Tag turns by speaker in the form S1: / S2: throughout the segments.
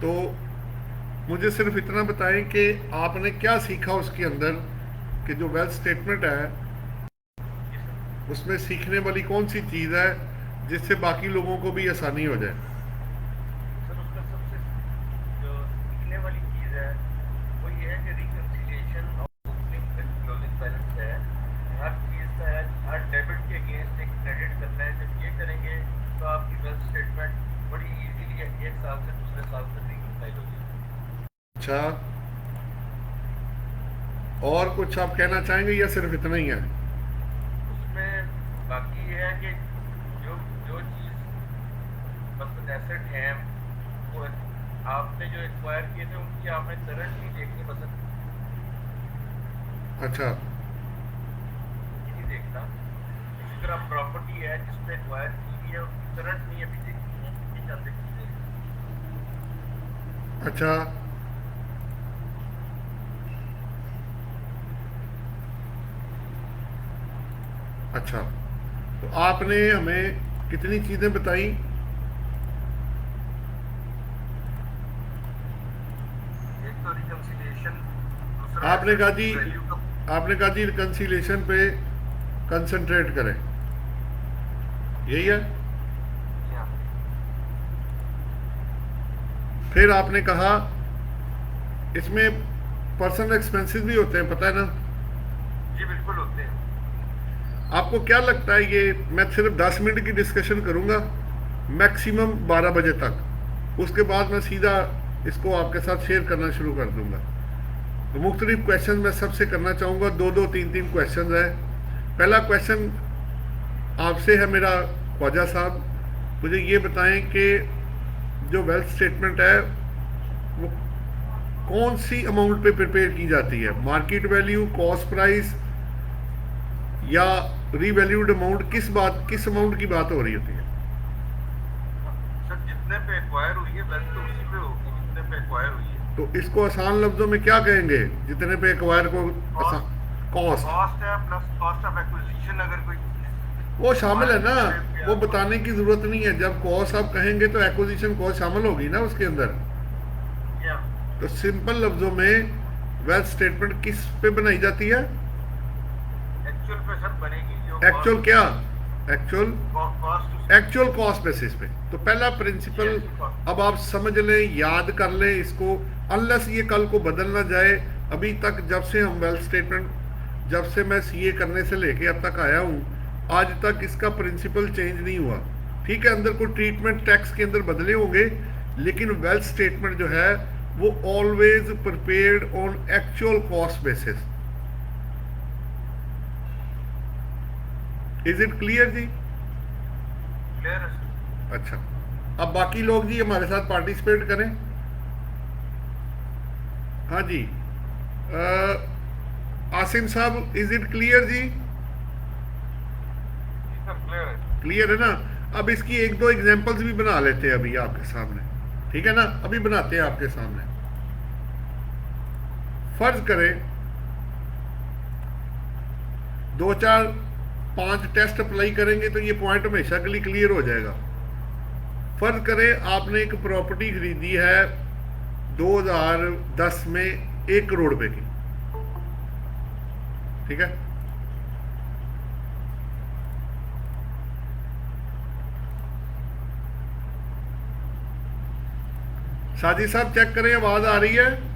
S1: तो मुझे सिर्फ इतना बताएं कि आपने क्या सीखा उसके अंदर, कि जो वेल्थ स्टेटमेंट है
S2: जी सर।
S1: उसमें सीखने वाली कौन सी चीज़ है जिससे बाकी लोगों को भी आसानी हो जाए।
S2: सर उसमें सबसे जो सीखने वाली चीज़ है वो ये है कि reconciliation of opening and closing balance है। हर चीज़ का है, हर डेबिट के अगेंस्ट एक क्रेडिट करना है। जब ये करेंगे तो आपकी वेल्थ स्टेटमेंट बड़ी इजीली एक साल से दूसरे साल तक रिकंसाइल हो जाएगी।
S1: अच्छा, और कुछ आप कहना चाहेंगे या सिर्फ इतना ही है?
S2: उसमें बाकी ये है कि जो जो चीज़ मतलब एसेट हैं वो आपने जो एक्वायर किए थे उनकी आपने करंट नहीं देखनी, मतलब
S1: अच्छा।
S2: ये नहीं देखना। इसी तरह प्रॉपर्टी है जिसपे एक्वायर की हुई है उसकी करंट नहीं अभी देखनी है, ये चाहते चीजें।
S1: अच्छा। अच्छा, तो आपने हमें कितनी चीज़ें बताई?
S2: एक तो रिकंसिलिएशन, दूसरा
S1: आपने
S2: एसेट
S1: कहा
S2: की
S1: जी,
S2: वैल्यू का।
S1: आपने कहा जी रिकन्सिलेशन पे कंसंट्रेट करें, यही है।
S2: जी हाँ।
S1: फिर आपने कहा इसमें पर्सनल एक्सपेंसेस भी होते हैं, पता है ना?
S2: जी बिल्कुल होते हैं।
S1: आपको क्या लगता है, ये मैं सिर्फ 10 मिनट की डिस्कशन करूंगा, मैक्सिमम 12 बजे तक, उसके बाद मैं सीधा इसको आपके साथ शेयर करना शुरू कर दूंगा। तो मुख्तलिफ क्वेश्चन मैं सबसे करना चाहूँगा, दो दो तीन तीन क्वेश्चन है। पहला क्वेश्चन आपसे है मेरा, ख्वाजा साहब, मुझे ये बताएं कि जो वेल्थ स्टेटमेंट है वो कौन सी अमाउंट पे प्रिपेयर की जाती है, मार्केट वैल्यू, कॉस्ट प्राइस, या रीवैल्यूड अमाउंट, किस अमाउंट की बात हो रही होती है?
S2: सर जितने पे एक्वायर हुई है वेल्थ तो उसी पे होगी जितने पे एक्वायर हुई है।
S1: तो इसको आसान लफ्जों में क्या कहेंगे, जितने पे एक्वायर को? आसान,
S2: कॉस्ट,
S1: कॉस्ट।
S2: कॉस्ट है प्लस कॉस्ट ऑफ एक्विजिशन। अगर कोई
S1: वो शामिल है
S2: एक्वायर
S1: ना,
S2: करने पे
S1: वो
S2: आपको।
S1: बताने की जरूरत नहीं है, जब कॉस्ट आप कहेंगे तो एक्विजिशन कॉस्ट शामिल होगी ना उसके अंदर।
S2: या
S1: तो सिंपल लफ्जों में वेल्थ स्टेटमेंट किस पे बनाई जाती है?
S2: एक्चुअल पे सर बनेगी जो
S1: एक्चुअल क्या? Actual,
S2: cost to sell.
S1: Actual cost basis पे। तो पहला
S2: जी
S1: प्रिंसिपल
S2: एक्चुअल कॉस्ट।
S1: अब आप समझ लें, याद कर लें इसको, अनलेस ये कल को बदल ना जाए। अभी तक जब से हम वेल्थ स्टेटमेंट, जब से मैं सीए करने से लेके अब तक आया हूँ, आज तक इसका प्रिंसिपल चेंज नहीं हुआ। ठीक है, अंदर कोई ट्रीटमेंट टैक्स के अंदर बदले होंगे, लेकिन वेल्थ स्टेटमेंट जो है वो always prepared on actual cost basis. Is it clear जी?
S2: क्लियर है सर।
S1: अच्छा, अब बाकी लोग जी हमारे साथ पार्टिसिपेट करें। हाँ जी, आसिम साहब, इज इट क्लियर जी?
S2: जी सर क्लियर है।
S1: क्लियर है ना? अब इसकी एक दो एग्जांपल्स भी बना लेते हैं अभी आपके सामने, ठीक है ना? अभी बनाते हैं आपके सामने। फर्ज करें दो चार पांच टेस्ट अप्लाई करेंगे तो ये पॉइंट हमेशा के लिए क्लियर हो जाएगा। फर्ज करें आपने एक प्रॉपर्टी खरीदी है 2010 में 1 करोड़ रुपए की, ठीक है? साजिद साहब चेक करें, आवाज आ रही है?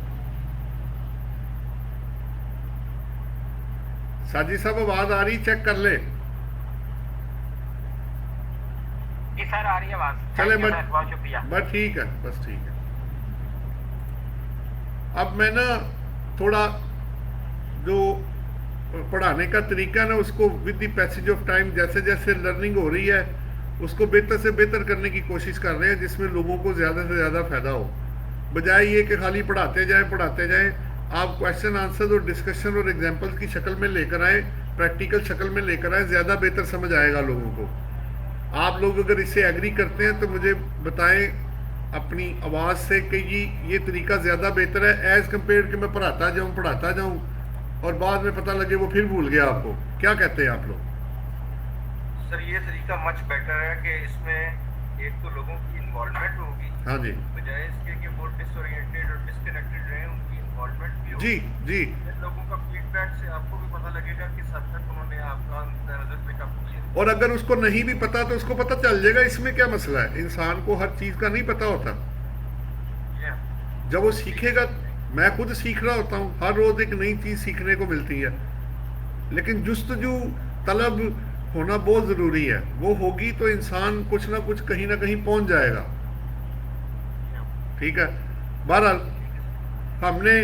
S1: साजिद साहब आवाज आ रही, चेक कर ले।
S2: जी सर आ रही है आवाज।
S1: चले
S2: थैंक यू
S1: बस,
S2: सर, बहुत शुक्रिया।
S1: बस ठीक है, बस ठीक है। अब मैं ना थोड़ा जो पढ़ाने का तरीका ना उसको with the passage of time, जैसे जैसे लर्निंग हो रही है उसको बेहतर से बेहतर करने की कोशिश कर रहे हैं, जिसमें लोगों को ज़्यादा से ज़्यादा फायदा हो, बजाय ये कि खाली पढ़ाते जाएं। आप क्वेश्चन आंसर और डिस्कशन और एग्जांपल्स की शक्ल में लेकर आए, प्रैक्टिकल शक्ल में लेकर आए, ज़्यादा बेहतर समझ आएगा लोगों को। आप लोग अगर इससे एग्री करते हैं तो मुझे बताएं अपनी आवाज़ से कि ये तरीका ज़्यादा बेहतर है एज़ कम्पेयर कि मैं पढ़ाता जाऊं और बाद में पता लगे वो फिर भूल गया आपको। क्या कहते हैं आप लोग?
S2: सर ये तरीका मच बेटर है कि इसमें एक तो लोगों की इन्वॉल्वमेंट होगी,
S1: हाँ जी
S2: बजाय इसके कि वो डिसोरिएंटेड और डिस्कनेक्टेड रहे, उनकी इन्वॉल्वमेंट भी
S1: जी
S2: होगी।
S1: जी।
S2: इन लोगों का फीडबैक से आपको भी पता लगेगा कि हद तक उन्होंने आपका नजर पिकअप किया।
S1: और अगर उसको नहीं भी पता तो उसको पता चल जाएगा इसमें क्या मसला है। इंसान को हर चीज़ का नहीं पता होता।
S2: Yeah.
S1: जब वो सीखेगा, मैं खुद सीख रहा होता हूँ, हर रोज़ एक नई चीज़ सीखने को मिलती है। लेकिन जुस्तजू तलब होना बहुत ज़रूरी है। वो होगी तो इंसान कुछ ना कुछ कहीं ना कहीं पहुंच जाएगा। ठीक है। बहरहाल हमने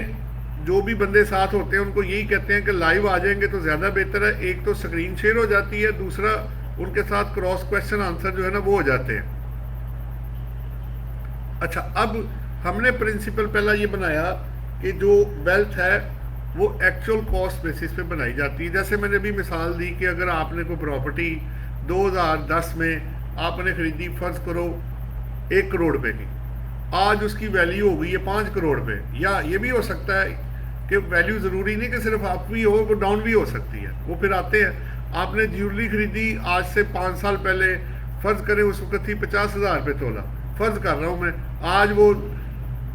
S1: जो भी बंदे साथ होते हैं उनको यही कहते हैं कि लाइव आ जाएंगे तो ज़्यादा बेहतर है। एक तो स्क्रीन शेयर हो जाती है, दूसरा उनके साथ क्रॉस क्वेश्चन आंसर जो है ना वो हो जाते हैं। अच्छा, अब हमने प्रिंसिपल पहला ये बनाया कि जो वेल्थ है वो एक्चुअल कॉस्ट बेसिस पे बनाई जाती है। जैसे मैंने भी मिसाल दी कि अगर आपने कोई प्रॉपर्टी 2010 में आपने खरीदी, फर्ज करो 1 करोड़ रुपए की, आज उसकी वैल्यू हो गई है 5 करोड़ रुपए। या ये भी हो सकता है कि वैल्यू ज़रूरी नहीं कि सिर्फ अप भी हो, वो डाउन भी हो सकती है। वो फिर आते हैं, आपने ज्वेलरी खरीदी आज से 5 साल पहले, फ़र्ज़ करें उस वक्त थी 50,000 रुपये तोला, फ़र्ज़ कर रहा हूँ मैं, आज वो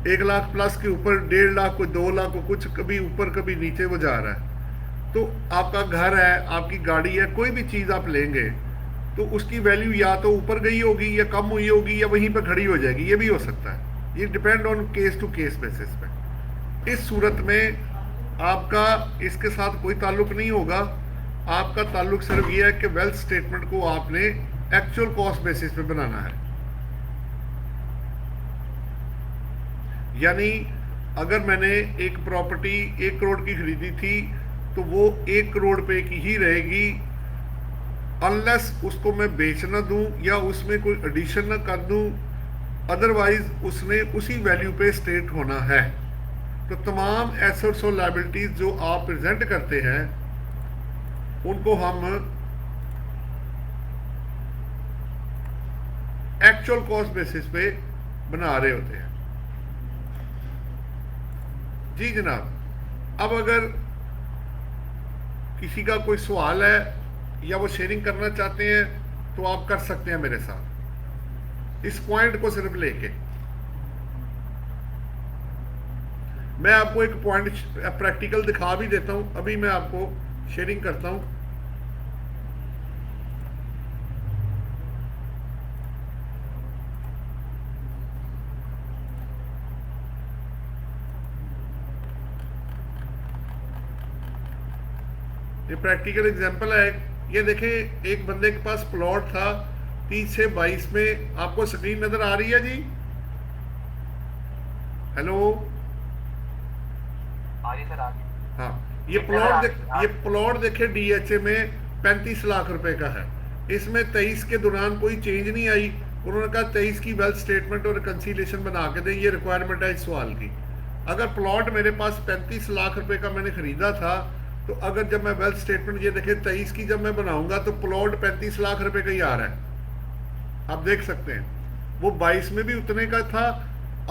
S1: 1 लाख प्लस के ऊपर, 1.5 लाख को, 2 लाख को, कुछ कभी ऊपर कभी नीचे वो जा रहा है। तो आपका घर है, आपकी गाड़ी है, कोई भी चीज़ आप लेंगे तो उसकी वैल्यू या तो ऊपर गई होगी या कम हुई होगी या वहीं पर खड़ी हो जाएगी। ये भी हो सकता है। ये depend on case to case basis पे। इस सूरत में आपका इसके साथ कोई ताल्लुक नहीं होगा। आपका ताल्लुक सिर्फ ये है कि वेल्थ स्टेटमेंट को आपने एक्चुअल कॉस्ट बेसिस पे बनाना है। यानी अगर मैंने एक प्रॉपर्टी 1 करोड़ की खरीदी थी तो वो 1 करोड़ रुपए की ही रहेगी, अनलेस उसको मैं बेच ना दूं या उसमें कोई एडिशन ना कर दूं, अदरवाइज उसने उसी वैल्यू पे स्टेट होना है। तो तमाम एसेट्स और लायबिलिटीज जो आप प्रेजेंट करते हैं उनको हम एक्चुअल कॉस्ट बेसिस पे बना रहे होते हैं। जी जनाब। अब अगर किसी का कोई सवाल है या वो शेयरिंग करना चाहते हैं तो आप कर सकते हैं मेरे साथ, इस पॉइंट को सिर्फ लेके। मैं आपको एक पॉइंट प्रैक्टिकल दिखा भी देता हूं। अभी मैं आपको शेयरिंग करता हूं। ये प्रैक्टिकल एग्जांपल है। ये देखें, एक बंदे के पास प्लॉट था 30 से 22 में। आपको स्क्रीन नजर आ रही है जी? हेलो? हाँ, ये प्लॉट देखे डीएचए में 35 लाख रुपए का है। इसमें 23 के दौरान कोई चेंज नहीं आई। उन्होंने कहा 23 की वेल्थ स्टेटमेंट और रिकंसिलिएशन बना के दें, ये रिक्वायरमेंट है इस सवाल की। अगर प्लॉट मेरे पास 35 लाख रुपए का मैंने खरीदा था तो अगर जब मैं वेल्थ स्टेटमेंट ये देखें 23 की जब मैं बनाऊंगा तो प्लॉट 35 लाख रुपए का ही आ रहा है। आप देख सकते हैं वो 22 में भी उतने का था।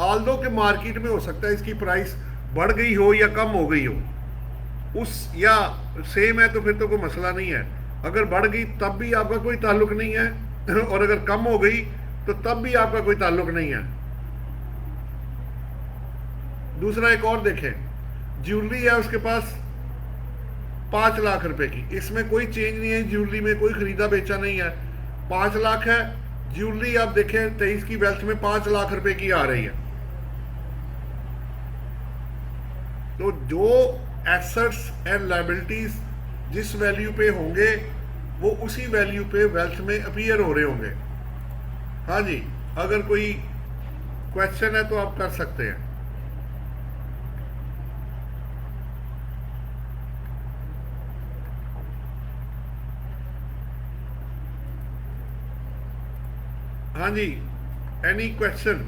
S1: ऑल्दो के मार्केट में हो सकता है इसकी प्राइस बढ़ गई हो या कम हो गई हो, उस या सेम है तो फिर तो कोई मसला नहीं है। अगर बढ़ गई तब भी आपका कोई ताल्लुक नहीं है और अगर कम हो गई तो तब भी आपका कोई ताल्लुक नहीं है। दूसरा एक और देखें, ज्वेलरी है उसके पास 5 लाख रुपए की, इसमें कोई चेंज नहीं है, ज्वेलरी में कोई खरीदा बेचा नहीं है, 5 लाख है ज्वेलरी। आप देखें 23 की वेल्थ में 5 लाख रुपए की आ रही है। तो जो एसेट्स एंड लायबिलिटीज जिस वैल्यू पे होंगे वो उसी वैल्यू पे वेल्थ में अपीयर हो रहे होंगे। हाँ जी, अगर कोई क्वेश्चन है तो आप कर सकते हैं। हाँ जी, एनी क्वेश्चन?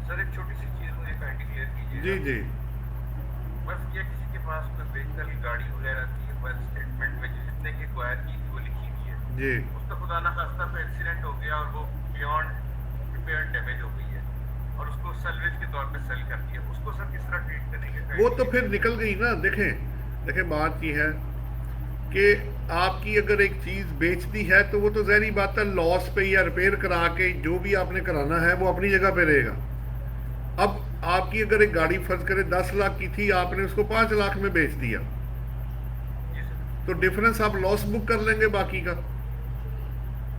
S2: सर एक छोटी सी चीज मुझे काइंडली क्लियर कीजिए।
S1: जी जी।
S2: बस ये किसी के पास कोई व्हीकल गाड़ी वगैरह थी, वेल्थ स्टेटमेंट में जितने की एक्वायर की थी वो लिखी हुई है
S1: जी।
S2: उसका खुदा ना खास्ता पे एक्सीडेंट हो गया और वो बियॉन्ड रिपेयर डैमेज हो गई है और उसको सैलवेज के तौर पे सेल कर दिया, उसको सर किस तरह ट्रीट करेंगे?
S1: वो तो फिर निकल गई ना। देखें बात ये है कि आपकी अगर एक चीज़ बेच दी है तो वो तो ज़ाहिर बात है लॉस पे या रिपेयर करा के जो भी आपने कराना है वो अपनी जगह पे रहेगा। अब आपकी अगर एक गाड़ी फर्ज करे 10 लाख की थी, आपने उसको 5 लाख में बेच दिया,
S2: जी सर।
S1: तो डिफरेंस आप लॉस बुक कर लेंगे बाकी का।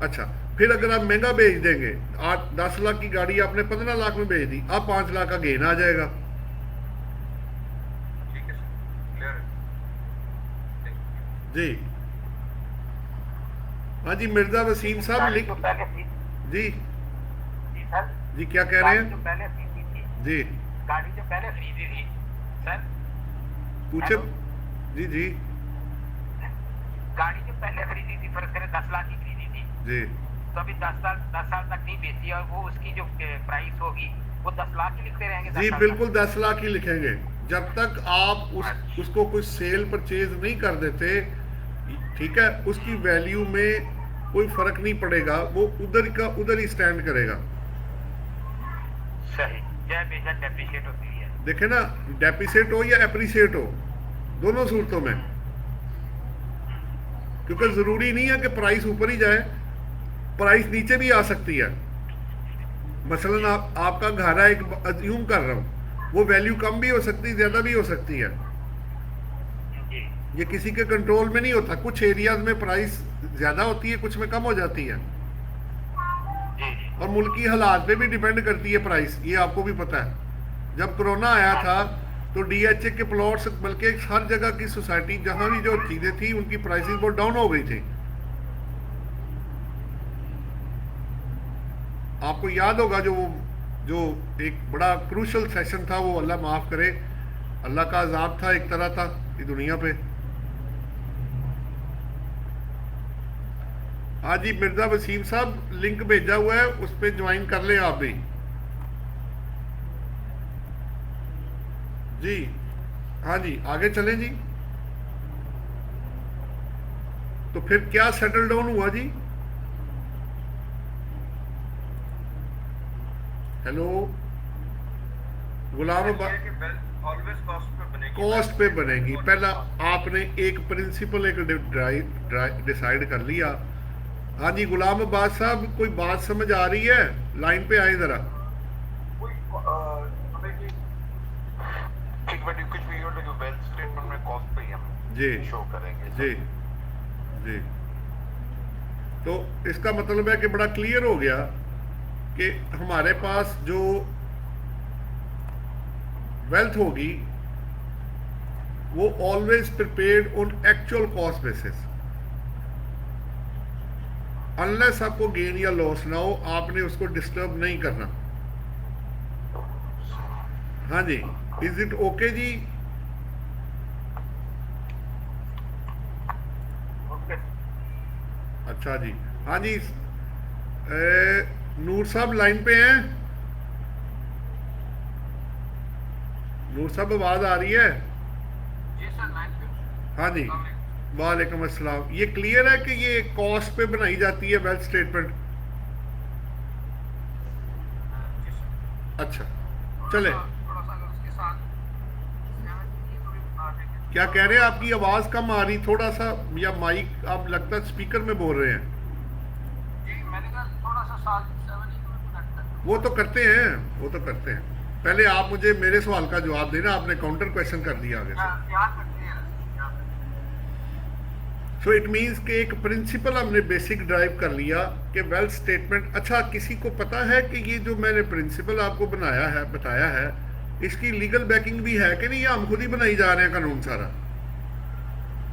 S1: अच्छा, फिर अगर आप महंगा बेच देंगे, 8-10 लाख की गाड़ी आपने 15 लाख में बेच दी, अब 5 लाख का गेन आ जाएगा।
S2: ठीक है सर, क्लियर है।
S1: जी हाँ जी, मिर्जा वसीम साहब
S2: गाड़ी
S1: लिख।
S2: जो पहले थी,
S1: जी
S2: जी सर,
S1: जी क्या कह रहे
S2: गाड़ी जो
S1: हैं?
S2: पहले खरीदी थी,
S1: जी
S2: गाड़ी जो पहले खरीदी थी सर,
S1: पूछे।
S2: हेलो,
S1: जी जी
S2: गाड़ी जो पहले खरीदी थी फर्ज करें 10 लाख की खरीदी थी,
S1: जी
S2: तो अभी 10 साल तक नहीं बेची और वो उसकी जो प्राइस होगी वो 10 लाख ही लिखते रहेंगे 10
S1: जी
S2: साल
S1: बिल्कुल
S2: तक।
S1: 10 लाख ही लिखेंगे जब तक आप उसको कोई सेल परचेज नहीं कर देते। ठीक है, उसकी वैल्यू में कोई फर्क नहीं पड़ेगा, वो उधर का उधर ही स्टैंड करेगा।
S2: सही, जय बेशक डेप्रिशिएट होती है।
S1: देखे ना, डेप्रिसिएट हो या एप्रिसिएट हो, दोनों सूरतों में, क्योंकि जरूरी नहीं है कि प्राइस ऊपर ही जाए, प्राइस नीचे भी आ सकती है। मसलन आपका घर है, एक अज्यूम कर रहा हूँ, वो वैल्यू कम भी हो सकती है, ज्यादा भी हो सकती है,
S2: जी
S1: ये किसी के कंट्रोल में नहीं होता। कुछ एरियाज में प्राइस ज्यादा होती है, कुछ में कम हो जाती है,
S2: जी जी
S1: और मुल्की हालात पे भी डिपेंड करती है प्राइस, ये आपको भी पता है। जब कोरोना आया था तो डीएचए के प्लॉट्स, बल्कि हर जगह की सोसाइटी जहां भी जो चीजें थी उनकी प्राइसेस बहुत डाउन हो गई थी। आपको याद होगा जो एक बड़ा क्रूशल सेशन था, वो अल्लाह माफ करे, अल्लाह का अजाब था एक तरह था ये दुनिया पे। हाँ जी, मिर्जा वसीम साहब लिंक भेजा हुआ है, उस पर ज्वाइन कर लें आप भी। जी हाँ जी, आगे चलें जी। तो फिर क्या सेटल डाउन हुआ जी? हेलो गुलाम
S2: सर, ये है कि वेल्थ ऑलवेज कॉस्ट पे बनेगी,
S1: कॉस्ट पे बनेगी। पहला आपने एक प्रिंसिपल एक डिसाइड कर लिया। हाँ जी गुलाम अब्बास साहब, कोई बात समझ आ रही है? लाइन पे आए जरा।
S2: कोई हमें कि इक्विटी कुछ भी हो तो वेल्थ स्टेटमेंट में कॉस्ट पे ही हम
S1: जी
S2: शो करेंगे
S1: जी जी, तो इसका मतलब है कि बड़ा क्लियर हो गया कि हमारे पास जो वेल्थ होगी वो always prepared on actual cost basis. Unless आपको गेन या लॉस ना हो, आपने उसको डिस्टर्ब नहीं करना। हाँ जी, इज इट ओके जी?
S2: ओके।
S1: अच्छा जी, हाँ जी, नूर साहब लाइन पे हैं? नूर साहब आवाज आ रही है?
S2: जी सर, लाइन पे।
S1: हाँ जी, वालेकुम अस्सलाम। ये क्लियर है कि ये कॉस्ट पे बनाई जाती है वेल्थ स्टेटमेंट?
S2: जी सर।
S1: अच्छा चले,
S2: थोड़ा सा अगर उसके साथ
S1: क्या कह रहे हैं? आपकी आवाज कम आ रही थोड़ा सा, या माइक आप लगता है स्पीकर में बोल रहे हैं?
S2: जी, मैंने कहा थोड़ा सा साथ 7
S1: वो तो करते हैं, वो तो करते हैं। पहले आप मुझे मेरे सवाल का जवाब देना, आपने काउंटर क्वेश्चन कर दिया आगे से।
S2: याद रखते हैं।
S1: सो इट मीन्स कि एक प्रिंसिपल हमने बेसिक ड्राइव कर लिया कि वेल्थ स्टेटमेंट। अच्छा, किसी को पता है कि ये जो मैंने प्रिंसिपल आपको बनाया है, बताया है, इसकी लीगल बैकिंग भी है कि नहीं, या हम खुद ही बनाई जा रहे हैं कानून सारा?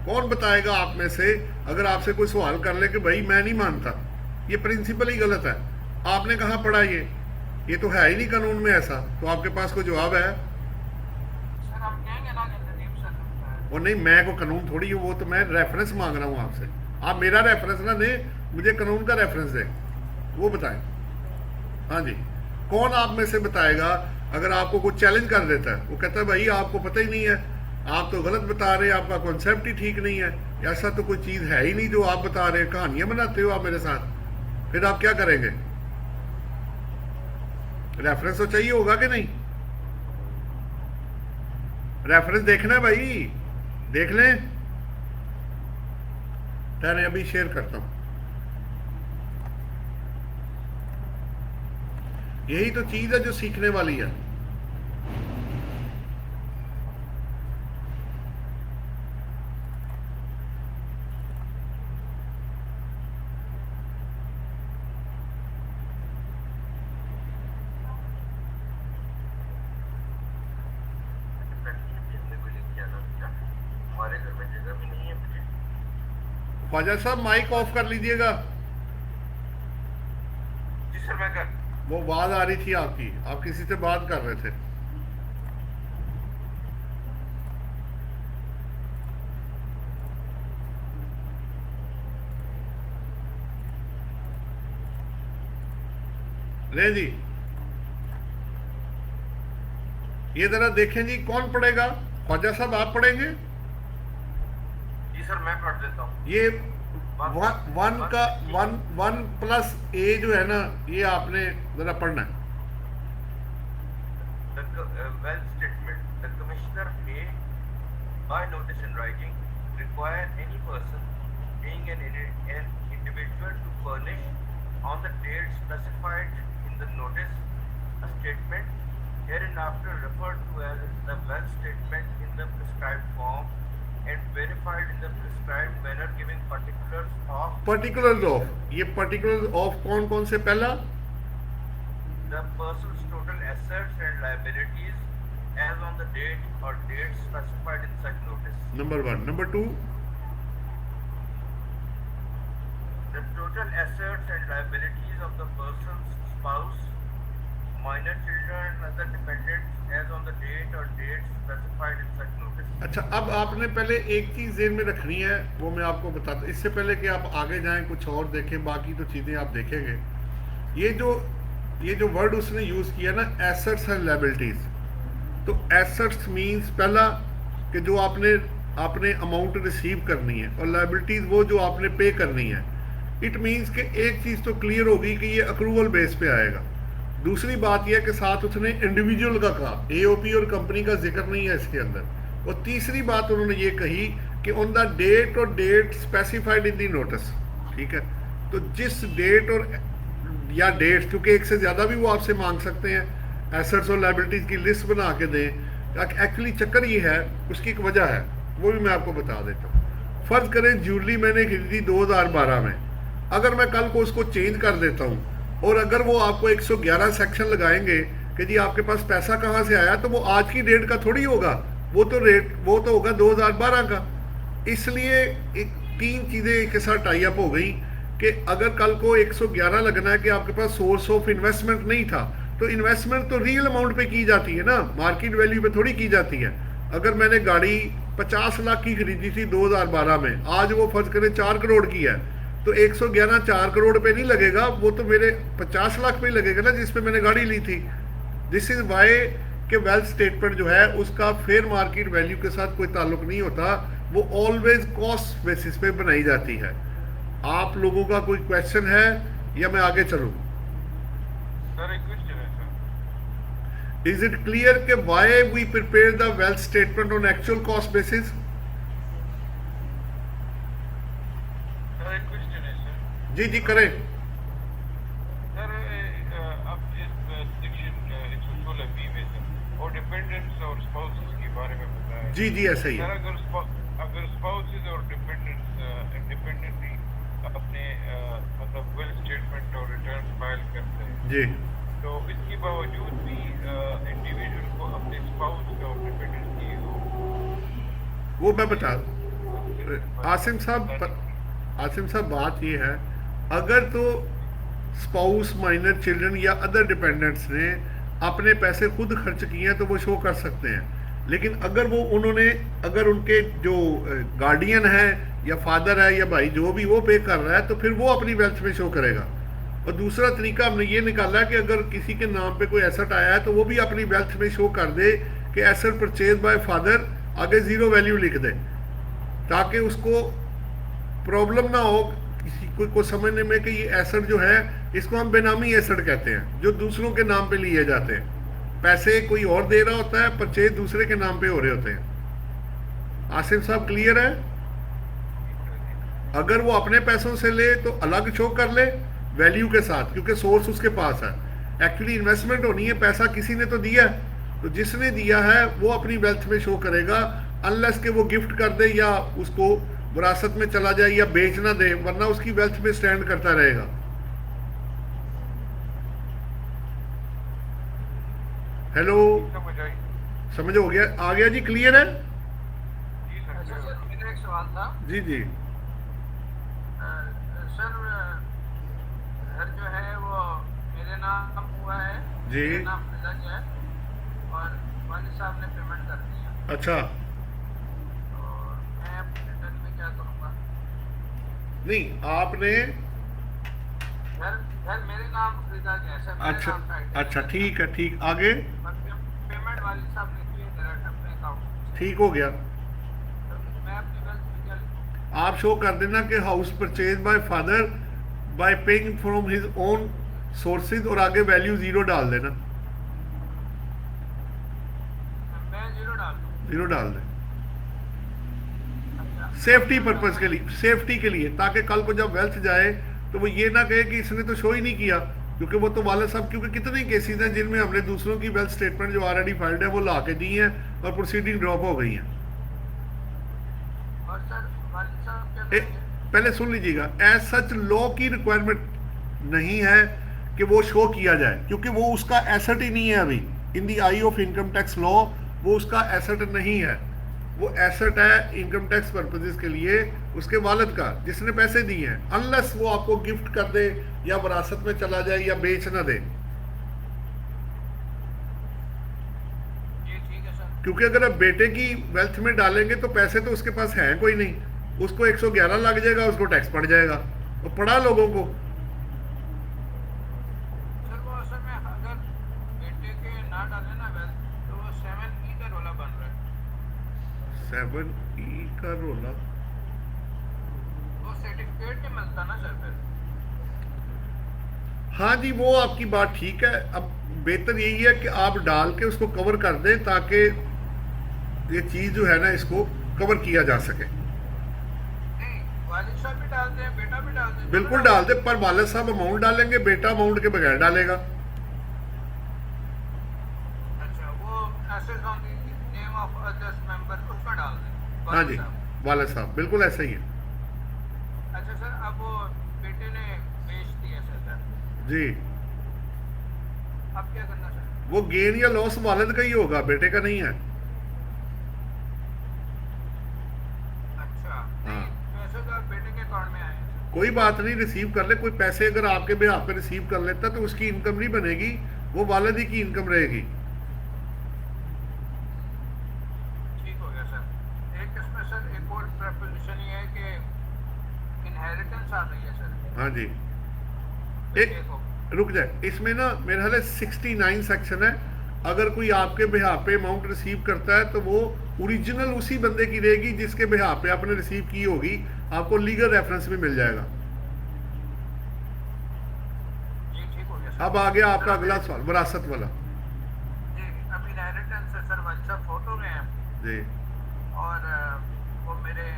S1: कौन बताएगा आप में से? अगर आपसे कोई सवाल कर ले कि भाई मैं नहीं मानता, ये प्रिंसिपल ही गलत है, आपने कहाँ पढ़ा ये तो है ही नहीं कानून में ऐसा, तो आपके पास कोई जवाब है?
S2: सर, हम कहेंगे ना कि नदीम सर,
S1: और नहीं, मैं को कानून थोड़ी हूँ, वो तो मैं रेफरेंस मांग रहा हूँ आपसे। आप मेरा रेफरेंस ना दें, मुझे कानून का रेफरेंस दें, वो बताएं। हाँ जी, कौन आप में से बताएगा? अगर आपको कोई चैलेंज कर देता है, वो कहता है भाई आपको पता ही नहीं है, आप तो गलत बता रहे हैं, आपका कॉन्सेप्ट ही ठीक नहीं है, ऐसा तो कोई चीज़ है ही नहीं जो आप बता रहे हैं, कहानियां बनाते हो आप मेरे साथ, फिर आप क्या करेंगे? रेफरेंस तो चाहिए होगा कि नहीं? रेफरेंस देखना है भाई, देख लें। ठहरे अभी शेयर करता हूँ। यही तो चीज है जो सीखने वाली है।
S2: प्रैक्टिस हमने कोई लेके आना क्या, हमारे घर में जगह भी नहीं है मुझे।
S1: ख्वाजा साहब माइक ऑफ कर लीजिएगा।
S2: जी सर मैं कर।
S1: वो आवाज आ रही थी आपकी, आप किसी से बात कर रहे थे। ले जी, ये जरा देखें जी, कौन पढ़ेगा? ख्वाजा साहब आप पढ़ेंगे?
S2: जी सर मैं पढ़ देता हूँ।
S1: ये वन का वन प्लस ए जो है ना, ये आपने जरा पढ़ना है।
S2: Well statement. The commissioner may, by notice in writing, require any person being an individual to furnish on the date specified in the notice a statement hereinafter referred to as the well statement in the prescribed form and verified in the prescribed manner, giving
S1: particulars of, ये particulars of कौन कौन से? पहला
S2: the person's total assets and liabilities as on the date or dates specified in such notice.
S1: Number 1। Number 2
S2: The total assets and liabilities of the person's spouse, minor children and other dependents as on the date or dates specified in such notice.
S1: अच्छा, अब आपने पहले एक चीज ज़हन में रखनी है, वो मैं आपको बताता, इससे पहले कि आप आगे जाएं कुछ और देखें, बाकी तो चीज़ें आप देखेंगे। ये जो वर्ड उसने यूज़ किया ना, एसेट्स एंड लायबिलिटीज़, तो एसेट्स मींस पहला कि जो आपने अमाउंट रिसीव करनी है, और लायबिलिटीज़ वो जो आपने पे करनी है। इट मींस कि एक चीज़ तो क्लियर होगी कि ये अक्रूवल बेस पे आएगा। दूसरी बात यह कि साथ उसने इंडिविजुअल का कहा, एओपी और कंपनी का जिक्र नहीं है इसके अंदर। और तीसरी बात उन्होंने ये कही कि on the date or date specified in the notice. ठीक है, तो जिस डेट और या डेट्स, क्योंकि एक से ज़्यादा भी वो आपसे मांग सकते हैं, एसेट्स और लायबिलिटीज़ की लिस्ट बना के दें। एक्चुअली चक्कर ये है, उसकी एक वजह है, वो भी मैं आपको बता देता हूँ। फ़र्ज़ करें ज्वेलरी मैंने खरीदी 2012 में, अगर मैं कल को उसको चेंज कर देता हूँ और अगर वो आपको 111 सेक्शन लगाएंगे कि जी आपके पास पैसा कहाँ से आया, तो वो आज की डेट का थोड़ी होगा, वो तो होगा 2012 का। इसलिए तीन चीज़ें एक साथ टाई अप हो गई कि अगर कल को 111 लगना है कि आपके पास सोर्स ऑफ इन्वेस्टमेंट नहीं था, तो इन्वेस्टमेंट तो रियल अमाउंट पे की जाती है ना, मार्केट वैल्यू पे थोड़ी की जाती है। अगर मैंने गाड़ी 50 लाख की खरीदी थी 2012 में, आज वो फर्ज करें 4 करोड़ की है, तो 111 4 करोड़ पे नहीं लगेगा, वो तो मेरे 50 लाख पे ही लगेगा ना जिस पे मैंने गाड़ी ली थी। दिस इज वाई कि वेल्थ स्टेटमेंट जो है उसका फेयर मार्केट वैल्यू के साथ कोई ताल्लुक नहीं होता, वो ऑलवेज कॉस्ट बेसिस पे बनाई जाती है। आप लोगों का कोई क्वेश्चन है या मैं आगे चलूं?
S2: सर एक क्वेश्चन है सर।
S1: इज इट क्लियर कि why we prepare the wealth statement on actual cost basis?
S2: Sir एक क्वेश्चन है सर।
S1: जी जी करें।
S2: सर आप इस सेक्शन 116 बी में सर और डिपेंडेंट्स और स्पाउसेस के बारे में बताया।
S1: जी जी ऐसा ही
S2: सर
S1: है।
S2: अगर स्पाउसेस और डिपेंडेंट्स इंडिपेंडेंटली अपने मतलब वेल्थ स्टेटमेंट और रिटर्न फाइल करते हैं
S1: जी,
S2: तो इसके बावजूद भी इंडिविजुअल को अपने स्पाउस का और डिपेंडेंट की
S1: वो मैं बता आसिम साहब बात ये है, अगर तो स्पाउस, माइनर चिल्ड्रन या अदर डिपेंडेंट्स ने अपने पैसे खुद खर्च किए हैं तो वो शो कर सकते हैं। लेकिन अगर अगर उनके जो गार्डियन है या फादर है या भाई जो भी वो पे कर रहा है, तो फिर वो अपनी वेल्थ में शो करेगा। और दूसरा तरीका हमने ये निकाला है कि अगर किसी के नाम पे कोई एसेट आया है तो वो भी अपनी वेल्थ में शो कर दे कि एसेट परचेज बाय फादर, आगे जीरो वैल्यू लिख दे, ताकि उसको प्रॉब्लम ना हो किसी को समझने में कि ये एसेट जो है इसको हम बेनामी एसेट कहते हैं, जो दूसरों के नाम पे लिए जाते हैं। पैसे कोई और दे रहा होता है, परचेज दूसरे के नाम पे हो रहे होते हैं। आसिम साहब क्लियर है? अगर वो अपने पैसों से ले तो अलग शो कर ले वैल्यू के साथ, क्योंकि सोर्स उसके पास है। एक्चुअली इन्वेस्टमेंट होनी है, पैसा किसी ने तो दिया है, तो जिसने दिया है वो अपनी वेल्थ में शो करेगा, अनलेस के वो गिफ्ट कर दे या उसको विरासत में चला जाए या बेच ना दे, वरना उसकी वेल्थ में स्टैंड करता रहेगा। हेलो,
S2: समझ आई।
S1: समझ हो गया? आ गया जी? क्लियर है?
S2: जी सर। अच्छा सर, मेरा एक सवाल था।
S1: जी जी।
S2: सर, घर जो है वो मेरे नाम हुआ है,
S1: जी।
S2: मेरे नाम फिजा है, और वालिद साहब ने पेमेंट कर दिया।
S1: अच्छा,
S2: तो मैं अब रिटर्न में क्या करूँगा?
S1: नहीं आपने,
S2: घर घर मेरे नाम फिजा है सर, मेरे
S1: अच्छा
S2: नाम टाइटल
S1: अच्छा,
S2: है।
S1: ठीक है, ठीक, आगे?
S2: और पेमेंट वालिद साहब ने की है डायरेक्ट अपने अकाउंट।
S1: ठीक हो गया।
S2: तो मैं अपनी वेल्थ में क्या लिखूँ?
S1: आप शो कर देना कि house purchase by father bye paying from his own sources, और आगे वैल्यू जीरो डाल देना,
S2: मैं जीरो डाल दूँ?
S1: जीरो डाल दें,
S2: अच्छा।
S1: सेफ्टी पर्पज के लिए, सेफ्टी के लिए, ताकि कल को जब वेल्थ जाए तो वो ये ना कहे कि इसने तो शो ही नहीं किया, क्योंकि वो तो वाले साहब, क्योंकि कितने केसेस हैं जिनमें हमने दूसरों की वेल्थ स्टेटमेंट जो ऑलरेडी फाइल्ड है वो ला के दी है और प्रोसीडिंग ड्रॉप हो गई हैं।
S2: और सर वालिद साहब क्या
S1: ए,
S2: करेंगे?
S1: पहले सुन लीजिएगा, एज सच लॉ की रिक्वायरमेंट नहीं है कि वो शो किया जाए, क्योंकि वो उसका एसेट ही नहीं है अभी। इन दी आई ऑफ इनकम टैक्स लॉ वो उसका एसेट नहीं है, वो एसेट है इनकम टैक्स पर्पजेस के लिए उसके वालिद का जिसने पैसे दिए हैं, अनलेस वो आपको गिफ्ट कर दे या विरासत में चला जाए या बेच ना दे।
S2: जी ठीक है सर।
S1: क्योंकि अगर आप बेटे की वेल्थ में डालेंगे तो पैसे तो उसके पास हैं कोई नहीं, उसको 111 लग जाएगा, उसको टैक्स पड़ जाएगा, और पड़ा लोगों को।
S2: सर वो असल में अगर बेटे के ना डाले ना वेल्थ, तो वो 7E का रोला बन रहा है।
S1: 7E का रोला?
S2: वो सर्टिफिकेट नहीं मिलता ना सर फिर।
S1: हाँ जी, वो आपकी बात ठीक है। अब बेहतर यही है कि आप डाल के उसको कवर कर दें, ताकि ये चीज़ जो है ना इसको कवर किया जा सके।
S2: नहीं, वालिद साहब भी डालते हैं, बेटा भी डालते हैं,
S1: बिल्कुल
S2: दोनों
S1: डाल दे, पर वालिद साहब अमाउंट डालेंगे, बेटा अमाउंट के बगैर डालेगा।
S2: अच्छा, वो assets on the name of others member उसमें डाल दें
S1: हाँ
S2: वालिद
S1: जी,
S2: साहब।
S1: वालिद साहब बिल्कुल ऐसा ही है।
S2: अच्छा सर, अब वो बेटे ने बेच दिया सर,
S1: जी,
S2: अब क्या करना सर?
S1: वो गेन या लॉस वालिद का ही होगा, बेटे का नहीं है।
S2: अच्छा, नहीं पैसे तो अब बेटे के अकाउंट में आए हैं सर।
S1: कोई बात नहीं, रिसीव कर ले। कोई पैसे अगर आपके बिहाफ पे रिसीव कर लेता तो उसकी इनकम नहीं बनेगी, वो वालिद ही की इनकम रहेगी।
S2: ठीक हो गया सर। एक इसमें सर एक और प्रपोजिशन ये है कि इनहेरिटेंस आ गई है सर।
S1: हाँ जी,
S2: बेटे
S1: एक
S2: को।
S1: रुक जाए, इसमें ना मेरे ख्याल है 69 सेक्शन है। अगर कोई आपके बिहाफ पे अमाउंट रिसीव करता है तो वो ओरिजिनल उसी बंदे की रहेगी जिसके बिहाफ पे आपने रिसीव की होगी, आपको लीगल रेफरेंस भी मिल जाएगा।
S2: जी ठीक हो गया सर।
S1: अब आ गया आपका अगला सवाल, विरासत वाला।
S2: जी, अब इनहेरिटेंस है सर, वालिद साहब फोटो में है
S1: जी,
S2: और वो मुझे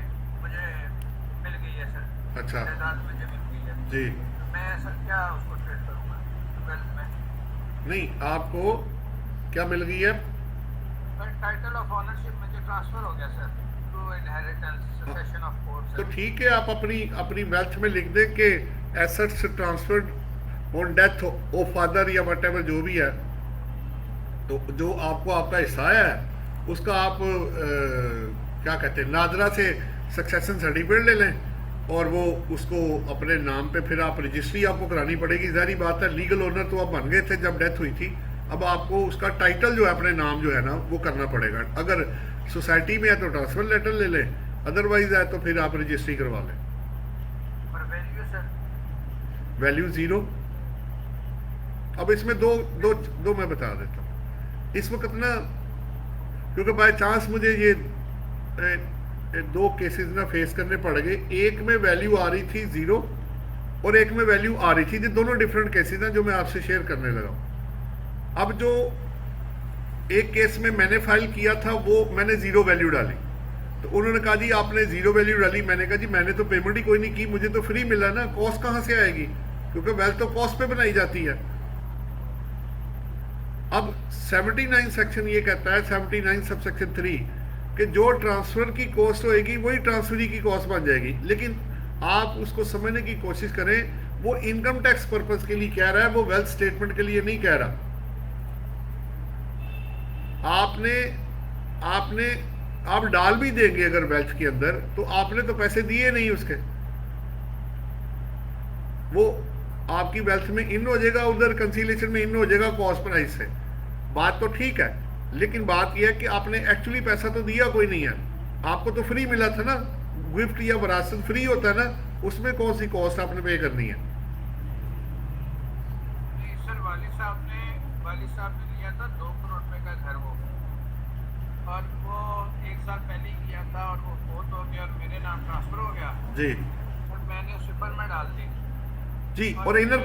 S2: मिल गई है सर।
S1: अच्छा।
S2: जायदाद मुझे मिल गई है।
S1: जी,
S2: तो मैं सर क्या उसको ट्रेड करूँगा वेल्थ में?
S1: नहीं आपको क्या मिल गई है?
S2: सर टाइटल ऑफ ऑनरशिप मुझे ट्रांसफर हो गया sir, through inheritance succession of court
S1: तो
S2: सर।
S1: ठीक है, आप अपनी वेल्थ में लिख दें कि assets transferred on death of father या वट एवर जो भी है, तो जो आपको आपका हिस्सा है उसका आप क्या कहते हैं, नादरा से सक्सेशन सर्टिफिकेट ले लें और वो उसको अपने नाम पे, फिर आप रजिस्ट्री आपको करानी पड़ेगी। ज़ाहिर बात है, लीगल ओनर तो आप बन गए थे जब डेथ हुई थी, अब आपको उसका टाइटल जो है अपने नाम जो है ना वो करना पड़ेगा। अगर सोसाइटी में है तो ट्रांसफर लेटर ले लें, अदरवाइज है तो फिर आप रजिस्ट्री करवा लें।
S2: और वैल्यू सर?
S1: Value zero. अब इसमें दो मैं बता देता हूँ। इस वक्त ना, क्योंकि बाय चांस मुझे ये दो केसेस ना फेस करने पड़ गए, एक में वैल्यू आ रही थी ज़ीरो और एक में वैल्यू आ रही थी, ये दोनों डिफरेंट केसेस हैं जो मैं आपसे शेयर करने लगा हूँ। अब जो एक केस में मैंने फाइल किया था वो मैंने ज़ीरो वैल्यू डाली, तो उन्होंने कहा जी आपने जीरो वैल्यू डाली। मैंने कहा जी मैंने तो पेमेंट ही कोई नहीं की, मुझे तो फ्री मिला ना, कॉस्ट कहाँ से आएगी, क्योंकि वेल्थ तो कॉस्ट पे बनाई जाती है। अब 79 सेक्शन ये कहता है, 79 सब सेक्शन 3, कि जो ट्रांसफर की कॉस्ट होएगी वही ट्रांसफरी की कॉस्ट बन जाएगी। लेकिन आप उसको समझने की कोशिश करें, वो इनकम टैक्स पर्पस के लिए कह रहा है, वो वेल्थ स्टेटमेंट के लिए नहीं कह रहा। आपने आपने आप डाल भी देंगे अगर वेल्थ के अंदर, तो आपने तो पैसे दिए नहीं उसके, वो आपकी वेल्थ में इन हो जाएगा, उधर कंसीलेशन में इन हो जाएगा कॉस्ट प्राइस से। बात तो ठीक है, लेकिन बात यह है कि आपने एक्चुअली पैसा तो दिया कोई नहीं है, आपको तो फ्री मिला था ना, गिफ्ट या विरासत फ्री होता है ना, उसमें कौन सी कॉस्ट आपने पे करनी है।
S3: नहीं सर, वालिद साहब ने लिया था 2 करोड़ रुपए का घर वो, और वो 1 साल पहले ही किया था, और वो फोर्थ हो गया और मेरे नाम ट्रांसफर हो गया,
S1: जी
S3: और मैंने सिफर में डाल दी
S1: जी। और इनर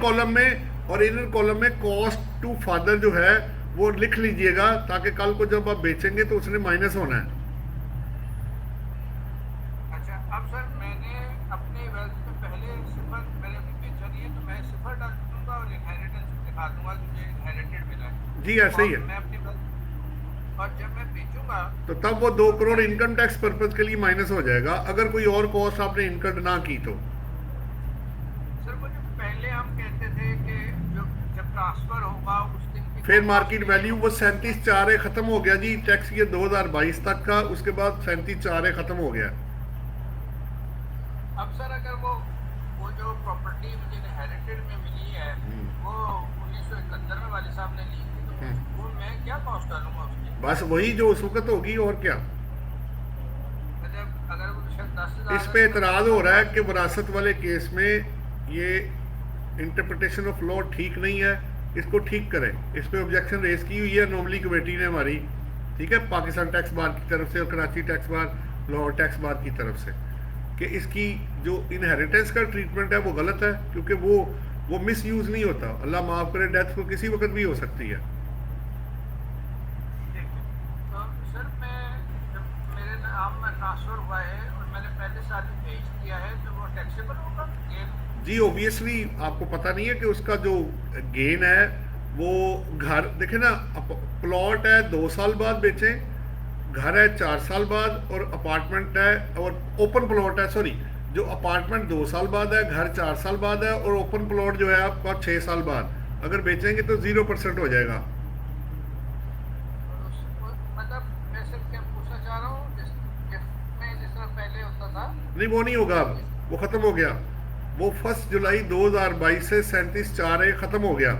S1: कॉलम में कॉस्ट टू फादर जो है वो लिख लीजिएगा, ताकि कल को जब आप बेचेंगे तो उसने माइनस होना है।
S3: अच्छा, अब सर मैंने अपने वेल्थ में पहले सिफर, मैंने अभी बेचा नहीं है, तो मैं सिफर डाल दूंगा और इनहेरिटेंस दिखा दूंगा कि मुझे इनहेरिटेड मिला है।
S1: जी ऐसे ही है।
S3: मैं अपनी वेल्थ, और जब मैं बेचूंगा
S1: तो तब वो 2 करोड़ इनकम टैक्स पर्पज के लिए माइनस हो जाएगा, अगर कोई और कॉस्ट आपने इनकम ना की तो।
S3: सर वो जो पहले हम कहते थे कि जो जब ट्रांसफर होगा उस दिन की
S1: फेयर मार्केट वैल्यू वो 37,400 खत्म हो गया जी, टैक्स ये 2022 तक का, उसके बाद 37,400 खत्म हो गया।
S3: अब सर अगर वो जो प्रॉपर्टी मुझे इनहेरिटेड में मिली है, वो 1971 में वाले साहब ने ली थी, तो वो मैं क्या कॉस्ट डालूंगा उसकी?
S1: बस वही जो उस वक्त होगी, और क्या।
S3: मतलब अगर वो शायद 10,000
S1: इस पे एतराज हो रहा है कि विरासत वाले केस में ये इंटरप्रिटेशन ऑफ लॉ ठीक नहीं है, इसको ठीक करें। इस पे ऑब्जेक्शन रेज की हुई है नॉर्मली कमेटी ने हमारी, ठीक है, पाकिस्तान टैक्स बार की तरफ से और Karachi tax bar, Lahore tax bar की तरफ से, कि इसकी जो इनहेरिटेंस का ट्रीटमेंट है वो गलत है, क्योंकि वो मिस यूज नहीं होता। अल्लाह माफ करे, डेथ को किसी वक्त भी हो सकती है।
S3: तो सर मैं जब मेरे नाम में ट्रांसफर हुआ है और मैंने पहले साल ही भेज दिया है, तो वो टैक्सेबल होगा गेन?
S1: जी ऑब्वियसली, आपको पता नहीं है कि उसका जो गेन है वो घर देखे ना, प्लॉट है 2 साल बाद बेचें, घर है 4 साल बाद, और अपार्टमेंट है और ओपन प्लॉट है, सॉरी, जो अपार्टमेंट 2 साल बाद है, घर 4 साल बाद है, और ओपन प्लॉट जो है आपका 6 साल बाद। अगर बेचेंगे तो 0% हो जाएगा।
S3: मतलब मैं सिर्फ क्या पूछना चाह रहा हूँ, जिस तरह पहले होता था।
S1: नहीं वो नहीं होगा, अब वो खत्म हो गया, वो 1 जुलाई 2022 से 37,400 खत्म हो गया।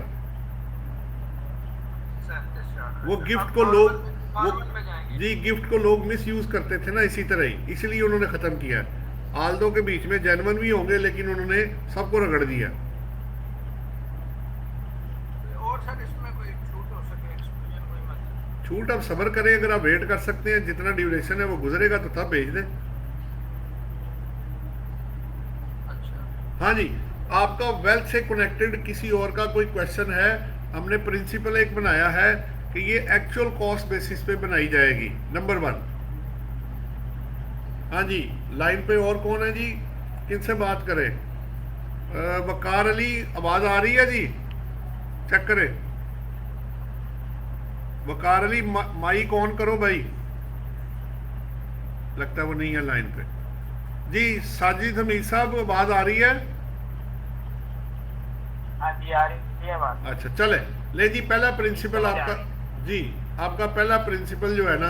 S1: वो गिफ्ट को लोग जी गिफ्ट को लोग मिस यूज करते थे ना, इसी तरह ही, इसलिए उन्होंने खत्म किया। आल्दो के बीच में जेन्युइन भी होंगे, लेकिन उन्होंने सबको रगड़ दिया।
S3: और सर इसमें कोई छूट हो सके, एक्सक्लूजन कोई मत?
S1: छूट आप सब्र करें, अगर आप वेट कर सकते हैं, जितना ड्यूरेशन है वो गुजरेगा तो तब भेज दें।
S3: अच्छा
S1: हाँ जी, आपका वेल्थ से कनेक्टेड किसी और का कोई क्वेश्चन है? हमने प्रिंसिपल एक बनाया है कि ये एक्चुअल कॉस्ट बेसिस पे बनाई जाएगी, नंबर 1। हाँ जी, लाइन पे और कौन है जी, किनसे बात करें? वकार अली, आवाज आ रही है जी? चेक करें। वकार अली, माइक ऑन करो भाई। लगता है वो नहीं है लाइन पे जी। साजिद हमीद साहब, आवाज आ रही है?
S2: हाँ जी आ रही है बात।
S1: अच्छा चले, ले जी, पहला प्रिंसिपल आपका जी, आपका पहला प्रिंसिपल जो है ना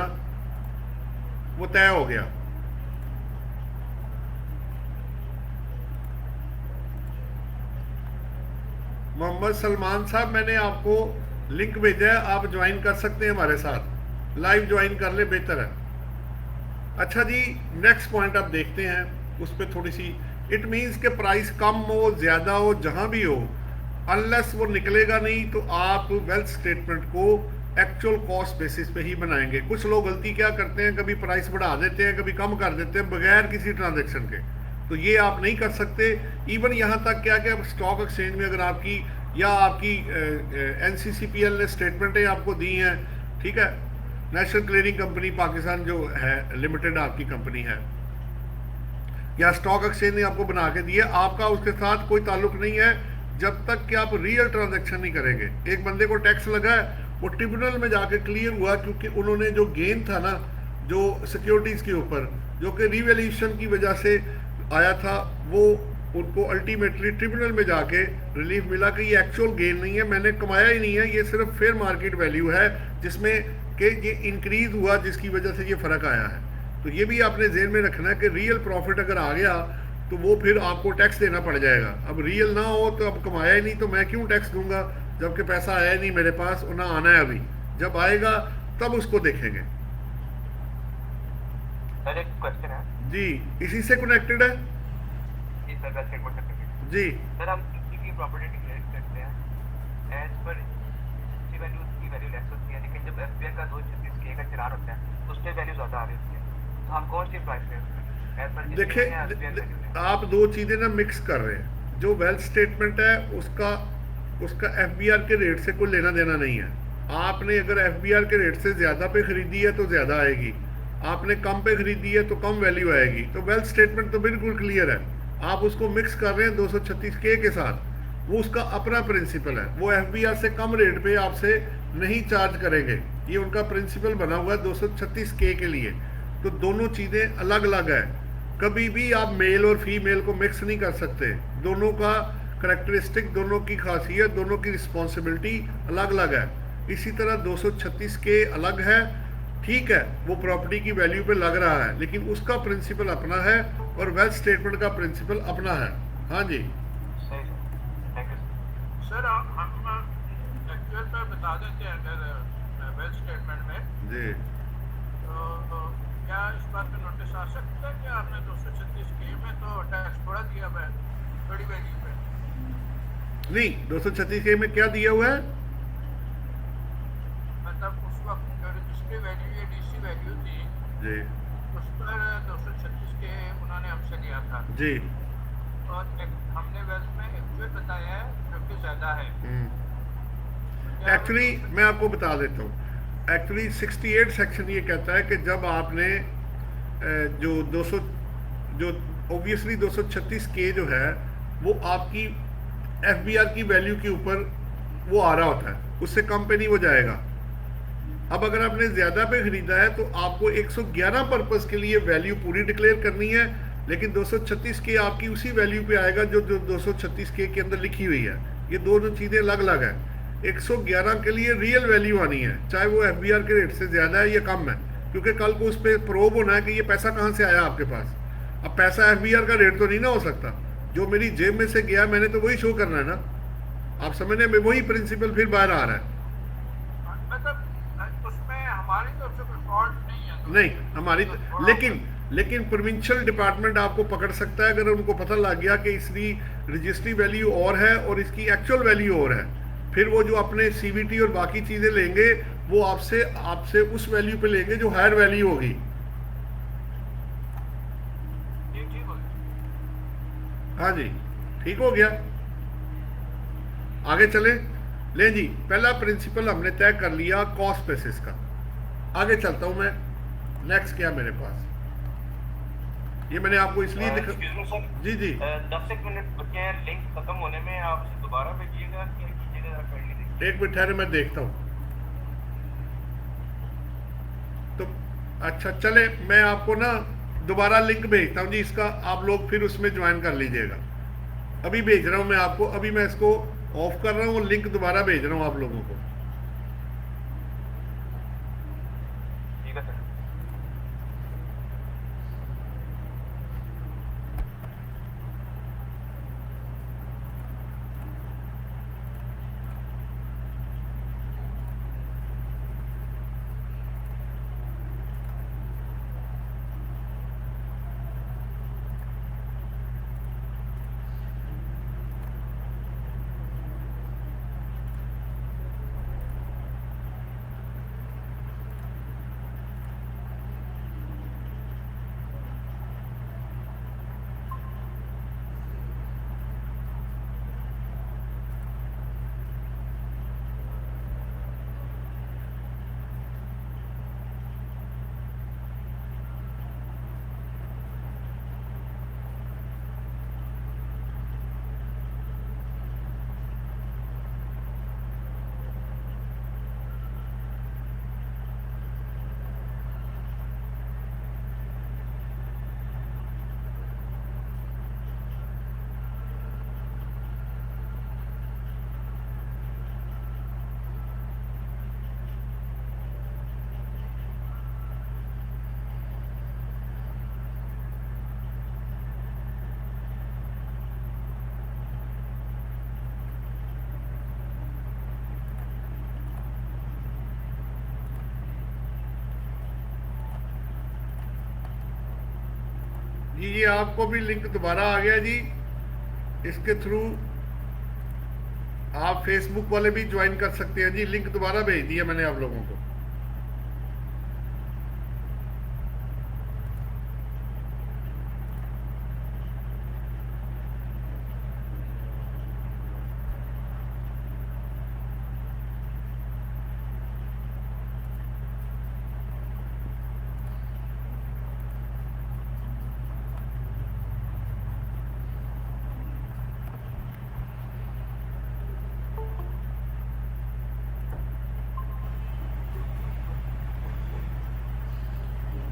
S1: वो तय हो गया। मोहम्मद सलमान साहब, मैंने आपको लिंक भेजा है, आप ज्वाइन कर सकते हैं हमारे साथ, लाइव ज्वाइन कर ले, बेहतर है। अच्छा जी, नेक्स्ट पॉइंट आप देखते हैं, उस पर थोड़ी सी, इट मीन्स के प्राइस कम हो ज़्यादा हो जहां भी हो, अनलेस वो निकलेगा नहीं तो आप वेल्थ स्टेटमेंट को एक्चुअल कॉस्ट बेसिस पे ही बनाएंगे। कुछ लोग गलती क्या करते हैं, कभी प्राइस बढ़ा देते हैं, कभी कम कर देते हैं बगैर किसी ट्रांजैक्शन के, तो ये आप नहीं कर सकते। इवन यहाँ तक क्या कि स्टॉक एक्सचेंज में अगर आपकी या आपकी NCCPL ने स्टेटमेंटें आपको दी हैं, ठीक है, नेशनल क्लियरिंग कंपनी पाकिस्तान जो है लिमिटेड आपकी कंपनी है, या स्टॉक एक्सचेंज ने आपको बना के दिया, आपका उसके साथ कोई ताल्लुक नहीं है जब तक कि आप रियल ट्रांजैक्शन नहीं करेंगे। एक बंदे को टैक्स लगा है, वो ट्रिब्यूनल में जाके क्लियर हुआ क्योंकि उन्होंने जो गेन था ना जो सिक्योरिटीज़ के ऊपर, जो कि रिवैल्यूएशन की वजह से आया था, वो उनको अल्टीमेटली ट्रिब्यूनल में जाके रिलीफ मिला कि ये एक्चुअल गेन नहीं है, मैंने कमाया ही नहीं है, ये सिर्फ फेयर मार्केट वैल्यू है जिसमें कि ये इंक्रीज हुआ जिसकी वजह से ये फ़र्क आया है। तो ये भी आपने जेहन में रखना है कि रियल प्रॉफिट अगर आ गया तो वो फिर आपको टैक्स देना पड़ जाएगा। अब रियल ना हो तो अब कमाया ही नहीं तो मैं क्यों टैक्स दूंगा, जबकि पैसा आया ही नहीं मेरे पास और ना आना है अभी, जब आएगा तब उसको देखेंगे।
S2: सर एक क्वेश्चन है
S1: जी, इसी से कनेक्टेड है
S2: जी सर, वैसे एक क्वेश्चन
S1: जी।
S2: सर, हम किसी की प्रॉपर्टी डिक्लेयर करते हैं एज पर उसकी वैल्यू, उसकी वैल्यू लेस होती है, लेकिन जब एफबीआई का 236K का चलान होता है उस पर वैल्यू ज़्यादा आ रही होती है, तो हम कौन सी प्राइस पे
S1: देखिए आप दो चीज़ें ना मिक्स कर रहे हैं। जो वेल्थ स्टेटमेंट है उसका एफबीआर के रेट से कोई लेना देना नहीं है। आपने अगर एफबीआर के रेट से ज़्यादा पे खरीदी है तो ज़्यादा आएगी, आपने कम पे खरीदी है तो कम वैल्यू आएगी। तो वेल्थ स्टेटमेंट तो बिल्कुल क्लियर है, आप उसको मिक्स कर रहे हैं 236K के साथ, वो उसका अपना प्रिंसिपल है, वो एफबीआर से कम रेट पे आपसे नहीं चार्ज करेंगे, ये उनका प्रिंसिपल बना हुआ है 236K के लिए। तो दोनों चीज़ें अलग अलग है, कभी भी आप मेल और फीमेल को मिक्स नहीं कर सकते। दोनों का करैक्टरिस्टिक, दोनों की खासियत, दोनों की रिस्पॉन्सिबिलिटी अलग अलग है। इसी तरह 236K अलग है, ठीक है, वो प्रॉपर्टी की वैल्यू पे लग रहा है, लेकिन उसका प्रिंसिपल अपना है और वेल्थ स्टेटमेंट का प्रिंसिपल अपना है। हाँ जी
S3: सर, हम एक्चुअल में बता देते हैं अगर वेल्थ स्टेटमेंट में
S1: जी।
S3: तो क्या इस बात पे नोटिस आ सकता है कि आपने 236K में तो टैक्स थोड़ा दिया हुआ है बड़ी वैल्यू पे?
S1: नहीं, 236K में क्या दिया हुआ है?
S3: मतलब उस वक्त जो रजिस्ट्री वैल्यू या डीसी वैल्यू थी
S1: जी
S3: उस पर 236K उन्होंने हमसे लिया था
S1: जी।
S3: और हमने वेल्थ में एक्चुअल बताया है जो कि ज़्यादा है।
S1: एक्चुअली मैं आपको बता देता हूँ, एक्चुअली 68 सेक्शन ये कहता है कि जब आपने जो 200 जो ऑब्वियसली 236K जो है वो आपकी एफबीआर की वैल्यू के ऊपर वो आ रहा होता है, उससे कम पे नहीं वो जाएगा। अब अगर आपने ज़्यादा पे ख़रीदा है तो आपको 111 पर्पज़ के लिए वैल्यू पूरी डिक्लेयर करनी है, लेकिन 236K आपकी उसी वैल्यू पे आएगा जो 236K के अंदर लिखी हुई है। ये दोनों चीज़ें अलग अलग है। 111 के लिए रियल वैल्यू आनी है, चाहे वो एफबीआर के रेट से ज़्यादा है या कम है, क्योंकि कल को उस पर प्रोब होना है कि ये पैसा कहाँ से आया आपके पास। अब पैसा एफबीआर का रेट तो नहीं ना हो सकता, जो मेरी जेब में से गया मैंने तो वही शो करना है ना। आप समझने में वही प्रिंसिपल फिर बाहर आ रहा है।
S3: मतलब उसमें हमारी तरफ से कोई फॉल्ट नहीं है
S1: नहीं हमारी, लेकिन प्रोविंशियल डिपार्टमेंट आपको पकड़ सकता है अगर उनको पता लग गया कि इसकी रजिस्ट्री वैल्यू और है और इसकी एक्चुअल वैल्यू और है। फिर वो जो अपने सीवीटी और बाकी चीज़ें लेंगे वो आपसे उस वैल्यू पे लेंगे जो हायर वैल्यू होगी। हाँ जी, ठीक हो गया, आगे चले। ले जी, पहला प्रिंसिपल हमने तय कर लिया कॉस्ट बेसिस का। आगे चलता हूँ मैं, नेक्स्ट क्या मेरे पास, ये मैंने आपको इसलिए दिखा। जी जी
S2: 10 मिनट बचे हैं लिंक खत्म होने में, आप उसे दोबारा भेजिएगा कि कीजिएगा?
S1: एक मिनट ठहरे, मैं देखता हूँ। तो अच्छा चले, मैं आपको ना दोबारा लिंक भेजता हूँ जी इसका, आप लोग फिर उसमें ज्वाइन कर लीजिएगा। अभी भेज रहा हूँ मैं आपको, अभी मैं इसको ऑफ कर रहा हूँ और लिंक दोबारा भेज रहा हूँ आप लोगों को।
S2: ठीक है सर।
S1: जी ये आपको भी लिंक दोबारा आ गया जी। इसके थ्रू आप फेसबुक वाले भी ज्वाइन कर सकते हैं जी। लिंक दोबारा भेज दिया मैंने आप लोगों को।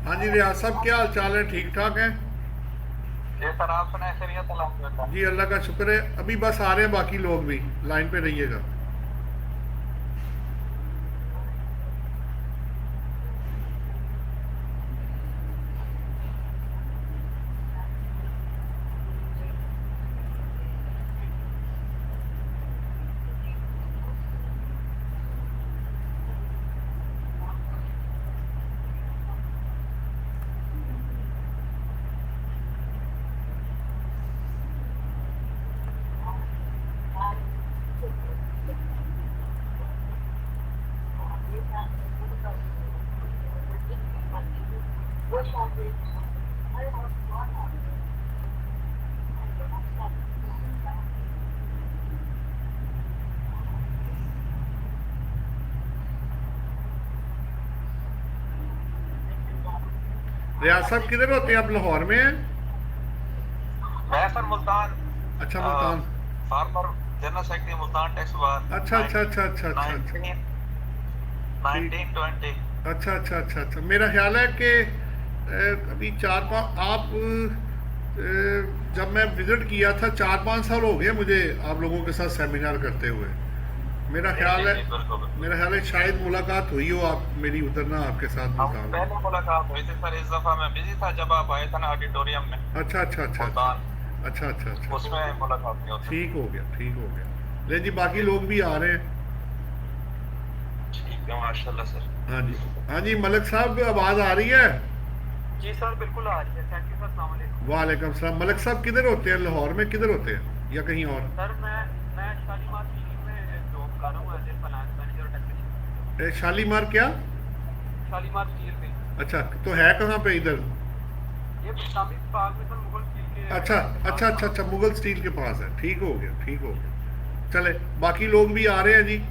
S1: हाँ जी रियाज साहब, क्या हाल चाल है? ठीक ठाक है
S2: ये सर आप सुनाए खैरियत अल्हम्दुलिल्लाह।
S1: जी, अल्लाह का शुक्र है। अभी बस आ रहे हैं बाकी लोग भी, लाइन पे रहिएगा। रियाज साहब किधर होते हैं आप? लाहौर में हैं?
S2: मैं सर मुल्तान
S1: अच्छा Multan.
S2: Farmer general secretary Multan tax bar.
S1: अच्छा अच्छा अच्छा अच्छा अच्छा अच्छा
S2: 1920।
S1: अच्छा अच्छा अच्छा अच्छा। मेरा ख्याल है कि अभी 4-5 आप जब मैं विजिट किया था 4-5 साल हो गए मुझे आप लोगों के साथ सेमिनार करते हुए। मेरा ख्याल है शायद मुलाकात हुई हो आप मेरी उधर ना आपके साथ मुल्तान।
S2: पहले मुलाकात हुई थी सर, इस दफा मैं बिजी था जब आप आए थे ना ऑडिटोरियम में।
S1: अच्छा अच्छा अच्छा अच्छा अच्छा अच्छा अच्छा
S2: उसमें मुलाकात नहीं होती।
S1: ठीक हो गया ठीक हो गया। ले जी बाकी लोग भी आ रहे हैं।
S2: ठीक है माशाल्लाह सर।
S1: हाँ जी हाँ जी मलिक साहब आवाज़ आ रही है?
S2: जी सर बिल्कुल आ रही है। Thank you sir. अस्सलाम वालेकुम।
S1: वालेकुम सलाम। मलिक साहब किधर होते हैं? लाहौर में किधर होते हैं या कहीं और?
S2: सर मैं शालीमार टीम में जॉब कर रहा हूँ एज ए फाइनेंस मैनेजर और टेक्नीशियन।
S1: शालीमार क्या?
S2: शालीमार स्टील में।
S1: अच्छा तो है कहाँ पे इधर?
S2: ये इस्लामी पार्क में सर मुगल स्टील के।
S1: अच्छा अच्छा अच्छा अच्छा मुगल स्टील के पास है। ठीक हो गया ठीक हो गया। चले बाकी लोग भी आ रहे हैं जी।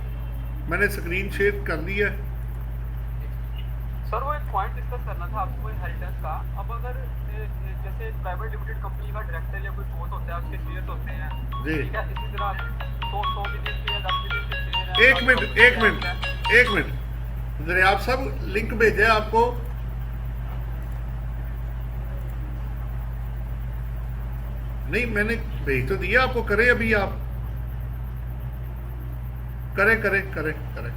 S1: मैंने स्क्रीन शेयर कर दी है।
S2: सर वो एक पॉइंट डिस्कस करना था आपको इनहेरिटेंस का। अब अगर जैसे प्राइवेट लिमिटेड कंपनी का डायरेक्टर या कोई बोस होता है, उसके शेयर्स होते हैं
S1: जी।
S2: ठीक है, इसी तरह 100 मिलियन के या 10 मिलियन के शेयर हैं।
S1: एक मिनट एक मिनट एक मिनट दरियाब साहब लिंक भेजे आपको। नहीं मैंने भेज तो दिया आपको। करें अभी आप? करें करें करें करें।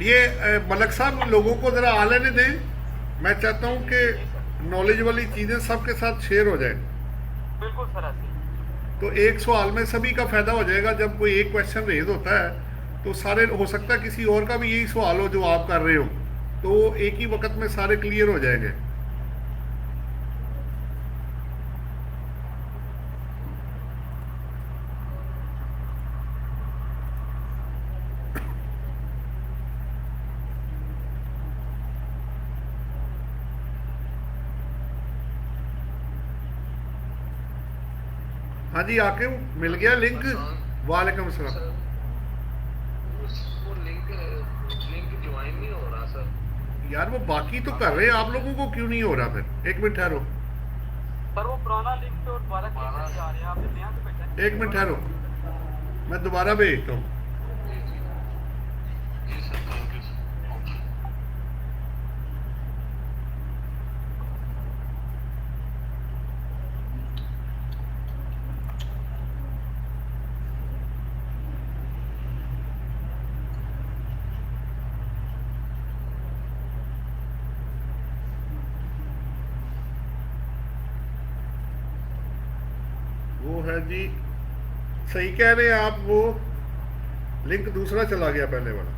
S1: ये मलक साहब लोगों को जरा आ लेने दें। मैं चाहता हूं कि नॉलेज वाली चीजें सबके साथ शेयर हो जाए।
S2: बिल्कुल सर ऐसे ही।
S1: तो एक सवाल में सभी का फायदा हो जाएगा। जब कोई एक क्वेश्चन रेज होता है तो सारे, हो सकता है किसी और का भी यही सवाल हो जो आप कर रहे हो, तो एक ही वक्त में सारे क्लियर हो जाएंगे। हाँ जी आके मिल गया लिंक। वालेकुम सलाम।
S4: वो लिंक ज्वाइन नहीं हो रहा सर।
S1: यार वो बाकी तो कर रहे हैं, आप लोगों को क्यों नहीं हो रहा? फिर एक मिनट ठहरो।
S2: सर वो पुराना लिंक पे और दोबारा कैसे जा रहे हैं? आपने नया तो भेजा है।
S1: एक मिनट ठहरो, मैं दोबारा भेजता हूँ।
S4: जी जी जी सर, थैंक यू सर।
S1: वो है जी, सही कह रहे हैं आप। वो लिंक दूसरा चला गया पहले वाला।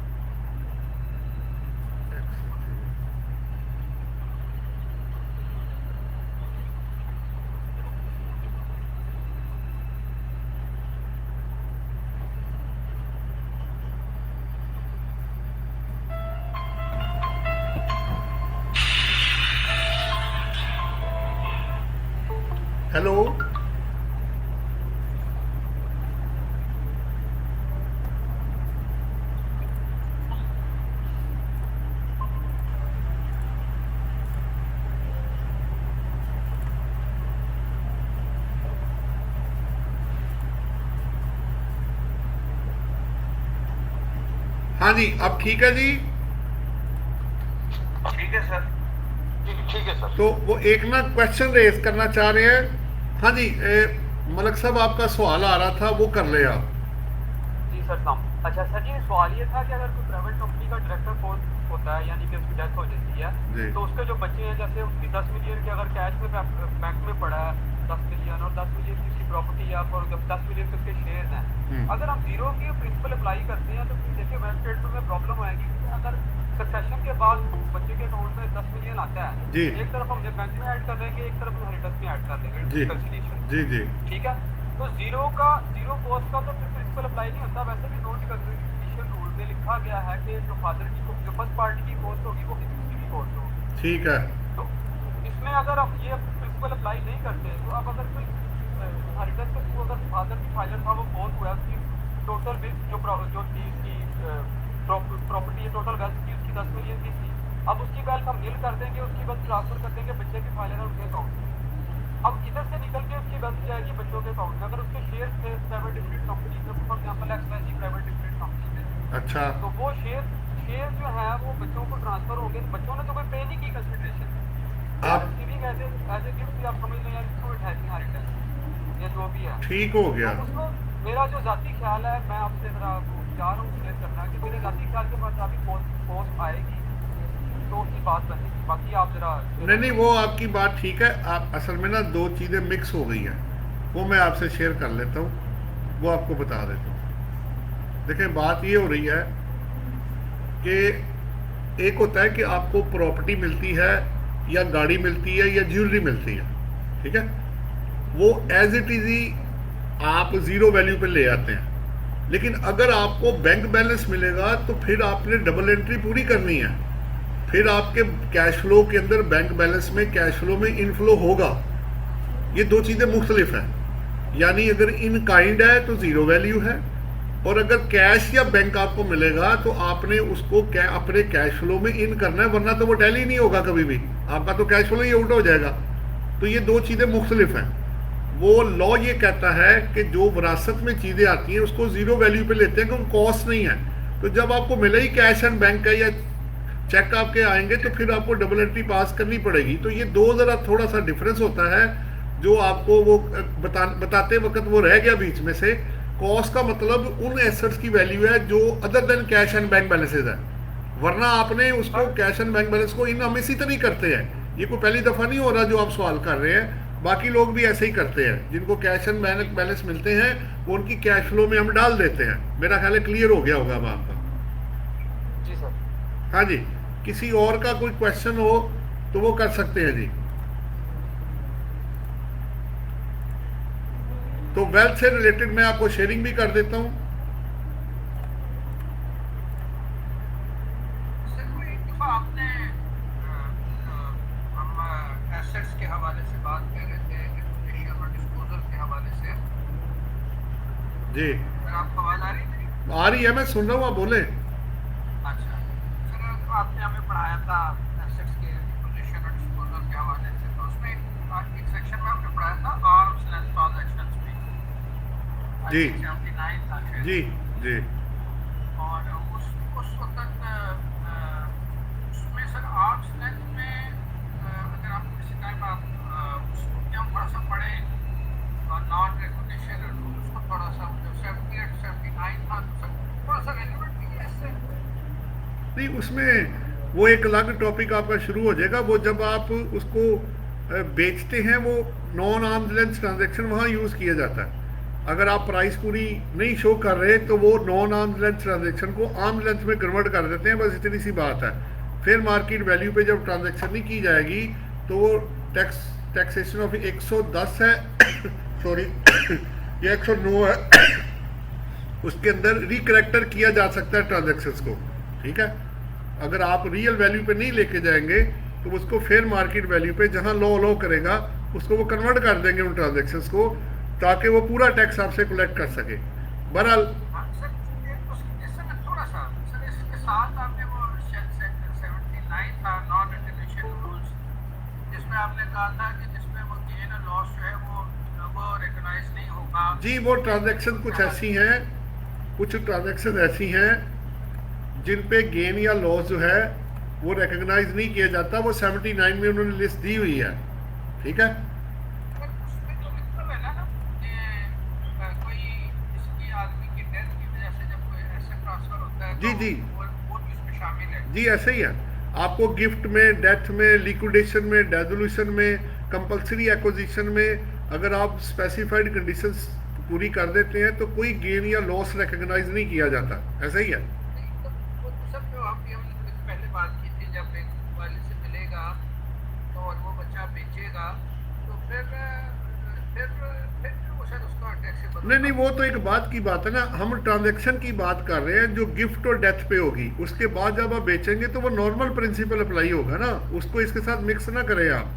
S1: हेलो, हाँ जी, अब ठीक है जी।
S2: ठीक है सर, ठीक है सर।
S1: तो वो एक ना क्वेश्चन रेज करना चाह रहे हैं। हाँ जी, मलक साहब आपका सवाल आ रहा था, वो कर ले आप।
S5: जी सर सलाम। अच्छा सर जी, सवाल ये था कि अगर कोई प्राइवेट कंपनी का डायरेक्टर पोस्ट होता है, यानी कि उसकी डेथ हो जाती
S1: जी।
S5: है, तो उसके जो बच्चे हैं, जैसे उसकी 10 मिलियन के अगर कैश में बैंक में पड़ा है 10 मिलियन, और 10 मिलियन की उसकी प्रॉपर्टी है, और 10 मिलियन के उसके शेयर हैं, अगर हम जीरो की प्रिंसिपल अप्लाई करते हैं तो फिर देखिए बैंक स्टेटमेंट में प्रॉब्लम आएगी। अगर सक्सेशन के बाद बच्चे के अकाउंट में 10 मिलियन आता है,
S1: जी।
S5: एक तरफ हम बैंक में ऐड कर देंगे, एक तरफ इनहेरिटेंस में ऐड कर
S1: जी
S5: देंगे कंसिडरेशन।
S1: जी जी
S5: ठीक है, तो जीरो कॉस्ट का तो फिर प्रिंसिपल अप्लाई नहीं होता। वैसे भी नॉन कंसिडरेशन रूल में लिखा गया है कि जो फादर की जो फर्स्ट पार्टी की कॉस्ट होगी वो किसी की कॉस्ट होगी।
S1: ठीक है।
S5: तो इसमें अगर आप ये प्रिंसिपल अप्लाई नहीं करते, तो अब अगर कोई इनहेरिटेंस के थ्रू अगर फादर की फाइलर था वो बहुत हुआ, उसकी टोटल बिल जो थी उसकी प्रॉपर्टी टोटल वेल्थ की उसकी 10 मिलियन की थी, अब उसकी वेल्थ हम नील कर देंगे, उसकी वेल्थ ट्रांसफर कर देंगे बच्चे की फाइलर और उनके अकाउंट में। अब इधर से निकल के उसकी वेल्थ जाएगी बच्चों के अकाउंट में। अगर उसके शेयर थे प्राइवेट लिमिटेड कंपनी में, for example XYZ private limited company में,
S1: अच्छा,
S5: तो वो शेयर जो है वो बच्चों को ट्रांसफर होंगे। बच्चों ने तो कोई पे नहीं की कंसिडरेशन,
S1: आप
S5: रिसीविंग एज ए गिफ्ट, आप समझ लो यार इसको इनहेरिटेंस या जो भी है।
S1: ठीक हो गया।
S5: तो उसको मेरा जो जाती ख्याल है, मैं आपसे जरा चाह रहा हूँ क्लियर करना कि मेरे जाती ख्याल के बाद अभी पोस्ट आएगी तो उसकी बात बनेगी। बाकी आप जरा
S1: नहीं, वो आपकी बात ठीक है। आप असल में ना दो चीज़ें मिक्स हो गई हैं, वो मैं आपसे शेयर कर लेता हूँ, वो आपको बता देता हूँ। देखिए, बात ये हो रही है कि एक होता है कि आपको प्रॉपर्टी मिलती है या गाड़ी मिलती है या ज्वेलरी मिलती है, ठीक है, वो एज इट इज़ ही आप ज़ीरो वैल्यू पे ले आते हैं। लेकिन अगर आपको बैंक बैलेंस मिलेगा तो फिर आपने डबल एंट्री पूरी करनी है। फिर आपके कैश फ्लो के अंदर बैंक बैलेंस में कैश फ्लो में इनफ्लो होगा। ये दो चीज़ें मुख्तलिफ हैं। यानी अगर इन काइंड है तो ज़ीरो वैल्यू है, और अगर कैश या बैंक आपको मिलेगा तो आपने उसको अपने कैश फ्लो में इन करना है, वरना तो वो टैली नहीं होगा कभी भी, आपका तो कैश फ्लो ही आउट हो जाएगा। तो ये दो चीज़ें मुख्तलिफ हैं। वो लॉ ये कहता है कि जो विरासत में चीज़ें आती हैं उसको ज़ीरो वैल्यू पे लेते हैं, क्योंकि कॉस्ट नहीं है। तो जब आपको मिले ही कैश एंड बैंक है या चेक आपके आएंगे तो फिर आपको डबल एंट्री पास करनी पड़ेगी। तो ये दो ज़रा थोड़ा सा डिफरेंस होता है, जो आपको वो बताते वक्त वो रह गया बीच में से। कॉस्ट का मतलब उन एसेट्स की वैल्यू है जो other than cash and bank balances है, वरना आपने उसको कैश एंड बैंक बैलेंस को इन हम इसी तरह करते हैं। ये कोई पहली दफ़ा नहीं हो रहा जो आप सवाल कर रहे हैं, बाकी लोग भी ऐसे ही करते हैं। जिनको कैश एंड बैंक बैलेंस मिलते हैं वो उनकी कैश फ्लो में हम डाल देते हैं। मेरा ख्याल है क्लियर हो गया होगा अब आपका।
S5: जी सर।
S1: हाँ जी, किसी और का कोई क्वेश्चन हो तो वो कर सकते हैं जी। तो वेल्थ से रिलेटेड मैं आपको शेयरिंग भी कर देता हूँ।
S3: सर, कोई एक दफ़ा आपने हम एसेट्स के हवाले से बात कर रहे थे, एक्विजिशन और डिस्पोजल के हवाले से।
S1: जी,
S3: सर, आपको आवाज़ आ रही थी?
S1: आ रही है, मैं सुन रहा हूँ, आप बोले।
S3: अच्छा सर, आपने हमें पढ़ाया था एसेट्स के एक्विजिशन और डिस्पोजल के हवाले से, तो उसमें एक सेक्शन में हमने पढ़ाया था आर्म्स लेंथ ट्रांजैक्शंस में।
S1: जी
S3: 79 था शायद।
S1: जी जी
S3: और उस वक्त उसमें सर आर्म्स लेंथ में अगर आप किसी टाइम आप उसको क्या थोड़ा सा पढ़ें और नॉन रिकॉग्निशन उसको थोड़ा सा 78 79 था, तो सर थोड़ा सा रेलिवेंट नहीं है इससे?
S1: नहीं, उसमें वो एक अलग टॉपिक आपका शुरू हो जाएगा। वो जब आप उसको बेचते हैं वो नॉन आर्म्स लेंथ ट्रांजैक्शन वहाँ यूज़ किया जाता है। अगर आप प्राइस पूरी नहीं शो कर रहे तो वो नॉन आर्म्स लेंथ ट्रांजैक्शन को आर्म्स लेंथ में कन्वर्ट कर देते हैं, बस इतनी सी बात है। फिर मार्केट वैल्यू पे जब ट्रांजैक्शन नहीं की जाएगी तो वो टैक्सेशन ऑफ 110 है सॉरी या 109 है, उसके अंदर रिकरेक्टर किया जा सकता है ट्रांजैक्शंस को, ठीक है। अगर आप रियल वैल्यू पे नहीं लेके जाएंगे तो उसको फेयर मार्केट वैल्यू पे जहां लॉ करेगा उसको वो कन्वर्ट कर देंगे उन ट्रांजेक्शन्स को, ताकि वो पूरा टैक्स आपसे कलेक्ट कर सके। बहरहाल
S3: हाँ, सर इससे मैं थोड़ा सा सर इसके साथ आपने वो 79 था नॉन इंटरनेशनल रूल्स, जिसमें आपने कहा था कि जिसमें वो गेन और लॉस जो है वो रिकॉग्नाइज नहीं होगा।
S1: जी, वो ट्रांजैक्शन कुछ ऐसी हैं, कुछ ट्रांजैक्शन ऐसी हैं जिन पे गेन या लॉस जो है वो रिकॉग्नाइज नहीं किया जाता। वो 79 में उन्होंने लिस्ट दी हुई है, ठीक है।
S3: सर उसमें तो मतलब है ना कि कोई किसी आदमी की डेथ की वजह से जब कोई ऐसे ट्रांसफर होता है
S1: जी,
S3: तो
S1: जी।
S3: वो भी इसमें शामिल है।
S1: जी, ऐसे ही है। आपको गिफ्ट में, डेथ में, लिक्विडेशन में, डेजोल्यूशन में, कंपलसरी एक्विजिशन में अगर आप स्पेसिफाइड कंडीशंस पूरी कर देते हैं तो कोई गेन या लॉस रिकॉग्नाइज नहीं किया जाता, ऐसा ही है।
S3: नहीं, तो वो तो सब जो आपकी हमने पहले बात की थी, जब एक वाले से मिलेगा तो और वो बच्चा बेचेगा तो फिर वो शायद उसका टैक्सेबल।
S1: नहीं, वो तो एक बात की बात है ना, हम ट्रांजैक्शन की बात कर रहे हैं जो गिफ्ट और डेथ पे होगी। उसके बाद जब आप बेचेंगे तो वो नॉर्मल प्रिंसिपल अप्लाई होगा ना, उसको इसके साथ मिक्स ना करें आप।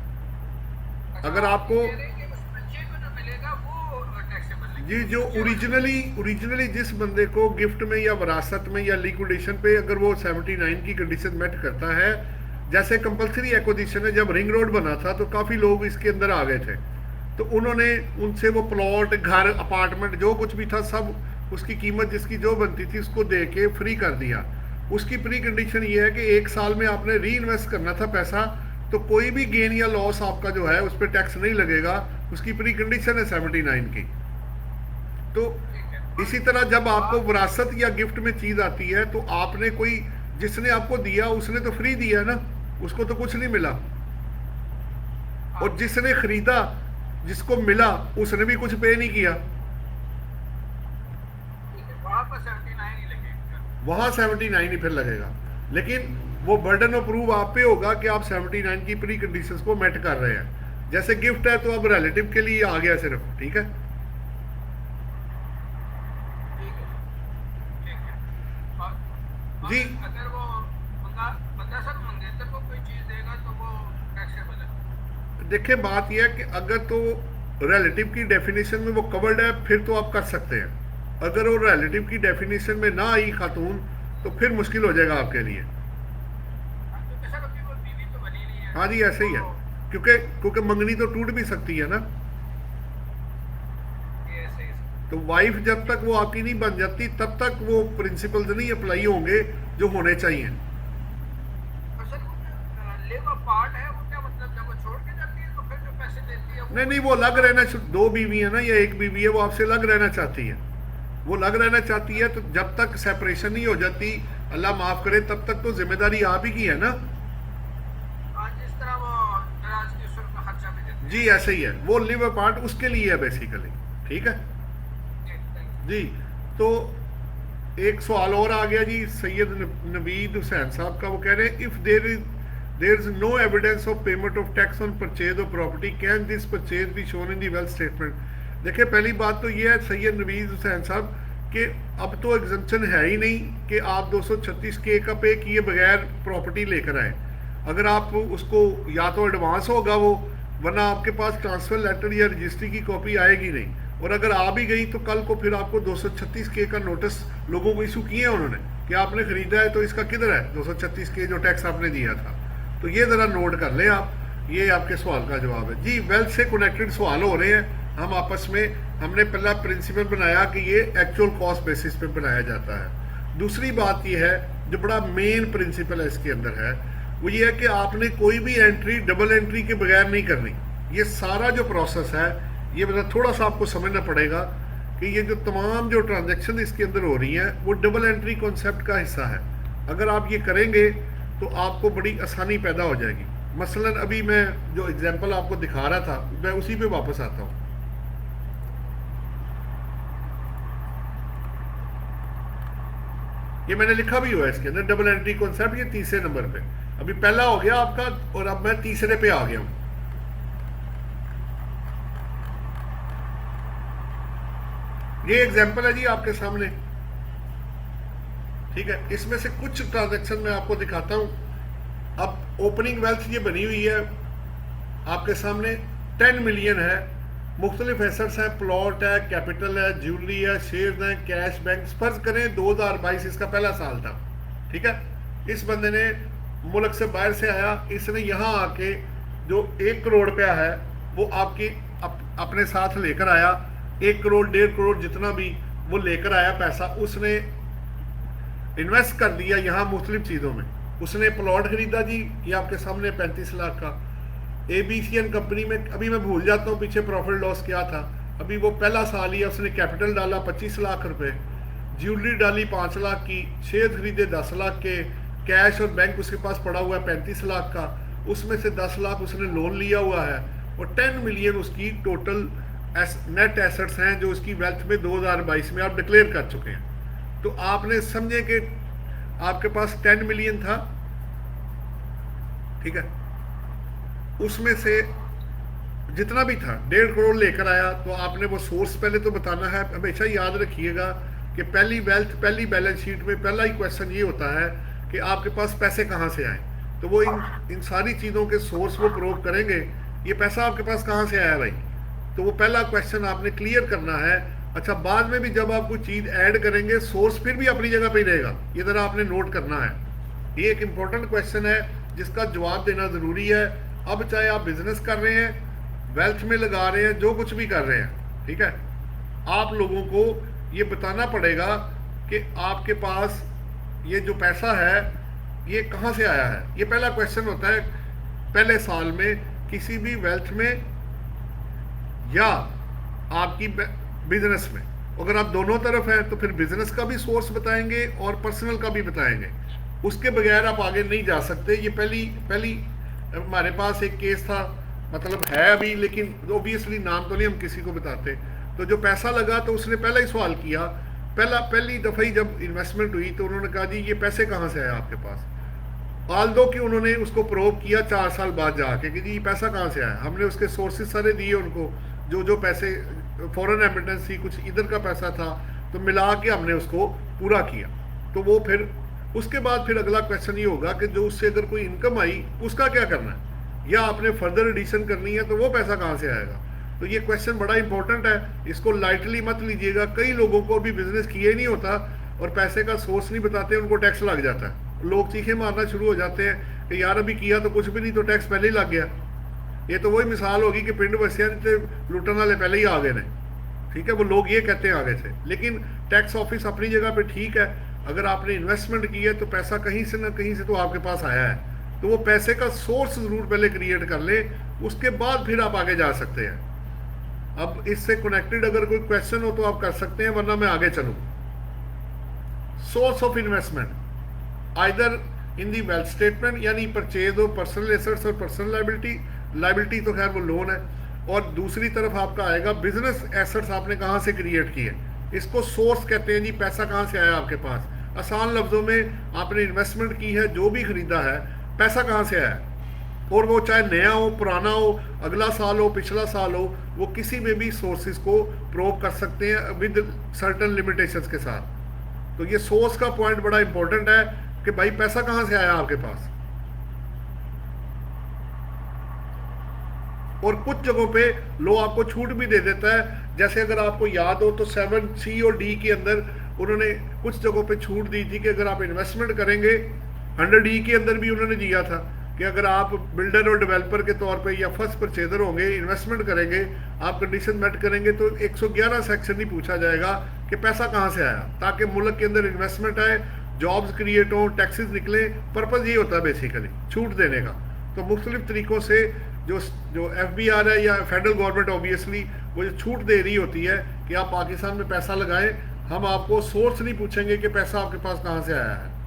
S1: अगर आपको
S3: उस बच्चे को जो मिलेगा वो टैक्सेबल नहीं।
S1: जी, जो ओरिजिनली जिस बंदे को गिफ्ट में या वरासत में या लिक्विडेशन पे अगर वो 79 की कंडीशन मेट करता है, जैसे कंपलसरी एक्विजिशन है, जब रिंग रोड बना था तो काफ़ी लोग इसके अंदर आ गए थे, तो उन्होंने उनसे वो प्लॉट, घर, अपार्टमेंट जो कुछ भी था सब उसकी कीमत जिसकी जो बनती थी उसको दे के फ्री कर दिया। उसकी प्री कंडीशन ये है कि 1 साल में आपने री इन्वेस्ट करना था पैसा, तो कोई भी गेन या लॉस आपका जो है उस पर टैक्स नहीं लगेगा। उसकी प्री कंडीशन है 79 की। तो इसी तरह जब आपको विरासत या गिफ्ट में चीज़ आती है तो आपने कोई, जिसने आपको दिया उसने तो फ्री दिया ना, उसको तो कुछ नहीं मिला, और जिसने खरीदा, जिसको मिला, उसने भी कुछ पे नहीं किया।
S3: वहाँ पर 79 ही लगेगा।
S1: वहाँ 79 ही फिर लगेगा, लेकिन वो बर्डन ऑफ प्रूफ आप पे होगा कि आप 79 की प्री कंडीशंस को मेट कर रहे हैं। जैसे गिफ्ट है तो अब रिलेटिव के लिए आ गया सिर्फ, ठीक है।
S3: ठीक है। और
S1: जी।
S3: अगर वो बंदा सर मंगेतर को कोई चीज़ देगा तो वो टैक्सेबल है।
S1: देखिए, बात यह है कि अगर तो रिलेटिव की डेफिनेशन में वो कवर्ड है फिर तो आप कर सकते हैं। अगर वो रिलेटिव की डेफिनेशन में ना आई खातून तो फिर मुश्किल हो जाएगा आपके लिए।
S3: क्योंकि सर अभी वो बीवी तो बनी नहीं है।
S1: हाँ जी, ऐसे ही है, क्योंकि मंगनी तो टूट भी सकती है ना।
S3: ये ऐसे ही
S1: तो वाइफ जब तक वो आपकी नहीं बन जाती तब तक वो प्रिंसिपल्स नहीं अप्लाई होंगे जो होने चाहिए।
S3: और सर वो लिव अपार्ट है, वो क्या मतलब जब वो छोड़ के जाती है तो फिर जो पैसे देती है वो
S1: नहीं, वो अलग रहना, 2 बीवी है ना या 1 बीवी है, वो आपसे अलग रहना चाहती है। वो अलग रहना चाहती है तो जब तक सेपरेशन नहीं हो जाती, अल्लाह माफ करे, तब तक तो जिम्मेदारी आप ही की है ना।
S3: जिस तरह वो दराज की सुर का खर्चा भी देते
S1: जी, ऐसे ही है। वो लिव अपार्ट उसके लिए है बेसिकली, ठीक है
S3: हैं।
S1: जी। तो एक सवाल और आ गया जी सैयद नवीद हुसैन साहब का। वो कह रहे हैं, if there is no evidence of payment of tax on purchase of property, can this purchase be shown in the wealth statement. देखिए, पहली बात तो ये है सैयद नवीद हुसैन साहब कि अब तो एग्जम्पशन है ही नहीं कि आप 236K का पे किए बगैर प्रॉपर्टी लेकर आए। अगर आप उसको, या तो एडवांस होगा वो, वरना आपके पास ट्रांसफर लेटर या रजिस्ट्री की कॉपी आएगी नहीं, और अगर आ भी गई तो कल को फिर आपको 236K का नोटिस लोगों को इशू किए उन्होंने कि आपने खरीदा है तो इसका किधर है 236K जो टैक्स आपने दिया था। तो ये ज़रा नोट कर लें आप, ये आपके सवाल का जवाब है जी। वेल्थ से कनेक्टेड सवाल हो रहे हैं, हम आपस में, हमने पहला प्रिंसिपल बनाया कि ये एक्चुअल कॉस्ट बेसिस पे बनाया जाता है। दूसरी बात ये है, जो बड़ा मेन प्रिंसिपल है इसके अंदर है, वो ये है कि आपने कोई भी एंट्री डबल एंट्री के बगैर नहीं करनी। ये सारा जो प्रोसेस है, ये मतलब थोड़ा सा आपको समझना पड़ेगा कि ये जो तमाम जो ट्रांजैक्शन इसके अंदर हो रही हैं वो डबल एंट्री कॉन्सेप्ट का हिस्सा है। अगर आप ये करेंगे तो आपको बड़ी आसानी पैदा हो जाएगी। मसलन अभी मैं जो एग्जांपल आपको दिखा रहा था, मैं उसी पे वापस आता हूँ। ये मैंने लिखा भी हुआ है इसके अंदर, डबल एंट्री कॉन्सेप्ट, ये 3 नंबर पे। अभी पहला हो गया आपका और अब मैं 3 पे आ गया हूँ। ये एग्जांपल है जी आपके सामने, ठीक है। इसमें से कुछ ट्रांजैक्शन मैं आपको दिखाता हूं। अब ओपनिंग वेल्थ ये बनी हुई है आपके सामने 10 मिलियन है, मुख्तलिफ एसेट्स हैं, प्लॉट है, कैपिटल है, ज्वेलरी है, शेयर्स हैं, कैश बैंक। फर्ज करें 2022 इसका पहला साल था, ठीक है। इस बंदे ने मुल्क से बाहर से आया, इसने यहाँ आके जो 1 करोड़ रुपया है वो आपकी अपने साथ लेकर आया, 1 करोड़ 1.5 करोड़ जितना भी वो लेकर आया पैसा, उसने इन्वेस्ट कर दिया यहाँ मुख्तलिफ चीज़ों में। उसने प्लॉट खरीदा जी, ये आपके सामने 35 लाख का। ABCN कंपनी में अभी मैं भूल जाता हूँ पीछे प्रॉफिट लॉस क्या था, अभी वो पहला साल ही है, उसने कैपिटल डाला 25 लाख रुपए, ज्वेलरी डाली 5 लाख की, शेयर खरीदे 10 लाख के, कैश और बैंक उसके पास पड़ा हुआ है 35 लाख का, उसमें से 10 लाख उसने लोन लिया हुआ है, और 10 मिलियन उसकी टोटल नेट एसेट्स हैं जो उसकी वेल्थ में 2022 में आप डिक्लेयर कर चुके हैं। तो आपने समझे कि आपके पास 10 मिलियन था, ठीक है, उसमें से जितना भी था 1.5 करोड़ लेकर आया, तो आपने वो सोर्स पहले तो बताना है। हमेशा याद रखिएगा कि पहली वेल्थ, पहली बैलेंस शीट में पहला ही क्वेश्चन ये होता है कि आपके पास पैसे कहाँ से आए। तो वो इन सारी चीज़ों के सोर्स वो प्रूव करेंगे, ये पैसा आपके पास कहाँ से आया भाई। तो वो पहला क्वेश्चन आपने क्लियर करना है। अच्छा, बाद में भी जब आप कोई चीज़ ऐड करेंगे, सोर्स फिर भी अपनी जगह पे ही रहेगा, ये ज़रा आपने नोट करना है। ये एक इम्पोर्टेंट क्वेश्चन है जिसका जवाब देना ज़रूरी है। अब चाहे आप बिजनेस कर रहे हैं, वेल्थ में लगा रहे हैं, जो कुछ भी कर रहे हैं, ठीक है, आप लोगों को ये बताना पड़ेगा कि आपके पास ये जो पैसा है ये कहाँ से आया है। ये पहला क्वेश्चन होता है पहले साल में किसी भी वेल्थ में या आपकी बिजनेस में। अगर आप दोनों तरफ हैं तो फिर बिजनेस का भी सोर्स बताएंगे और पर्सनल का भी बताएंगे, उसके बगैर आप आगे नहीं जा सकते। ये पहली हमारे पास एक केस था, मतलब है अभी, लेकिन ऑब्वियसली नाम तो नहीं हम किसी को बताते। तो जो पैसा लगा तो उसने पहला ही सवाल किया, पहली दफ़ा ही जब इन्वेस्टमेंट हुई तो उन्होंने कहा जी ये पैसे कहाँ से आया आपके पास। आल्दो कि उन्होंने उसको प्रूव किया 4 साल बाद जाके कि जी ये पैसा कहाँ से आया। हमने उसके सोर्सेज सारे दिए उनको, जो पैसे फॉरेन एमिटेंस थी, कुछ इधर का पैसा था, तो मिला के हमने उसको पूरा किया। तो वो फिर उसके बाद फिर अगला क्वेश्चन ये होगा कि जो उससे अगर कोई इनकम आई उसका क्या करना है, या आपने फर्दर एडिशन करनी है तो वो पैसा कहाँ से आएगा। तो ये क्वेश्चन बड़ा इंपॉर्टेंट है, इसको लाइटली मत लीजिएगा। कई लोगों को भी बिजनेस किए नहीं होता और पैसे का सोर्स नहीं बताते, उनको टैक्स लग जाता है। लोग चीखें मारना शुरू हो जाते हैं कि यार अभी किया तो कुछ भी नहीं, तो टैक्स पहले ही लग गया। ये तो वही मिसाल होगी कि पिंड बसिया लुटन वाले पहले ही आ गए ने, ठीक है, वो लोग ये कहते हैं आगे से। लेकिन टैक्स ऑफिस अपनी जगह पे ठीक है, अगर आपने इन्वेस्टमेंट की है तो पैसा कहीं से ना कहीं से तो आपके पास आया है, तो वो पैसे का सोर्स जरूर पहले क्रिएट कर ले, उसके बाद फिर आप आगे जा सकते हैं। अब इससे कनेक्टेड अगर कोई क्वेश्चन हो तो आप कर सकते हैं, वरना मैं आगे चलूँ। Source of investment either in the wealth statement, यानी परचेज ऑफ पर्सनल एसेट्स और पर्सनल लाइबिलिटी तो खैर वो लोन है, और दूसरी तरफ आपका आएगा बिजनेस एसेट्स आपने कहाँ से क्रिएट किए, इसको सोर्स कहते हैं जी। पैसा कहाँ से आया आपके पास, आसान लफ्जों में आपने इन्वेस्टमेंट की है, जो भी खरीदा है, पैसा कहाँ से आया, और वो चाहे नया हो, पुराना हो, अगला साल हो, पिछला साल हो, वो किसी में भी सोर्सेज को प्रूव कर सकते हैं विद सर्टेन लिमिटेशंस के साथ। तो ये सोर्स का पॉइंट बड़ा इंपॉर्टेंट है कि भाई पैसा कहाँ से आया आपके पास। और कुछ जगहों पे लो आपको छूट भी दे देता है, जैसे अगर आपको याद हो तो 7C और D के अंदर उन्होंने कुछ जगहों पे छूट दी थी कि अगर आप इन्वेस्टमेंट करेंगे, 100E के अंदर भी उन्होंने दिया था कि अगर आप बिल्डर और डेवलपर के तौर पे या फर्स्ट परचेजर होंगे, इन्वेस्टमेंट करेंगे, आप कंडीशन मेट करेंगे, तो 111 सेक्शन ही पूछा जाएगा कि पैसा कहाँ से आया, ताकि मुल्क के अंदर इन्वेस्टमेंट आए, जॉब्स क्रिएट हो, टैक्सेस निकले। पर्पज़ ये होता है बेसिकली छूट देने का। तो मुख्तलिफ तरीक़ों से जो FBR है या फेडरल गवर्नमेंट ऑब्वियसली वो जो छूट दे रही होती है कि आप पाकिस्तान में पैसा लगाएं, हम आपको सोर्स नहीं पूछेंगे कि पैसा आपके पास कहाँ से आया है।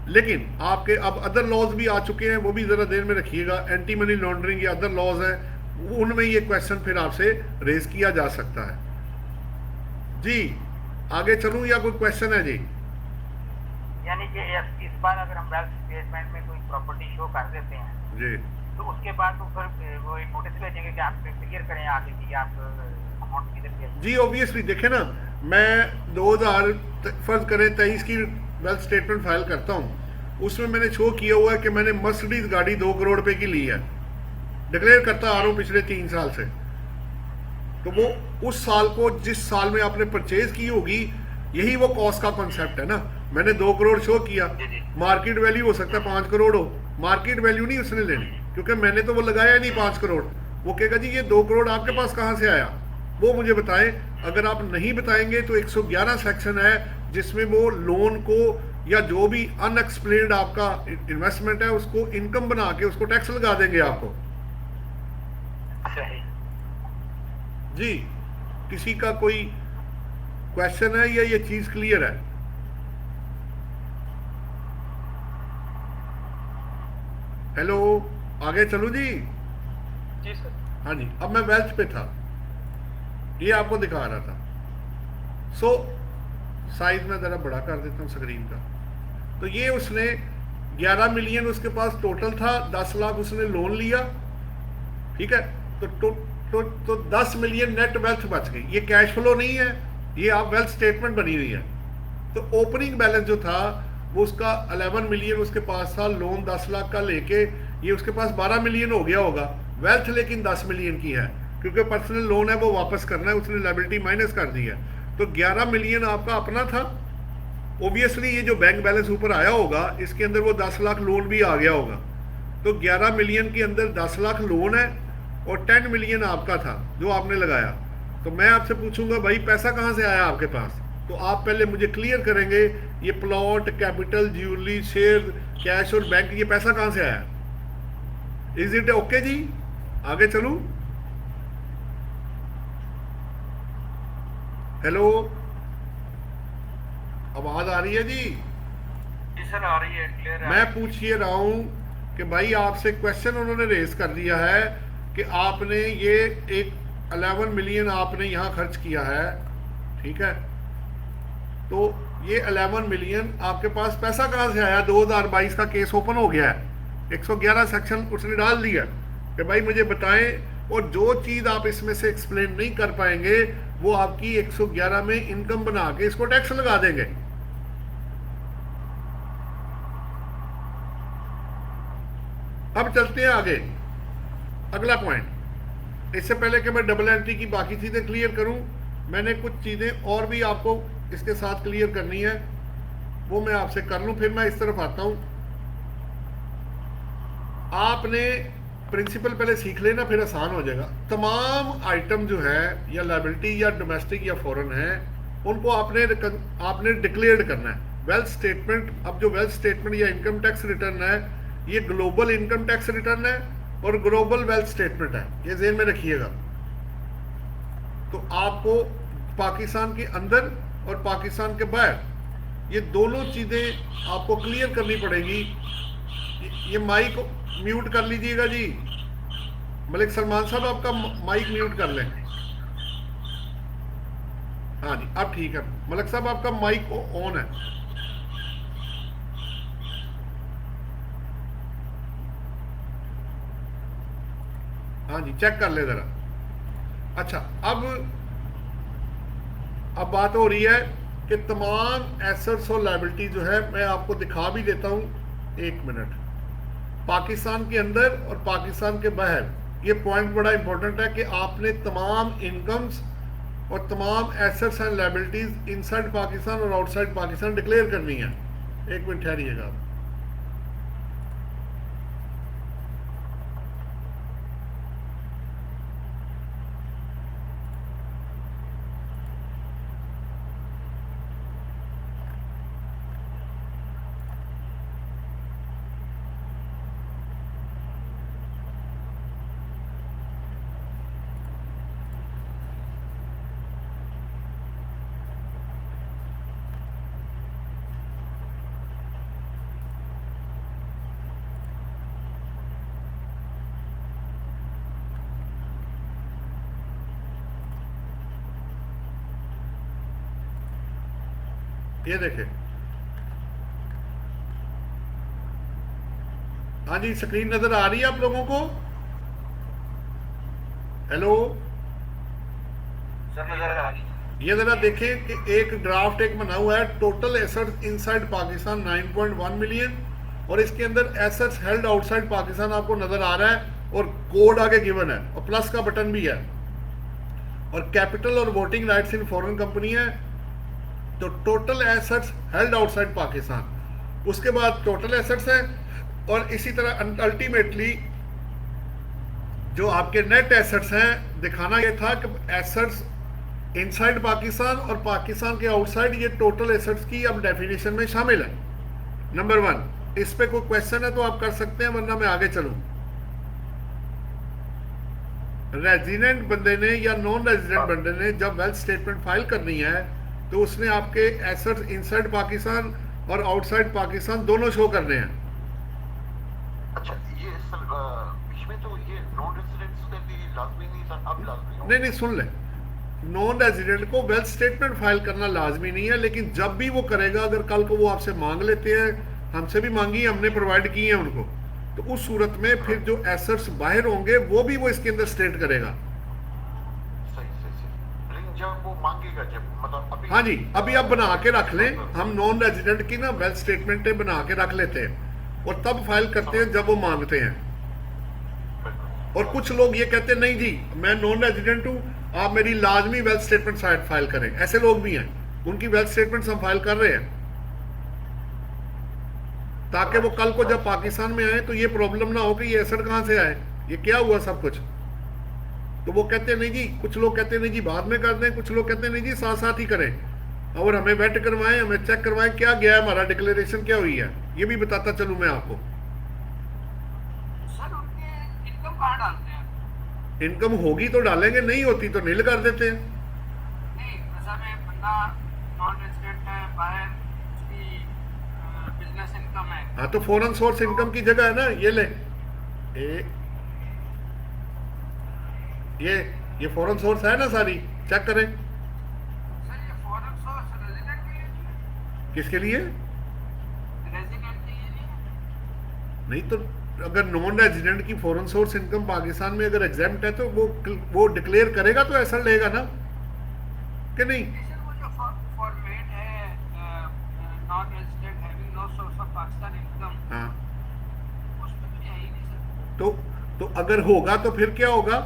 S1: लेकिन आपके अब अदर लॉज भी आ चुके हैं, वो भी ज़रा देर में रखिएगा। एंटी मनी लॉन्ड्रिंग या अदर लॉज हैं, उनमें ये क्वेश्चन फिर आपसे रेज किया जा सकता है। जी आगे चलूँ या कोई क्वेश्चन है जी?
S6: यानी कि इस बार अगर हम वेल्थ स्टेटमेंट में कोई प्रॉपर्टी शो कर देते हैं
S1: जी,
S6: तो उसके बाद तो फिर वो एक नोटिस भेजेंगे कि आप क्लियर करें आगे की आप अमाउंट किधर भेजें।
S1: जी ऑब्वियसली देखें ना, मैं 2000 फर्ज करें 23 की वेल्थ स्टेटमेंट फाइल करता हूँ, उसमें मैंने शो किया हुआ है कि मैंने मर्सिडीज गाड़ी 2 करोड़ रुपए की ली है, डिक्लेयर करता आ रहा हूँ पिछले 3 साल से। तो वो उस साल को जिस साल में आपने परचेज की होगी, यही वो कॉस्ट का कॉन्सेप्ट है ना। मैंने 2 करोड़ शो किया, मार्केट वैल्यू हो सकता है 5 करोड़ हो, मार्केट वैल्यू नहीं उसने लेनी, क्योंकि मैंने तो वो लगाया नहीं 5 करोड़। वो कहेगा जी ये 2 करोड़ आपके पास कहाँ से आया, वो मुझे बताएं। अगर आप नहीं बताएंगे तो 111 सेक्शन है जिसमें वो लोन को या जो भी अनएक्सप्लेन्ड आपका इन्वेस्टमेंट है उसको इनकम बना के उसको टैक्स लगा देंगे आपको।
S6: सही।
S1: जी, किसी का कोई क्वेश्चन है या ये चीज क्लियर है? हेलो, आगे चलूं जी?
S5: जी सर।
S1: हाँ जी, अब मैं वेल्थ पे था, ये आपको दिखा रहा था। सो साइज में जरा बड़ा कर देता हूँ स्क्रीन का। तो ये उसने 11 मिलियन उसके पास टोटल था, 10 लाख उसने लोन लिया, ठीक है। तो 10 मिलियन नेट वेल्थ बच गई। ये कैश फ्लो नहीं है, ये आप वेल्थ स्टेटमेंट बनी हुई है। तो ओपनिंग बैलेंस जो था वो उसका 11 मिलियन उसके पास था, लोन 10 लाख का लेके ये उसके पास 12 मिलियन हो गया होगा। वेल्थ लेकिन 10 मिलियन की है, क्योंकि पर्सनल लोन है वो वापस करना है, उसने लायबिलिटी माइनस कर दी है। तो 11 मिलियन आपका अपना था। ओबियसली ये जो बैंक बैलेंस ऊपर आया होगा इसके अंदर वो 10 लाख लोन भी आ गया होगा। तो 11 मिलियन के अंदर 10 लाख लोन है और 10 मिलियन आपका था जो आपने लगाया। तो मैं आपसे पूछूंगा भाई पैसा कहाँ से आया आपके पास? तो आप पहले मुझे क्लियर करेंगे ये plot, capital, jewellery, share, cash और बैंक, ये पैसा कहाँ से आया? इज इट ओके जी? आगे चलूं? हेलो, आवाज आ रही है जी?
S2: जी सर आ रही है, क्लियर है।
S1: मैं पूछ ये रहा हूं कि भाई आपसे क्वेश्चन उन्होंने रेस कर दिया है कि आपने ये एक 11 मिलियन आपने यहां खर्च किया है, ठीक है। तो ये 11 मिलियन आपके पास पैसा कहां से आया? 2022 का केस ओपन हो गया है, 111 सेक्शन उसने डाल दिया कि भाई मुझे बताएं। और जो चीज आप इसमें से एक्सप्लेन नहीं कर पाएंगे वो आपकी 111 में इनकम बना के इसको टैक्स लगा देंगे। अब चलते हैं आगे, अगला पॉइंट। इससे पहले कि मैं डबल एंट्री की बाकी चीजें क्लियर करूं, मैंने कुछ चीजें और भी आपको इसके साथ क्लियर करनी है, वो मैं आपसे कर लूं, फिर मैं इस तरफ आता हूं। आपने प्रिंसिपल पहले सीख लेना, फिर आसान हो जाएगा। तमाम आइटम जो है या लायबिलिटी या डोमेस्टिक या फॉरेन है उनको आपने डिक्लेयर करना है। वेल्थ स्टेटमेंट, अब जो वेल्थ स्टेटमेंट या इनकम टैक्स रिटर्न है ये ग्लोबल इनकम टैक्स रिटर्न है और ग्लोबल वेल्थ स्टेटमेंट है, ये ज़हन में रखिएगा। तो आपको पाकिस्तान के अंदर और पाकिस्तान के बाहर ये दोनों चीज़ें आपको क्लियर करनी पड़ेगी। ये माइक म्यूट कर लीजिएगा जी, मलिक सलमान साहब आपका माइक म्यूट कर लें। हाँ जी, अब ठीक है। मलिक साहब आपका माइक ऑन है। हाँ जी, चेक कर ले जरा। अच्छा, अब बात हो रही है कि तमाम एसेट्स और लायबिलिटी जो है मैं आपको दिखा भी देता हूं, 1 मिनट। पाकिस्तान के अंदर और पाकिस्तान के बाहर ये पॉइंट बड़ा इंपॉर्टेंट है कि आपने तमाम इनकम्स और तमाम assets and liabilities inside Pakistan और आउटसाइड पाकिस्तान डिक्लेयर करनी है। 1 मिनट ठहरिएगा। ये देखें, हाँ जी, स्क्रीन नजर आ रही है आप लोगों को? हेलो
S2: सर नजर आ रही है।
S1: ये जरा देखें कि एक ड्राफ्ट एक बना हुआ है, total assets inside Pakistan 9.1 million और इसके अंदर एसेट्स हेल्ड आउटसाइड पाकिस्तान आपको नजर आ रहा है और कोड आगे गिवन है और प्लस का बटन भी है और कैपिटल और voting rights in foreign company है। तो total assets held outside Pakistan, उसके बाद टोटल एसेट्स है और इसी तरह अल्टीमेटली जो आपके नेट एसेट्स हैं दिखाना ये था कि एसेट्स इनसाइड पाकिस्तान और पाकिस्तान के आउटसाइड, ये टोटल एसेट्स की अब डेफिनेशन में शामिल है। नंबर 1, इस पे कोई क्वेश्चन है तो आप कर सकते हैं, वरना मैं आगे चलूं। रेजिडेंट बंदे ने या नॉन रेजिडेंट बंदे ने जब वेल्थ स्टेटमेंट फाइल करनी है तो उसने आपके एसेट्स इनसाइड पाकिस्तान और आउटसाइड पाकिस्तान दोनों शो करने हैं।
S7: अच्छा, ये सर इसमें तो ये नॉन रेजिडेंट्स के लिए लाजमी नहीं सर, अब लाजमी हो।
S1: नहीं, सुन ले, नॉन रेजिडेंट को वेल्थ स्टेटमेंट फाइल करना लाजमी नहीं है, लेकिन जब भी वो करेगा, अगर कल को वो आपसे मांग लेते हैं, हमसे भी मांगी, हमने प्रोवाइड की है उनको, तो उस सूरत में फिर जो एसेट्स बाहर होंगे वो भी वो इसके अंदर स्टेट करेगा।
S7: सही लेकिन जब वो मांगेगा, जब मतलब अभी,
S1: हाँ जी, अभी आप बना के रख लें, हम नॉन रेजिडेंट की ना वेल्थ स्टेटमेंट बना के रख लेते हैं और तब फाइल करते हैं जब वो मांगते हैं। और कुछ लोग ये कहते हैं नहीं जी मैं नॉन रेजिडेंट हूं, आप मेरी लाजमी वेल्थ स्टेटमेंट फाइल करें, ऐसे लोग भी हैं, उनकी वेल्थ स्टेटमेंट हम फाइल कर रहे हैं ताकि वो कल को जब पाकिस्तान में आए तो ये प्रॉब्लम ना हो कि ये एसेट कहां से आए, ये क्या हुआ सब कुछ। तो वो कहते हैं नहीं जी, कुछ लोग कहते हैं नहीं जी बाद में कर दें, कुछ लोग कहते हैं नहीं जी साथ साथ ही करें और हमें वेट करवाएं, हमें चेक करवाएं क्या गया है, हमारा डिक्लेरेशन क्या हुई है, ये भी बताता चलूं मैं आपको।
S3: सर उनके इनकम कहाँ डालते हैं?
S1: इनकम होगी तो डालेंगे, नहीं होती तो नील कर देते हैं।
S3: नहीं, ऐसा में बंदा नॉन रेजिडेंट है, बाहर उसकी बिजनेस इनकम है।
S1: हाँ तो फॉरेन सोर्स इनकम की जगह है ना, ये ले ये फॉरेन सोर्स है ना, सारी चेक करें।
S3: सर ये फॉरेन सोर्स रेजिडेंट के लिए नहीं है?
S1: किसके लिए?
S3: रेजिडेंट के लिए नहीं है?
S1: नहीं तो अगर नॉन रेजिडेंट की फॉरेन सोर्स इनकम पाकिस्तान में अगर एग्जाम्प्ट है तो वो डिक्लेयर करेगा तो ऐसा लेगा ना कि नहीं?
S3: सर वो जो फॉर्मेट है non resident having no source of Pakistan income,
S1: हाँ
S3: उसमें तो है ही नहीं सर।
S1: तो अगर होगा तो फिर क्या होगा,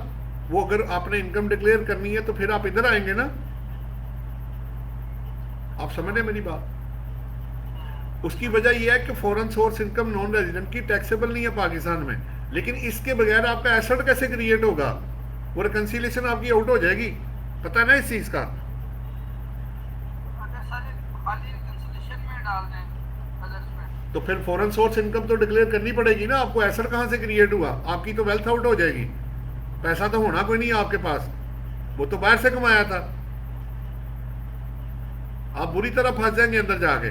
S1: वो अगर आपने इनकम डिक्लेयर करनी है तो फिर आप इधर आएंगे ना, आप समझ रहे मेरी बात। उसकी वजह यह है कि foreign source income non resident की टैक्सेबल नहीं है पाकिस्तान में, लेकिन इसके बगैर आपका एसेट कैसे क्रिएट होगा, वो रिकंसिलिएशन आपकी आउट हो जाएगी, पता है ना इस चीज का।
S3: अगर सर खाली रिकंसिलिएशन में डाल दें अदर्स में,
S1: तो फिर फॉरेन सोर्स इनकम तो डिक्लेयर करनी पड़ेगी ना आपको, एसेट कहां से क्रिएट हुआ, आपकी तो वेल्थ आउट हो जाएगी, पैसा तो होना कोई नहीं है आपके पास, वो तो बाहर से कमाया था, आप बुरी तरह फंस जाएंगे अंदर जाके।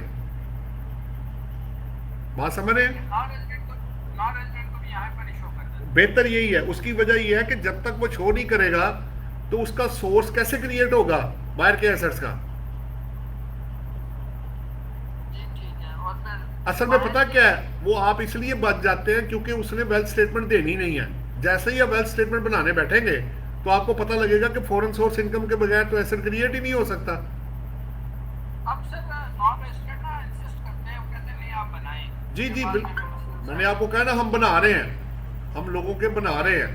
S1: बात समझ रहे हैं?
S3: नॉन रेजिडेंट को भी यहाँ पर शो कर दें।
S1: बेहतर यही है, उसकी वजह यह है कि जब तक वो शो नहीं करेगा तो उसका सोर्स कैसे क्रिएट होगा बाहर के एसेट्स का।
S3: जी ठीक है। और फिर
S1: असल में पता क्या है, वो आप इसलिए बच जाते हैं क्योंकि उसने वेल्थ स्टेटमेंट देनी नहीं है। जैसे ही आप वेल्थ स्टेटमेंट बनाने बैठेंगे तो आपको पता लगेगा कि फॉरेन सोर्स इनकम के बगैर तो एसेट क्रिएट ही नहीं हो सकता।
S3: अब सर नॉन रेजिडेंट ना इंसिस्ट करते हैं, वो कहते हैं नहीं आप बनाएं।
S1: जी जी
S3: बाद में
S1: बिल्कुल, मैंने आपको कहा ना हम बना रहे हैं, हम लोगों के बना रहे हैं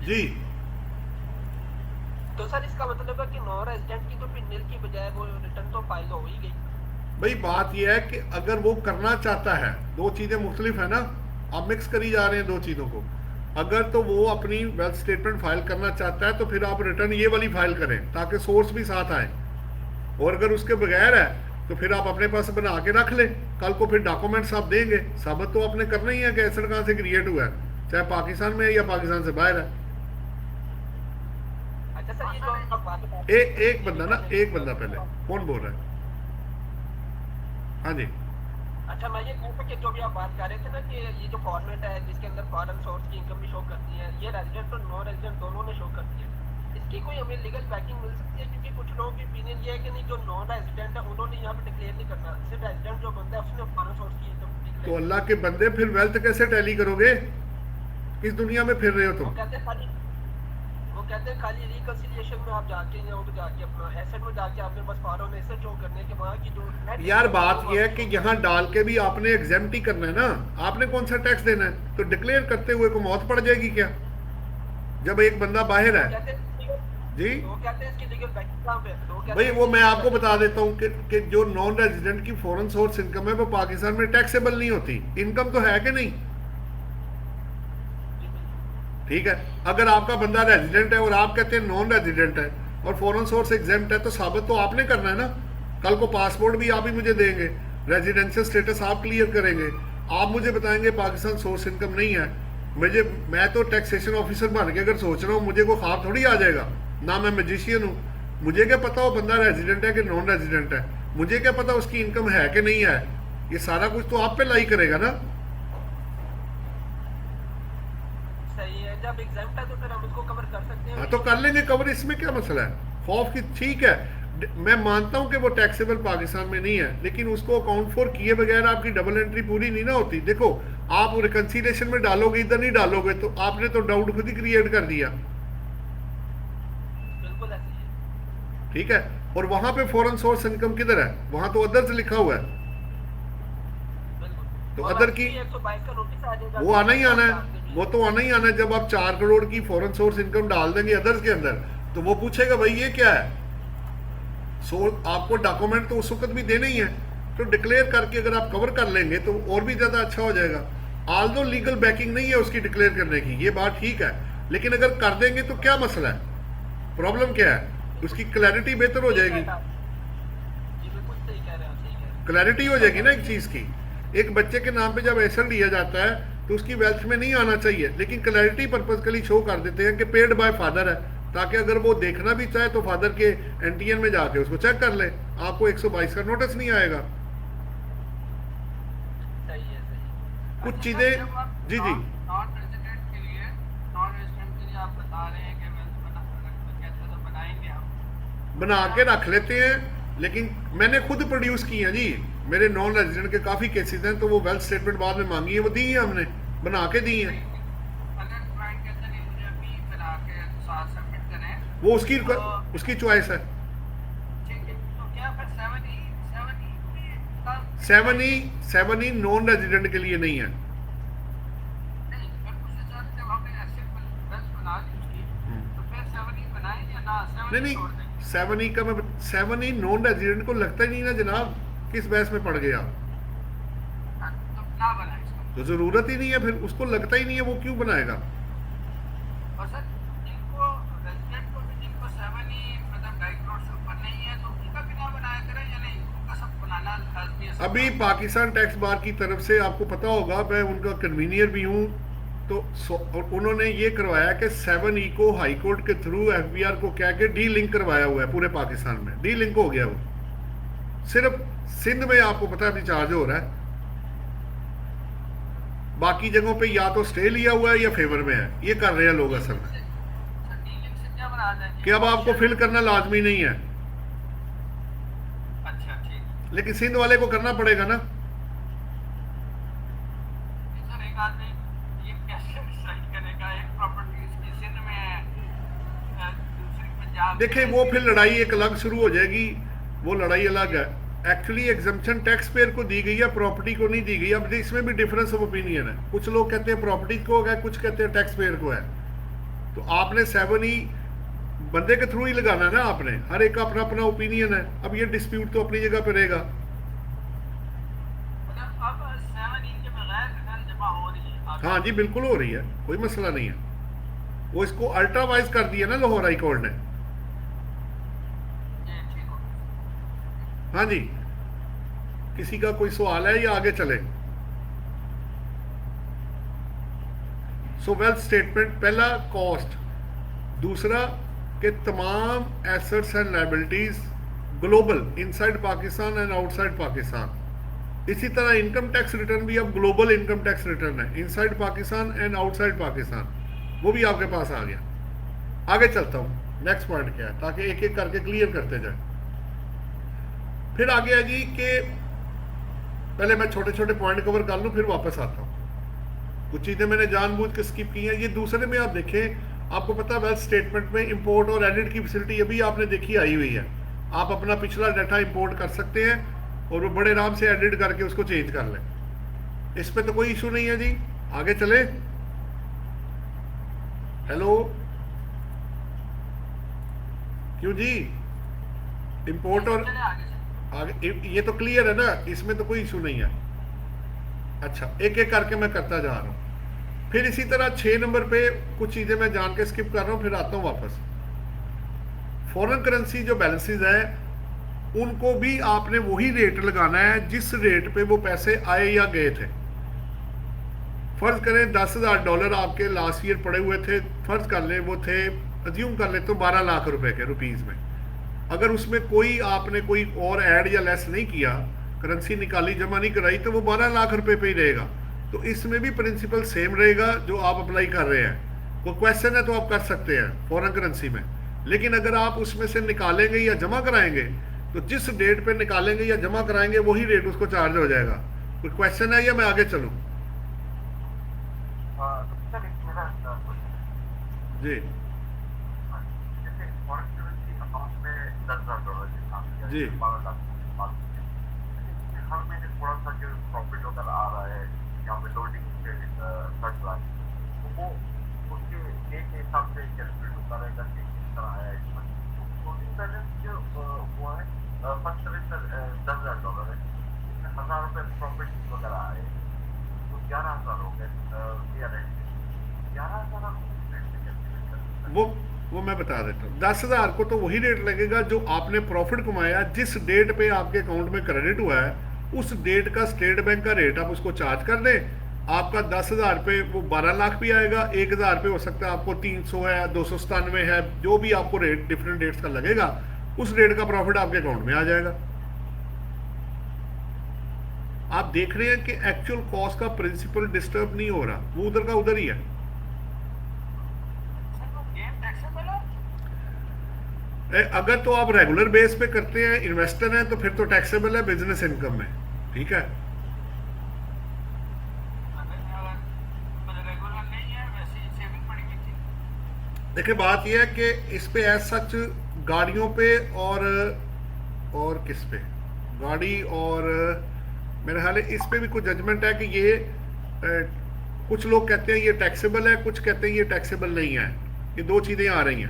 S1: जी।
S8: तो सर इसका मतलब है कि नॉन रेजिडेंट की तो फिर नील की बजाय वो रिटर्न तो फाइल हो ही गई।
S1: भाई बात यह है कि अगर वो करना चाहता है, दो चीजें मुख्तलिफ है ना, आप मिक्स करी जा रहे हैं दो चीजों को। अगर तो वो अपनी वेल्थ स्टेटमेंट फाइल करना चाहता है तो फिर आप रिटर्न ये वाली फाइल करें ताकि सोर्स भी साथ आए, और अगर उसके बगैर है तो फिर आप अपने पास बना के रख लें, कल को फिर डॉक्यूमेंट्स आप देंगे, साबित तो आपने करना ही है कि एसेट कहाँ से क्रिएट हुआ है, चाहे पाकिस्तान में है या पाकिस्तान से बाहर है।
S8: अच्छा सर ये जो आप बात बता
S1: एक बंदा पहले कौन बोल रहा है? हाँ जी
S8: अच्छा मैं ये कहूँ कि जो भी आप बात कर रहे थे ना कि ये जो फॉर्मेट है जिसके अंदर फॉरेन सोर्स की इनकम भी शो करती है, ये रेजिडेंट और नॉन रेजिडेंट दोनों ने शो करती है, इसकी कोई हमें लीगल बैकिंग मिल सकती है? क्योंकि कुछ लोगों की ओपिनियन ये है कि नहीं जो नॉन रेजिडेंट है उन्होंने यहाँ पे डिक्लेयर नहीं करना, सिर्फ रेजिडेंट जो बंदा है उसने फॉरेन सोर्स की इनकम
S1: तो
S8: डिक्लेयर।
S1: अल्लाह के बंदे फिर वेल्थ कैसे टैली करोगे, किस दुनिया में फिर रहे हो
S8: वो
S1: तुम?
S8: कहते हैं कहते हैं खाली रिकंसिलिएशन में आप जाके या तो जाके अपना एसेट में जाके आपने बस फॉरेन एसेट शो करने के वहाँ की जो net
S1: यार
S8: income
S1: बात
S8: है,
S1: यह है कि यहाँ डाल के भी आपने एग्जाम्प्ट ही करना है ना, आपने कौन सा टैक्स देना है? तो डिक्लेयर करते हुए को मौत पड़ जाएगी क्या जब एक बंदा बाहर है?
S8: कहते हैं
S1: जी
S8: वो कहते हैं इसकी लीगल बैकिंग कहाँ पे है? तो कहते
S1: भाई
S8: हैं
S1: वो मैं
S8: इसकी
S1: आपको बता देता हूँ कि जो नॉन रेजिडेंट की फॉरेन सोर्स इनकम है वो पाकिस्तान में टैक्सेबल नहीं होती। इनकम तो है कि नहीं? ठीक है, अगर आपका बंदा रेजिडेंट है और आप कहते हैं नॉन रेजिडेंट है और फॉरेन सोर्स एग्जाम्प्ट है, तो साबित तो आपने करना है ना। कल को पासपोर्ट भी आप ही मुझे देंगे, रेजिडेंशियल स्टेटस आप क्लियर करेंगे, आप मुझे बताएंगे पाकिस्तान सोर्स इनकम नहीं है। मैं तो टैक्सेशन ऑफिसर बन के अगर सोच रहा हूँ, मुझे कोई ख्वाब थोड़ी आ जाएगा ना, मैं मैजिशियन हूँ। मुझे क्या पता वो बंदा रेजिडेंट है कि नॉन रेजिडेंट है? मुझे क्या पता उसकी इनकम है कि नहीं है? ये सारा कुछ तो आप पे लाई करेगा ना।
S8: सही है, जब एग्जाम्प्ट है तो फिर हम इसको कवर कर सकते हैं।
S1: हाँ तो कर लेंगे कवर, इसमें क्या मसला है? खौफ की ठीक है, मैं मानता हूं कि वो टैक्सेबल पाकिस्तान में नहीं है, लेकिन उसको अकाउंट फॉर किए बगैर आपकी डबल एंट्री पूरी नहीं ना होती। देखो आप रिकंसिलिएशन में डालोगे, इधर नहीं डालोगे, तो आपने तो डाउट खुद ही क्रिएट कर दिया।
S8: बिल्कुल ऐसे ही है।
S1: ठीक है, और वहां पे फॉरेन सोर्स इनकम किधर है? वहां तो अदर्स लिखा हुआ है,
S8: बिल्कुल।
S1: तो
S8: और
S1: अदर
S8: आपकी
S1: की
S8: 122 का नोटिस आ जाएगा।
S1: वो आना ही आना है, वो तो आना ही आना है। जब आप 4 करोड़ की फॉरेन सोर्स इनकम डाल देंगे अदर्स के अंदर, तो वो पूछेगा भाई ये क्या है। आपको डॉक्यूमेंट तो उस वक्त भी देने ही है, तो डिक्लेयर करके अगर आप कवर कर लेंगे तो और भी ज्यादा अच्छा हो जाएगा। आल्दो लीगल बैकिंग नहीं है उसकी डिक्लेयर करने की, ये बात ठीक है, लेकिन अगर कर देंगे तो क्या मसला है? प्रॉब्लम क्या है? उसकी क्लैरिटी बेहतर हो जाएगी,
S8: जी बिल्कुल सही कह रहे हैं आप, सही कह रहे हैं।
S1: क्लैरिटी हो जाएगी ना एक चीज की। एक बच्चे के नाम पे जब एसेट लिया जाता है तो उसकी वेल्थ में नहीं आना चाहिए, लेकिन क्लैरिटी पर्पज के लिए शो कर देते हैं कि पेड बाय फादर है, ताकि अगर वो देखना भी चाहे तो फादर के एनटीएन में जाके उसको चेक कर ले, आपको 122 का नोटिस नहीं आएगा।
S8: सही है, सही है।
S1: कुछ
S3: अच्छा,
S1: चीजें
S3: जब आप
S1: जी जी
S3: नॉन रेजिडेंट के लिए आप बता रहे हैं कि कैसे तो बनाएंगे आप।
S1: बना के रख लेते हैं, लेकिन मैंने खुद प्रोड्यूस की है जी, मेरे नॉन रेजिडेंट के काफी केसेस हैं, तो वो वेल्थ स्टेटमेंट बाद में मांगी है, वो दी है, हमने बना के दी है।
S3: अगर क्लाइंट कहते नहीं मुझे अभी बना के साथ सबमिट करें,
S1: वो उसकी चॉइस है।
S3: ठीक है, तो क्या फिर 7E का
S1: 7E नॉन रेजिडेंट के लिए नहीं है।
S3: नहीं, फिर उसके साथ जब हमने एसेट बना दी उसकी, तो फिर 7E बनाएं या ना 7E
S1: नहीं
S3: छोड़ दें?
S1: 7E का मैं 7E नॉन रेजिडेंट को लगता ही नहीं ना जनाब, किस बहस में पड़ गया?
S3: हाँ, तो ना बनाएं इसको।
S1: तो जरूरत ही नहीं है, फिर उसको लगता ही नहीं है, वो क्यों बनाएगा?
S3: और सर जिनको रेजिडेंट को भी जिनको 7E मतलब 2.5 करोड़ से ऊपर नहीं है, तो उनका भी ना बनाया करें या नहीं, उनका सब बनाना लाजमी है।
S1: अभी पाकिस्तान टैक्स बार की तरफ से आपको पता होगा, मैं उनका कन्वीनियर भी हूँ, तो और उन्होंने ये करवाया कि 7E को हाई कोर्ट के थ्रू FBR को कह के डी लिंक करवाया हुआ है, पूरे पाकिस्तान में डी लिंक हो गया। वो सिर्फ सिंध में आपको पता है अभी चार्ज हो रहा है, बाकी जगहों पे या तो स्टे लिया हुआ है या फेवर में है, ये कर रहे हैं लोग असल में,
S3: सर डीलिंग से क्या बना देंगे?
S1: कि अब आपको फिल करना लाजमी नहीं है,
S3: अच्छा ठीक।
S1: लेकिन सिंध वाले को करना पड़ेगा ना।
S3: सर एक आदमी ये कैसे डिसाइड करेगा एक प्रॉपर्टी इसकी सिंध में है, दूसरी पंजाब?
S1: देखें वो फिर लड़ाई एक अलग शुरू हो जाएगी, वो लड़ाई अलग है। एक्चुअली एग्जम्पशन टैक्स पेयर को दी गई है, प्रॉपर्टी को नहीं दी गई। अब इसमें भी डिफरेंस ऑफ ओपिनियन है, कुछ लोग कहते हैं प्रॉपर्टी को है, कुछ कहते हैं टैक्स पेयर को है। तो आपने 7E बंदे के थ्रू ही लगाना है ना, आपने, हर एक का अपना अपना ओपिनियन है। अब ये डिस्प्यूट तो अपनी जगह पे रहेगा।
S3: मतलब अब 7E के बगैर रिटर्न जमा हो रही है?
S1: हाँ जी बिल्कुल हो रही है, कोई मसला नहीं है। वो इसको अल्ट्रावाइज कर दिया ना लाहौर हाई कोर्ट ने।
S3: ये ठीक हो गया।
S1: हाँ जी, किसी का कोई सवाल है या आगे चले? सो वेल्थ स्टेटमेंट, पहला कॉस्ट, दूसरा कि तमाम assets and liabilities global, inside Pakistan and outside Pakistan. इसी तरह इनकम टैक्स रिटर्न भी अब ग्लोबल इनकम टैक्स रिटर्न है, inside Pakistan and outside Pakistan, वो भी आपके पास आ गया। आगे चलता हूँ, नेक्स्ट पॉइंट क्या है, ताकि एक एक करके क्लियर करते जाए। फिर आगे है जी कि पहले मैं छोटे छोटे पॉइंट कवर कर लूँ, फिर वापस आता हूँ। कुछ चीज़ें मैंने जानबूझ के स्किप की हैं। ये दूसरे में आप देखें, आपको पता है वेल्थ स्टेटमेंट में इंपोर्ट और एडिट की फैसिलिटी अभी आपने देखी आई हुई है। आप अपना पिछला डाटा इंपोर्ट कर सकते हैं और वो बड़े आराम से एडिट करके उसको चेंज कर लें। इस पे तो कोई इशू नहीं है जी। आगे चले। हेलो, क्यों जी? इंपोर्ट और
S3: चले आगे से।
S1: आगे ये तो क्लियर है ना, इसमें तो कोई इशू नहीं है। अच्छा, एक एक करके मैं करता जा रहा हूँ। फिर इसी तरह 6 नंबर पे कुछ चीजें मैं जान के स्किप कर रहा हूँ, फिर आता हूँ वापस। फॉरेन करेंसी जो बैलेंसेस है उनको भी आपने वही रेट लगाना है जिस रेट पे वो पैसे आए या गए थे। फर्ज करें $10,000 आपके लास्ट ईयर पड़े हुए थे, फर्ज कर ले वो थे, अज्यूम कर ले तो 12 लाख रुपए के रुपीज में। अगर उसमें कोई आपने कोई और ऐड या लेस नहीं किया, करेंसी निकाली जमा नहीं कराई, तो वो 12 लाख रुपए पे ही रहेगा। तो इसमें भी प्रिंसिपल सेम रहेगा जो आप अप्लाई कर रहे हैं। कोई क्वेश्चन है तो आप कर सकते हैं फॉरेन करेंसी में, लेकिन अगर आप उसमें से निकालेंगे या जमा कराएंगे तो जिस डेट पे निकालेंगे या जमा कराएंगे वही रेट उसको चार्ज हो जाएगा। कोई क्वेश्चन है या मैं आगे चलूं?
S2: सर एक मेरा क्वेश्चन
S1: जी
S2: जैसे फॉरेन करेंसी अकाउंट में $10,000
S1: जी।
S2: 12 लाख हर महीने थोड़ा सा जो प्रॉफिट वगैरह आ रहा है या विदहोल्डिंग के 30 लाख, तो वो उसके एक हिसाब से कैलकुलेट होता रहेगा कि किस तरह आया है इसमें। क्लोजिंग बैलेंस जो वो है फर्स्ट सेमेस्टर $10,000 है, इसमें 1,000 रुपये प्रॉफिट वगैरह आए तो 11,000 हो गए। 11,000 आप कैसे कैलकुलेट कर सकते हैं?
S1: वो मैं बता देता हूँ। 10,000 को तो वही रेट लगेगा जो आपने प्रॉफिट कमाया, जिस डेट पे आपके अकाउंट में क्रेडिट हुआ है उस डेट का स्टेट बैंक का रेट आप उसको चार्ज कर दें। आपका 10,000 पे वो 12 लाख भी आएगा, 1,000 पे हो सकता है आपको 300 है, 297 है, जो भी आपको रेट डिफरेंट डेट्स का लगेगा उस रेट का प्रॉफिट आपके अकाउंट में आ जाएगा। आप देख रहे हैं कि एक्चुअल कॉस्ट का प्रिंसिपल डिस्टर्ब नहीं हो रहा, वो उधर का उधर ही है।
S3: सर वो गेम टैक्सेबल है?
S1: अगर तो आप रेगुलर बेस पे करते हैं, इन्वेस्टर हैं, तो फिर तो टैक्सेबल है बिजनेस इनकम में, ठीक है।
S3: अगर रेगुलर नहीं है, वैसे ही सेविंग पड़ी हुई थी।
S1: देखिए बात यह है कि इस पे एज सच गाड़ियों पे और किस पे, गाड़ी और मेरे ख्याल है इस पे भी कुछ जजमेंट है कि ये कुछ लोग कहते हैं ये टैक्सेबल है, कुछ कहते हैं ये टैक्सेबल नहीं है। ये दो चीज़ें आ रही हैं।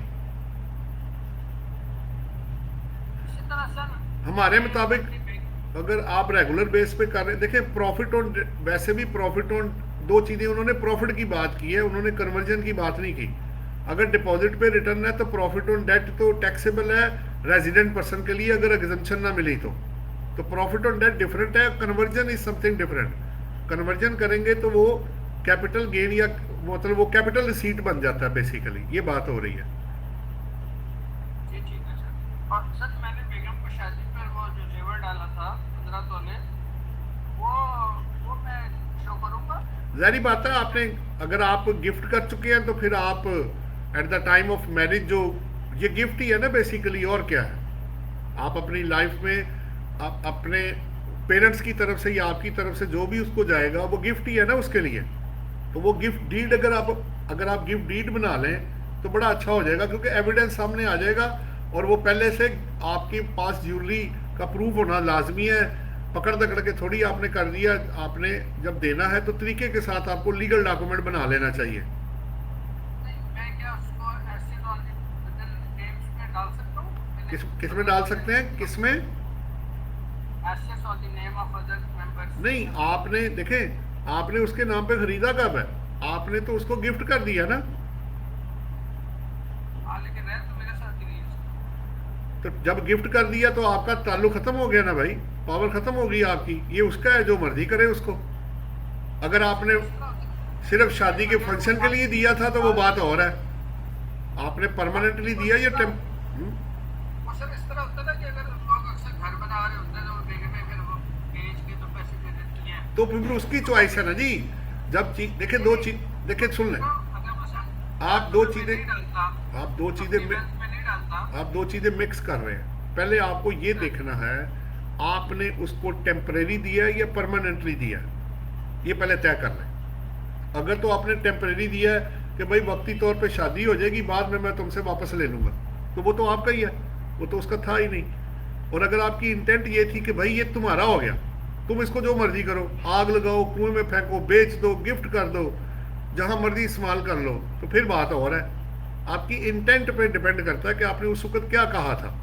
S3: इसी तरह सर
S1: हमारे मुताबिक अगर आप रेगुलर बेस पे कर रहे हैं, देखिए प्रॉफिट ऑन, वैसे भी प्रॉफिट ऑन, दो चीज़ें उन्होंने प्रॉफिट की बात की है, उन्होंने कन्वर्जन की बात नहीं की। अगर डिपॉजिट पे रिटर्न है तो प्रॉफिट ऑन डेट तो टैक्सेबल है रेजिडेंट पर्सन के लिए, अगर एग्जम्पशन ना मिली तो प्रॉफिट ऑन डेट डिफरेंट है, conversion is something different. Conversion करेंगे तो वो कैपिटल गेन या मतलब वो कैपिटल रिसीट बन जाता है बेसिकली, ये बात हो रही है।
S3: जी ठीक है सर। और सर मैंने बेगम को शादी पर वो जो जेवर डाला था 15 तोले, वो मैं शो करूँगा?
S1: जारी बात है, आपने अगर आप गिफ्ट कर चुके हैं तो फिर आप at the time of marriage, जो ये गिफ्ट ही है ना बेसिकली, और क्या है। आप अपनी लाइफ में आप अपने पेरेंट्स की तरफ से या आपकी तरफ से जो भी उसको जाएगा वो गिफ्ट ही है ना उसके लिए। तो वो गिफ्ट डीड अगर आप गिफ्ट डीड बना लें तो बड़ा अच्छा हो जाएगा, क्योंकि एविडेंस सामने आ जाएगा और वो पहले से आपके पास ज्वेलरी का प्रूफ होना लाजमी है। पकड़ दकड़ के थोड़ी आपने कर दिया, आपने जब देना है तो तरीके के साथ आपको लीगल डॉक्यूमेंट बना लेना चाहिए।
S3: नहीं, मैं क्या उसको ऐसे नेम्स में डाल सकता हूँ?
S1: किस में डाल सकते हैं, किस में?
S3: Access on the name of other members.
S1: नहीं, आपने देखे, आपने उसके नाम पे खरीदा कब है? आपने तो उसको गिफ्ट कर दिया ना।
S3: हाँ लेकिन रह तो मेरे साथ ही नहीं है।
S1: तो जब गिफ्ट कर दिया तो आपका ताल्लुक खत्म हो गया ना भाई, पावर खत्म हो गई आपकी। ये उसका है, जो मर्जी करे उसको। अगर आपने सिर्फ शादी के फंक्शन के लिए दिया था तो वो बात और है, आपने परमानेंटली दिया या
S3: वो सर इस तरह होता है ना कि अगर लोग अक्सर घर बना रहे होते हैं तो बेगम में फिर वो बेच के तो पैसे दे देती हैं।
S1: तो फिर उसकी चॉइस है ना जी। जब चीज देखे, दो चीज देखे, सुन लें, आप दो चीजें मिक्स कर रहे हैं। पहले आपको ये देखना है आपने उसको टेम्परेरी दिया है या परमानेंटली दिया है, ये पहले तय कर लें। अगर तो आपने टेम्परेरी दिया है कि भाई वक्ती तौर पे शादी हो जाएगी, बाद में मैं तुमसे वापस ले लूँगा, तो वो तो आपका ही है, वो तो उसका था ही नहीं। और अगर आपकी इंटेंट ये थी कि भाई ये तुम्हारा हो गया, तुम इसको जो मर्जी करो, आग लगाओ, कुएं में फेंको, बेच दो, गिफ्ट कर दो, जहां मर्जी इस्तेमाल कर लो, तो फिर बात और है। आपकी इंटेंट पे डिपेंड करता है कि आपने उस वक्त क्या कहा था।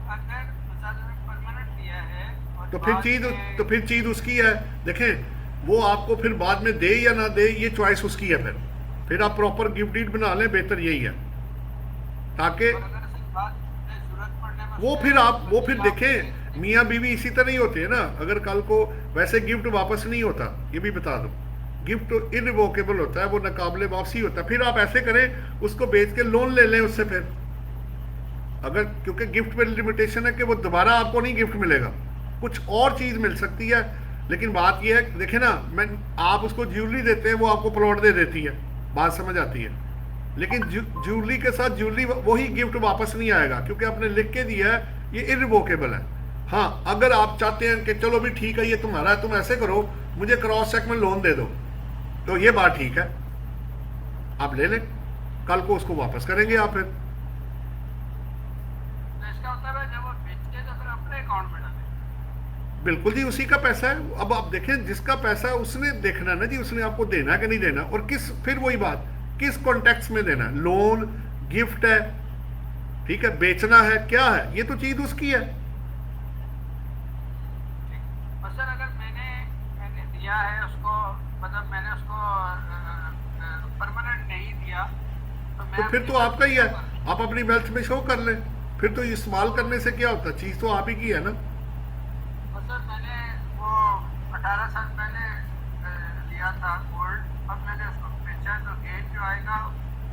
S3: अगर मिसाल में परमानेंट दिया है और
S1: तो फिर
S3: बाद
S1: चीज
S3: में-
S1: तो फिर चीज उसकी है। देखें, वो आपको फिर बाद में दे या ना दे, ये चॉइस उसकी है। फिर आप प्रॉपर गिफ्ट डीड बना लें, बेहतर यही है, ताकि
S3: और अगर इसे बाद में जरूरत पड़ने में
S1: वो फिर देखें, मियाँ बीवी इसी तरह ही होते हैं ना। अगर कल को वैसे गिफ्ट वापस नहीं होता, ये भी बता दो, गिफ्ट इनरिवोकेबल होता है, वो नाकाबिले वापसी होता है। फिर आप ऐसे करें, उसको बेच के लोन ले लें उससे फिर, अगर, क्योंकि गिफ्ट पे लिमिटेशन है कि वो दोबारा आपको नहीं गिफ्ट मिलेगा, कुछ और चीज मिल सकती है। लेकिन बात यह है, देखे ना, आप उसको ज्वेलरी देते हैं, वो आपको प्लॉट दे देती है, बात समझ आती है। लेकिन ज्वेलरी के साथ ज्वेलरी, वही गिफ्ट वापस नहीं आएगा, क्योंकि आपने लिख के दिया है, ये इररिवोकेबल है। हाँ, अगर आप चाहते हैं कि चलो भी ठीक है, ये तुम्हारा है, तुम ऐसे करो, मुझे क्रॉस चेक में लोन दे दो, तो ये बात ठीक है, आप ले लें, कल को उसको वापस करेंगे आप फिर।
S3: तो इसका मतलब है जब वो बेचते तो फिर अपने अकाउंट में डालें।
S1: बिल्कुल जी, उसी का पैसा है। अब आप देखें, जिसका पैसा है उसने देखना ना जी, उसने आपको देना है कि नहीं देना, और किस, फिर वही बात, किस कॉन्टेक्स्ट में देना है। लोन, गिफ्ट है, ठीक है, बेचना है, क्या है, ये तो चीज उसकी है।
S3: और सर अगर मैंने दिया है उसको, मतलब मैंने उसको परमानेंट नहीं दिया, तो मैं
S1: तो फिर तो आपका ही है, आप अपनी वेल्थ में शो कर लें। फिर तो इस्तेमाल करने से क्या होता है, चीज तो आप ही की है ना।
S3: और सर मैंने वो 18 साल पहले लिया था गोल्ड, अब मैंने उसको बेचा, तो गेन जो आएगा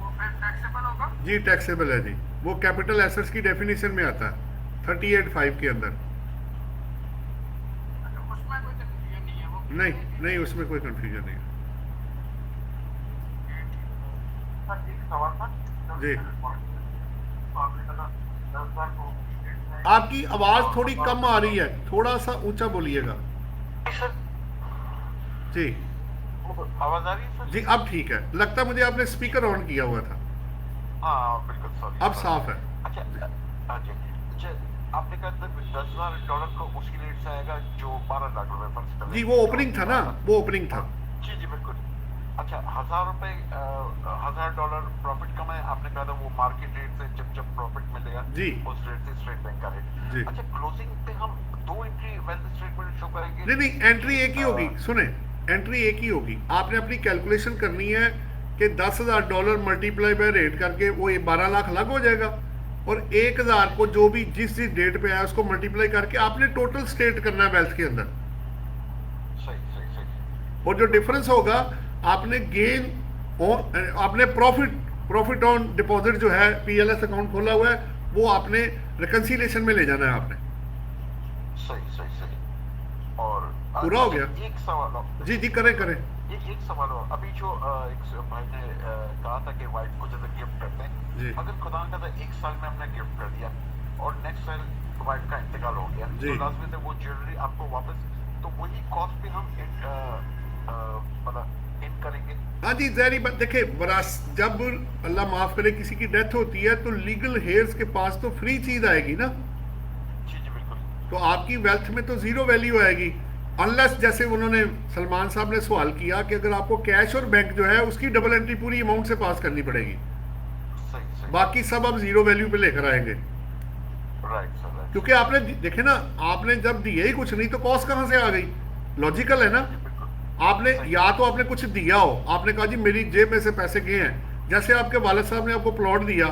S3: वो फिर टैक्सेबल होगा।
S1: जी टैक्सेबल है जी, वो कैपिटल एसेट्स की डेफिनेशन में आता है 38(5) के अंदर।
S3: अच्छा, उसमें कोई कंफ्यूजन नहीं है वो?
S1: नहीं, उसमें कोई कंफ्यूजन नहीं है।
S6: सर एक सवाल था
S1: जी।
S6: आपने कहा 10,000 को
S1: आपकी आवाज थोड़ी कम आ रही है, थोड़ा सा ऊंचा बोलिएगा
S7: सर,
S1: जी।
S7: आवाज आ रही है सर?
S1: जी अब ठीक है, लगता है मुझे आपने स्पीकर ऑन किया हुआ था।
S7: हाँ बिल्कुल, सॉरी।
S1: अब साफ है।
S7: अच्छा, अच्छा, आपने कहा था $10,000 को उसी रेट से आएगा जो 12 लाख रुपए फर्ज कर।
S1: जी वो ओपनिंग था ना, वो ओपनिंग था।
S7: जी जी बिल्कुल। अच्छा, $1,000 प्रॉफिट कमाए, आपने कहा था वो मार्केट रेट से जब प्रॉफिट मिलेगा
S1: जी,
S7: उस रेट से स्टेट बैंक का
S1: जी।
S7: रेट। अच्छा, क्लोजिंग पे हम 2 एंट्री वेल्थ स्टेटमेंट शो करेंगे?
S1: नहीं, एंट्री एक ही होगी। सुने, एंट्री एक ही होगी। आपने अपनी कैलकुलेशन करनी है कि $10,000 मल्टीप्लाई बाय रेट करके वो 12 लाख अलग हो जाएगा, और 1,000 को जो भी जिस डेट पे आया उसको मल्टीप्लाई करके आपने टोटल स्टेट करना है वेल्थ के अंदर।
S7: सही।
S1: और जो डिफरेंस होगा, आपने गेन ऑन, आपने प्रॉफिट ऑन डिपॉजिट जो है, PLS अकाउंट खोला हुआ है, वो आपने रिकंसिलिएशन में ले जाना है आपने।
S7: सही। और
S1: पूरा हो गया?
S7: एक सवाल और।
S1: जी करें।
S7: एक सवाल और, अभी जो एक भाई ने कहा था कि वाइफ को जैसे गिफ्ट करते
S1: जी।
S7: हैं, अगर खुदा का 1 साल में हमने गिफ्ट कर दिया और नेक्स्ट साल वाइफ का इंतकाल हो गया,
S1: जी।
S7: तो लास्ट में वो ज्वेलरी आपको वापस, तो वही कॉस्ट पे हम इन करेंगे?
S1: हाँ जी, जहरी बात। देखे, जब अल्लाह माफ करे किसी की डेथ होती है, तो लीगल हेयर्स के पास तो फ्री चीज आएगी ना।
S7: जी बिल्कुल।
S1: तो आपकी वेल्थ में तो जीरो वैल्यू आएगी, अनलेस जैसे उन्होंने, सलमान साहब ने सवाल किया कि अगर आपको कैश और बैंक जो है उसकी डबल एंट्री पूरी अमाउंट से पास करनी पड़ेगी,
S7: सही।
S1: बाकी सब अब जीरो वैल्यू पे लेकर आएंगे।
S7: Right sir.
S1: क्योंकि आपने देखे ना, आपने जब दिए ही कुछ नहीं, तो कॉस्ट कहां से आ गई? लॉजिकल है ना। आपने या तो आपने कुछ दिया हो, आपने कहा जी मेरी जेब में से पैसे गए हैं, जैसे आपके वालिद साहब ने आपको प्लॉट दिया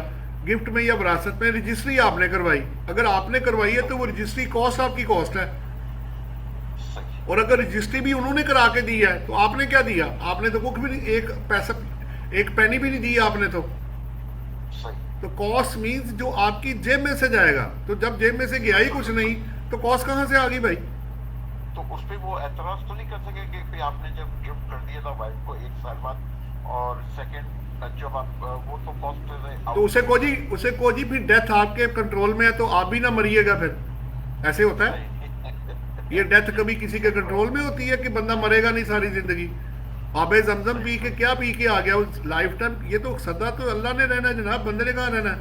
S1: गिफ्ट में या विरासत में, रजिस्ट्री आपने करवाई। अगर आपने करवाई है तो वो रजिस्ट्री कॉस्ट आपकी कॉस्ट है, और अगर रजिस्ट्री भी उन्होंने करा के दी है तो आपने क्या दिया? आपने तो कुछ भी नहीं, एक पैनी भी नहीं दी आपने तो कॉस्ट मींस जो आपकी जेब में से जाएगा। तो जब जेब में से गया ही कुछ नहीं, तो कॉस्ट कहां से आ गई भाई?
S7: तो उस पे वो एतराज तो नहीं कर सके कि आपने जब गिफ्ट कर दिया था वाइफ को 1 साल बाद, और सेकंड जब आप वो तो कॉस्ट,
S1: तो उसे को जी फिर डेथ आपके कंट्रोल में है, तो आप भी ना मरिएगा फिर। ऐसे होता है ये डेथ कभी किसी के कंट्रोल में होती है कि बंदा मरेगा नहीं सारी जिंदगी? आबे जमजम पी के क्या पी के आ गया उस लाइफ टाइम? ये तो सदा तो अल्लाह ने रहना जनाब, बंदे ने कहाँ रहना है?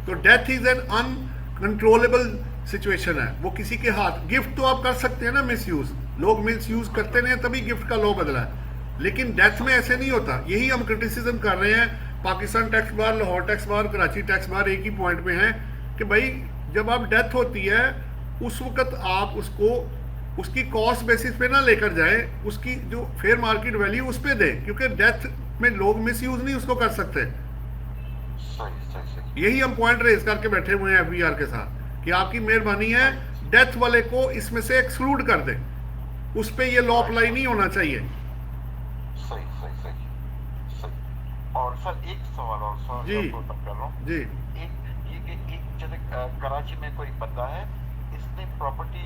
S1: तो death is an uncontrollable situation है, वो किसी के हाथ। गिफ्ट तो आप कर सकते हैं ना मिस यूज, लोग मिस यूज करते नहीं, तभी गिफ्ट का लॉ बदला है, लेकिन डेथ में ऐसे नहीं होता। यही हम क्रिटिसिज्म कर रहे हैं। Pakistan tax bar, Lahore tax bar, Karachi tax bar एक ही पॉइंट पे हैं कि भाई जब आप डेथ होती है उस वक्त आप उसको उसकी कॉस्ट बेसिस पे ना लेकर जाए, उसकी जो फेयर मार्केट वैल्यू उस पे दें, क्योंकि डेथ में लोग मिस यूज नहीं उसको कर सकते। यही हम पॉइंट रेज करके बैठे हुए हैं एफबीआर के साथ कि आपकी मेहरबानी है डेथ वाले को इसमें से एक्सक्लूड कर दें, उस पे ये लॉ अप्लाई नहीं होना चाहिए।
S7: सही। और सर एक सवाल और सर
S1: जी
S7: कर रहा हूँ
S1: जी।
S7: एक जैसे कराची में कोई बंदा है, इसने प्रॉपर्टी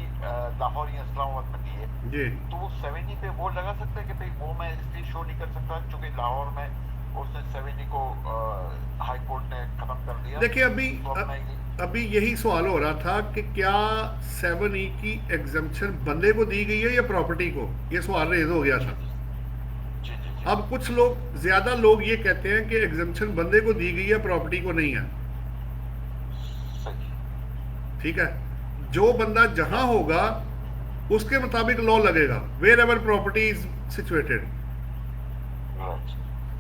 S7: लाहौर या इस्लामाबाद में दी है
S1: जी,
S7: तो वो 7E पे बोर्ड लगा सकता है कि भाई वो मैं इसलिए शो नहीं कर सकता क्योंकि लाहौर में उसने 7E को हाई कोर्ट ने खत्म कर दिया।
S1: देखिए अभी यही सवाल हो रहा था कि क्या 7E की एग्जम्पशन बंदे को दी गई है या प्रॉपर्टी को, ये सवाल रेज हो गया था। अब कुछ लोग, ज्यादा लोग ये कहते हैं कि एग्जम्पशन बंदे को दी गई है, प्रॉपर्टी को नहीं है। ठीक है, जो बंदा जहां होगा उसके मुताबिक लॉ लगेगा, wherever property is situated.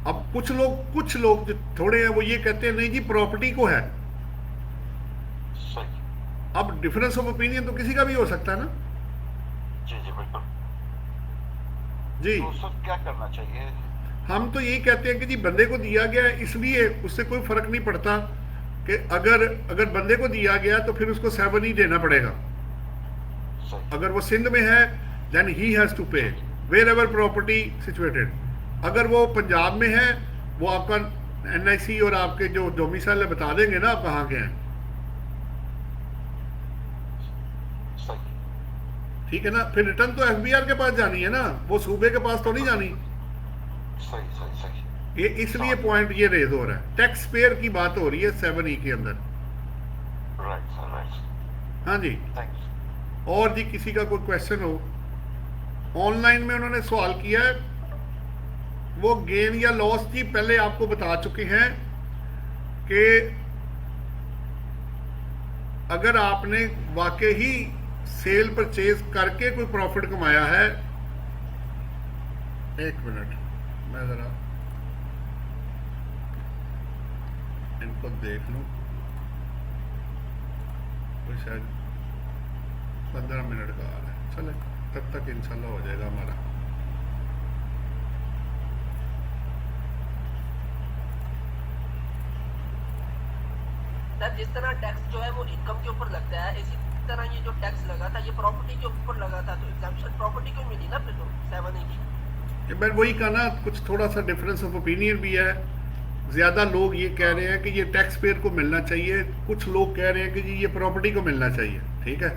S1: अब कुछ लोग जो थोड़े हैं वो ये कहते हैं नहीं जी प्रॉपर्टी को है। अब डिफरेंस ऑफ ओपिनियन तो किसी का भी हो सकता है ना।
S7: जी बिल्कुल
S1: जी,
S7: तो सर क्या करना चाहिए?
S1: हम तो यही कहते हैं कि जी बंदे को दिया गया है, इसलिए उससे कोई फर्क नहीं पड़ता कि अगर बंदे को दिया गया तो फिर उसको 7E देना पड़ेगा। अगर वो सिंध में है देन ही हैज टू पे वेयर एवर प्रॉपर्टी सिचुएटेड। अगर वो पंजाब में है, वो आपका NIC और आपके जो डोमिसाइल है बता देंगे ना आप कहाँ के हैं। ठीक है ना, फिर रिटर्न तो FBR के पास जानी है ना, वो सूबे के पास तो नहीं जानी।
S7: सही
S1: ये इसलिए पॉइंट ये रेज हो रहा है, टैक्स पेयर की बात हो रही है 7E के अंदर।
S7: राइट।
S1: हाँ जी, और जी किसी का कोई क्वेश्चन हो? ऑनलाइन में उन्होंने सवाल किया है, वो गेन या लॉस जी पहले आपको बता चुके हैं कि अगर आपने वाकई ही सेल परचेज करके कोई प्रॉफिट कमाया है। एक मिनट, मैं जरा इनको देख लूं, कोई शायद 15 मिनट का आ रहा है, चले तब तक इंशाल्लाह हो जाएगा हमारा।
S8: सर जिस तरह टैक्स जो है वो इनकम के ऊपर लगता है, इसी तरह ये जो टैक्स लगा था ये प्रॉपर्टी के ऊपर लगा था, तो एग्जम्पशन प्रॉपर्टी को मिली ना फिर तो 7E की।
S1: मैं वही कहा ना, कुछ थोड़ा सा डिफरेंस ऑफ ओपिनियन भी है। ज्यादा लोग ये कह रहे हैं कि ये टैक्स पेयर को मिलना चाहिए, कुछ लोग कह रहे हैं कि जी ये प्रॉपर्टी को मिलना चाहिए। ठीक है,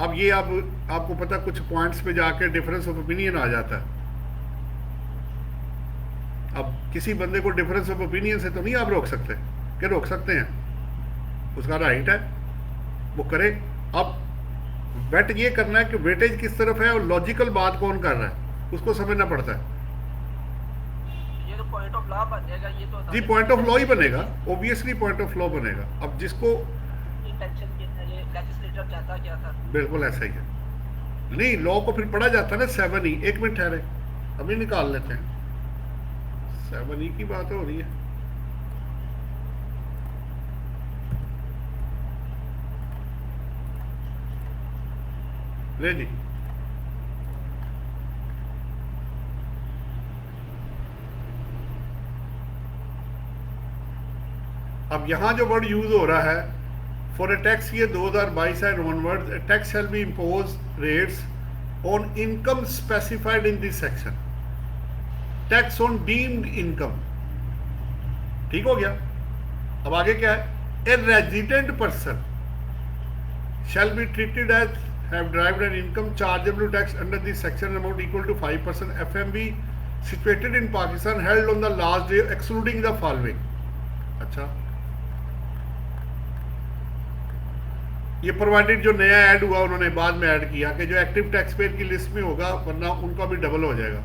S1: अब ये आपको पता कुछ पॉइंट्स पे जाके डिफरेंस ऑफ ओपिनियन आ जाता है। अब किसी बंदे को डिफरेंस ऑफ ओपिनियन से तो नहीं आप रोक सकते, कि रोक सकते हैं, उसका राइट है वो करे। अब बेट ये करना है कि वेटेज किस तरफ है और लॉजिकल बात कौन कर रहा है उसको समझना पड़ता है।
S8: ये तो पॉइंट ऑफ लॉ बन जाएगा, ये तो
S1: जी पॉइंट ऑफ लॉ ही बनेगा, ऑब्वियसली पॉइंट ऑफ लॉ बनेगा। अब जिसको
S8: इंटेंशन के ये लेजिस्लेटर चाहता क्या था,
S1: बिल्कुल ऐसा ही है। नहीं, लॉ को फिर पढ़ा जाता है ना 7E। एक मिनट ठहरे, अभी निकाल लेते हैं। 7E की बात हो रही है। ले जी, अब यहां जो वर्ड यूज हो रहा है for a tax year 2022 and onwards, a tax shall be impose rates on income specified in this section, tax on deemed income. ठीक हो गया। अब आगे क्या है? A resident person shall be treated as have derived an income chargeable to tax under this section amount equal to 5% FMV situated in Pakistan held on the last day excluding the following। अच्छा, ये provided जो नया add हुआ उन्होंने बाद में add किया कि जो एक्टिव टैक्स पेयर की लिस्ट में होगा, वरना उनका भी डबल हो जाएगा।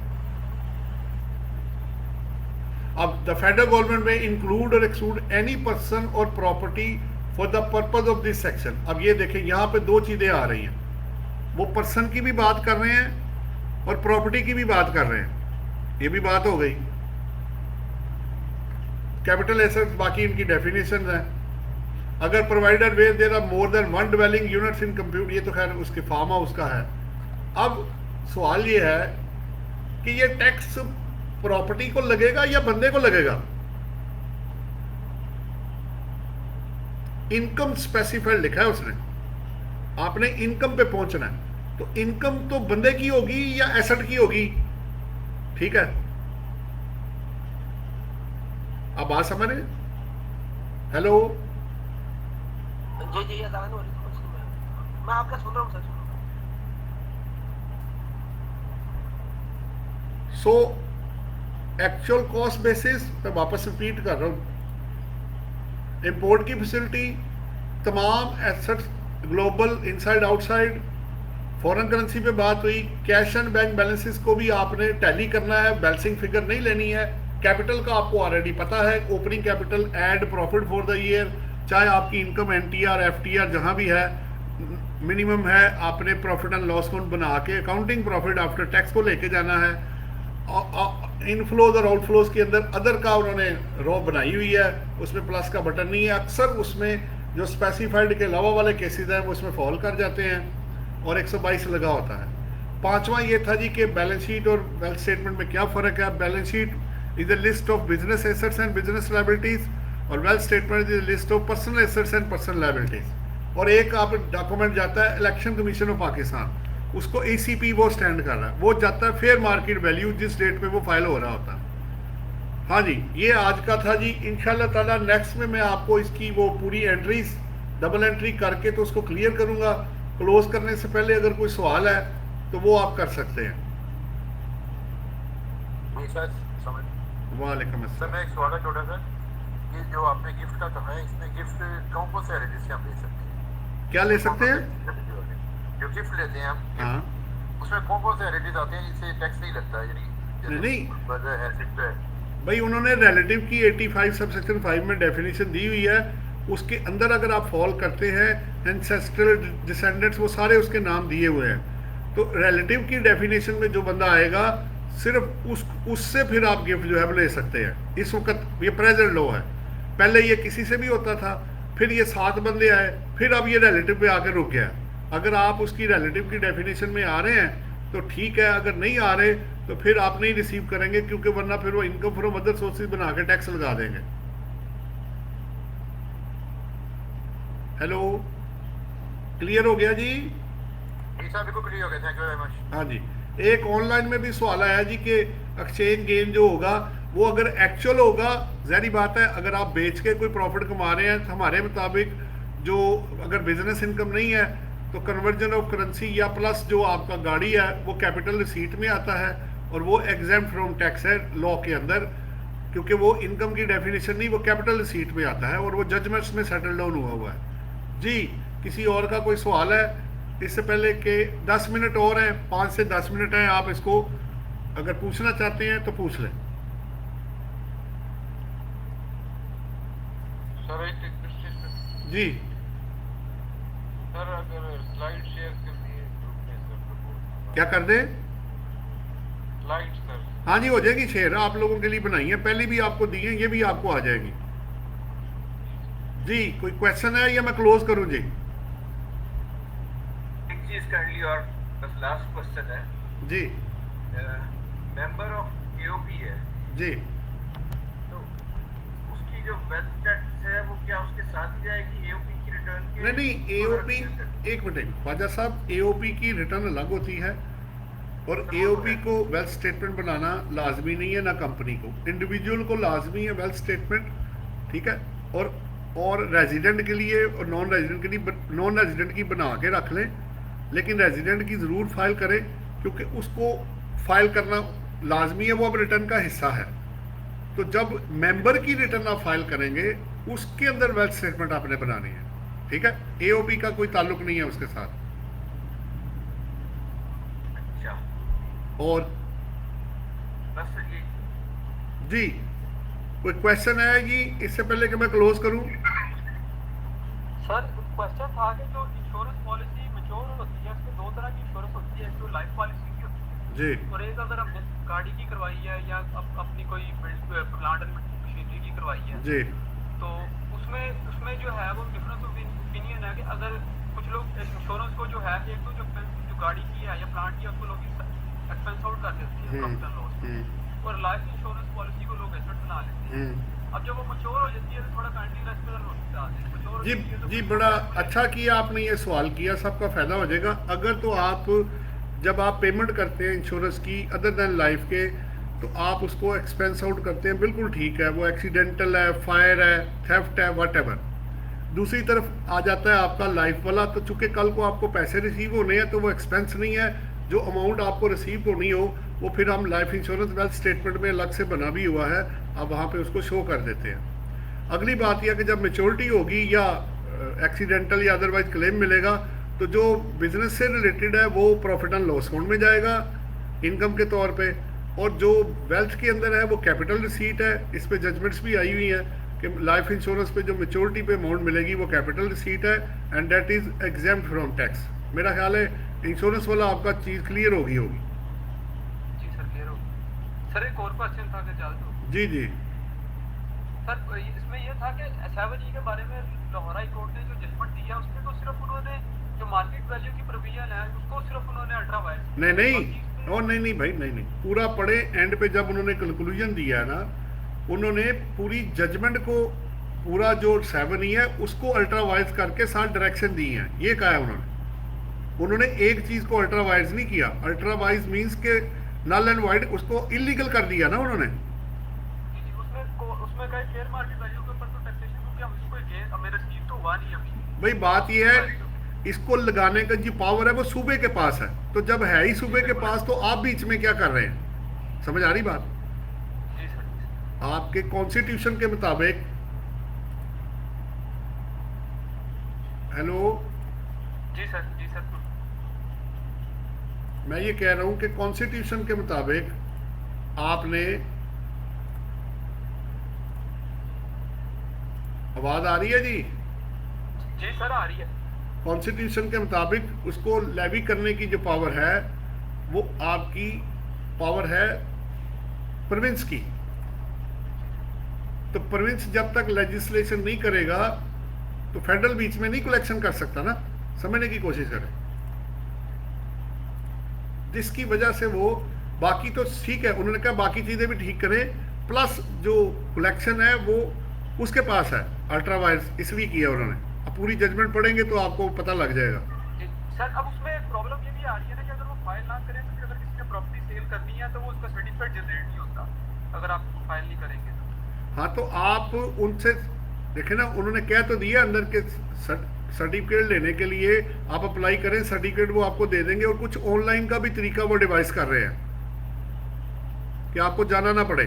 S1: अब द फेडरल गवर्नमेंट में इंक्लूड और एक्सक्लूड एनी पर्सन और property for the purpose of this section. अब ये देखें, यहाँ पे दो चीजें आ रही हैं, वो पर्सन की भी बात कर रहे हैं और प्रॉपर्टी की भी बात कर रहे हैं, ये भी बात हो गई। कैपिटल एसेट्स बाकी इनकी डेफिनेशन है। अगर provider where there are more than one dwelling units in compute, ये तो खैर उसके फार्म हाउस का है। अब सवाल ये है कि ये टैक्स प्रॉपर्टी को लगेगा या बंदे को लगेगा? इनकम स्पेसिफाइड लिखा है उसने, आपने इनकम पे पहुंचना है, तो इनकम तो बंदे की होगी या एसेट की होगी? ठीक है, अब बात समझ रहे? हेलो
S8: जी जी, अजान हो रही है, मैं आपका सुन रहा हूँ sir.
S1: So actual cost basis पे वापस रिपीट कर रहा हूं, इंपोर्ट की फैसिलिटी, तमाम assets global inside outside, foreign currency पे बात हुई, कैश एंड बैंक बैलेंसेस को भी आपने टैली करना है, बैलेंसिंग फिगर नहीं लेनी है। कैपिटल का आपको ऑलरेडी पता है, opening capital, add profit for the year, चाहे आपकी इनकम एनटीआर एफटीआर जहां भी है, मिनिमम है, आपने प्रॉफिट एंड लॉस अकाउंट बना के अकाउंटिंग प्रॉफिट आफ्टर टैक्स को लेके जाना है। इनफ्लोज और आउटफ्लोज के अंदर अदर का उन्होंने रो बनाई हुई है, उसमें प्लस का बटन नहीं है। अक्सर उसमें जो स्पेसिफाइड के अलावा वाले केसेस हैं वो उसमें फॉल कर जाते हैं और 122 लगा होता है। पांचवा ये था जी कि बैलेंस शीट और वेल्थ स्टेटमेंट में क्या फ़र्क है। Balance sheet is a list of business assets and business liabilities और wealth statement is a list of personal assets and personal liabilities. और एक आप डॉक्यूमेंट जाता है इलेक्शन कमीशन ऑफ पाकिस्तान, उसको ACP वो स्टैंड कर रहा है, वो जाता है फेयर मार्केट वैल्यू जिस डेट पे वो फाइल हो रहा होता है। हाँ जी, ये आज का था जी। इंशाल्लाह ताला नेक्स्ट में मैं आपको इसकी वो पूरी एंट्रीज डबल एंट्री करके तो उसको क्लियर करूंगा। क्लोज करने से पहले अगर कोई सवाल है तो वो आप कर सकते हैं। वालेकुम अस्सलाम।
S7: सर मैं एक सवाल है छोटा सा, ये जो आपने गिफ्ट का कहा है, इसमें गिफ्ट कौन कौन से एलिमेंट्स से हम ले सकते हैं?
S1: क्या ले सकते हैं?
S7: जो गिफ्ट लेते हैं हम,
S1: हाँ
S7: उसमें कौन कौन से एलिमेंट्स आते हैं जिससे टैक्स नहीं लगता है? यानी
S1: नहीं
S7: एसेट है
S1: भाई, उन्होंने रिलेटिव की 85 सबसेक्शन 5 में डेफिनेशन दी हुई है, उसके अंदर अगर आप फॉल करते हैं एंसेस्ट्रल डिसेंडेंट्स, वो सारे उसके नाम दिए हुए हैं। तो रिलेटिव की डेफिनेशन में जो बंदा आएगा सिर्फ उससे फिर आप गिफ्ट जो है वो ले सकते हैं। इस वक्त ये प्रेजेंट लॉ है, पहले ये किसी से भी होता था, फिर ये 7 बंदे आए, फिर अब ये रिलेटिव पे आकर रुक गया। अगर आप उसकी रिलेटिव की डेफिनेशन में आ रहे हैं तो ठीक है, अगर नहीं आ रहे तो फिर आप नहीं रिसीव करेंगे, क्योंकि वरना फिर वो इनकम फ्रॉम अदर सोर्सेज बना के टैक्स लगा देंगे। हेलो, क्लियर हो गया जी?
S7: बिल्कुल क्लियर हो गया, थैंक यू वेरी मच।
S1: हाँ जी, एक ऑनलाइन में भी सवाल आया जी कि एक्सचेंज गेन जो होगा वो अगर एक्चुअल होगा, ज़ाहिर बात है अगर आप बेच के कोई प्रॉफिट कमा रहे हैं, हमारे मुताबिक जो अगर बिजनेस इनकम नहीं है तो कन्वर्जन ऑफ करेंसी या प्लस जो आपका गाड़ी है वो कैपिटल रिसीट में आता है और वो एग्जाम्प्ट फ्रॉम टैक्स है लॉ के अंदर, क्योंकि वो इनकम की डेफिनेशन नहीं, वो कैपिटल रिसीट में आता है और वो जजमेंट्स में सेटल डाउन हुआ है। जी, किसी और का कोई सवाल है? इससे पहले कि 10 मिनट और हैं, 5 से 10 मिनट हैं, आप इसको अगर पूछना चाहते हैं तो पूछ लें।
S7: सर एक क्वेश्चन
S1: जी
S7: सर, अगर स्लाइड शेयर करनी है ग्रुप में सर तो
S1: क्या कर दें?
S7: Slide sir.
S1: हाँ जी, हो जाएगी शेयर, आप लोगों के लिए बनाई है, पहले भी आपको दी है, ये भी आपको आ जाएगी। जी, कोई क्वेश्चन है या मैं क्लोज करूं? जी
S2: एक चीज काइंडली और बस लास्ट क्वेश्चन है
S1: जी
S2: मेंबर ऑफ AOP है
S1: जी,
S2: तो उसकी जो वेल्थ टैक्स है वो क्या उसके साथ ही जाएगी AOP की रिटर्न के?
S1: नहीं AOP, एक मिनट ख्वाजा साहब, AOP की रिटर्न अलग होती है और AOP को वेल्थ स्टेटमेंट बनाना लाजमी नहीं है, ना कंपनी को, इंडिविजुअल को लाजमी है वेल्थ स्टेटमेंट, ठीक है। और रेजिडेंट के लिए और नॉन रेजिडेंट के लिए, नॉन रेजिडेंट की बना के रख लें, लेकिन रेजिडेंट की ज़रूर फाइल करें क्योंकि उसको फाइल करना लाजमी है, वो अब रिटर्न का हिस्सा है। तो जब मेंबर की रिटर्न आप फाइल करेंगे उसके अंदर वेल्थ स्टेटमेंट आपने बनानी है, ठीक है, एओपी का कोई ताल्लुक नहीं है उसके साथ।
S2: अच्छा,
S1: और
S2: बस ये
S1: जी कोई क्वेश्चन है जी इससे पहले कि मैं क्लोज करूं?
S5: सर क्वेश्चन था कि जो इंश्योरेंस पॉलिसी मैच्योर होती है उसमें 2 तरह की इंश्योरेंस होती है, एक तो लाइफ पॉलिसी की होती है
S1: जी
S5: और एक अगर हमने गाड़ी की करवाई है या अपनी कोई प्लांट एंड मशीनरी की करवाई है
S1: जी
S5: तो उसमें जो है वो डिफरेंस ऑफ ओपिनियन है कि अगर कुछ लोग इंश्योरेंस को जो है एक तो जो गाड़ी की है या प्लांट की है उसको लोग एक्सपेंस आउट कर देते हैं प्रॉफिट एंड लॉस, और लाइफ इंश्योरेंस पॉलिसी को लोग एसेट बना लेते हैं। अब जब वो मैच्योर हो जाती है तो थोड़ा कंटिन्यूअस होता है मैच्योर
S1: जी जी बड़ा अच्छा किया आपने ये सवाल किया, सबका फ़ायदा हो जाएगा। अगर तो आप जब आप पेमेंट करते हैं इंश्योरेंस की अदर देन लाइफ के तो आप उसको एक्सपेंस आउट करते हैं, बिल्कुल ठीक है, वो एक्सीडेंटल है, फायर है, थेफ्ट है, व्हाटएवर। दूसरी तरफ आ जाता है आपका लाइफ वाला, तो चूंकि कल को आपको पैसे रिसीव होने हैं तो वो एक्सपेंस नहीं है, जो अमाउंट आपको रिसीव होनी हो वो फिर हम लाइफ इंश्योरेंस वेल्थ स्टेटमेंट में अलग से बना भी हुआ है, आप वहाँ पे उसको शो कर देते हैं। अगली बात यह कि जब मेच्योरिटी होगी या एक्सीडेंटल या अदरवाइज क्लेम मिलेगा तो जो बिजनेस से रिलेटेड है वो प्रॉफिट एंड लॉस अकाउंट में जाएगा इनकम के तौर पे, और जो वेल्थ के अंदर है वो कैपिटल रिसीट है। इस पे जजमेंट्स भी आई हुई हैं कि लाइफ इंश्योरेंस पे जो मेच्योरिटी पे अमाउंट मिलेगी वो कैपिटल रिसीट है and that is exempt from tax. मेरा ख्याल है इंश्योरेंस वाला आपका चीज़ क्लियर होगी
S5: जी सर क्लियर हो। सर एक और क्वेश्चन था कि चल तो
S1: जी जी
S5: सर इसमें यह था कि SIVG के बारे में लाहौर हाई कोर्ट ने जो जजमेंट दिया उसमें तो सिर्फ उन्होंने जो मार्केट वैल्यू की प्रोविजन है उसको सिर्फ उन्होंने अल्ट्रा वायलेंस
S1: नहीं और नहीं भाई नहीं पूरा पढ़े। एंड पे जब उन्होंने कंक्लूजन दिया है ना, उन्होंने पूरी जजमेंट को पूरा जो 7 ही है उसको अल्ट्रा वाइज करके 7 डायरेक्शन दी हैं, ये कहा है उन्होंने एक चीज़ को अल्ट्रा वाइज नहीं किया। अल्ट्रा वाइज मीन्स के नल एंड वाइड उसको इलीगल कर दिया ना उन्होंने।
S5: उसमें कई फेयर मार्केट वैल्यू के ऊपर तो टैक्सेशन क्योंकि हम इसको मेरा स्कीम तो हुआ नहीं अभी।
S1: भाई बात ये है इसको लगाने का जो पावर है वो सूबे के पास है, तो जब है ही सूबे के पास तो आप बीच में क्या कर रहे हैं? समझ आ रही बात?
S5: जी सर।
S1: आपके कॉन्स्टिट्यूशन के मुताबिक, हेलो
S5: जी सर
S1: मैं ये कह रहा हूं कि कॉन्स्टिट्यूशन के मुताबिक आपने, आवाज आ रही है जी?
S5: जी सर आ रही है।
S1: कॉन्स्टिट्यूशन के मुताबिक उसको लेवी करने की जो पावर है वो आपकी पावर है प्रोविंस की। तो प्रोविंस जब तक लेजिस्लेशन नहीं करेगा तो फेडरल बीच में नहीं कलेक्शन कर सकता ना, समझने की कोशिश करें। जिसकी वजह से वो बाकी तो ठीक है, उन्होंने कहा बाकी चीज़ें भी ठीक करें, प्लस जो कलेक्शन है वो उसके पास है अल्ट्रा वायर्स, इसलिए किया उन्होंने। अब पूरी जजमेंट पढ़ेंगे तो आपको पता लग जाएगा।
S5: सर अब उसमें एक प्रॉब्लम ये भी आ रही है ना कि अगर वो फाइल ना करें तो फिर अगर किसी ने प्रॉपर्टी सेल करनी है तो वो उसका सर्टिफिकेट जनरेट नहीं होता अगर आप फाइल नहीं करेंगे तो।
S1: हाँ तो आप उनसे देखें ना, उन्होंने कह तो दिया अंदर के सर्टिफिकेट लेने के लिए आप अप्लाई करें, सर्टिफिकेट वो आपको दे देंगे, और कुछ ऑनलाइन का भी तरीका वो डिवाइस कर रहे हैं कि आपको जाना ना पड़े।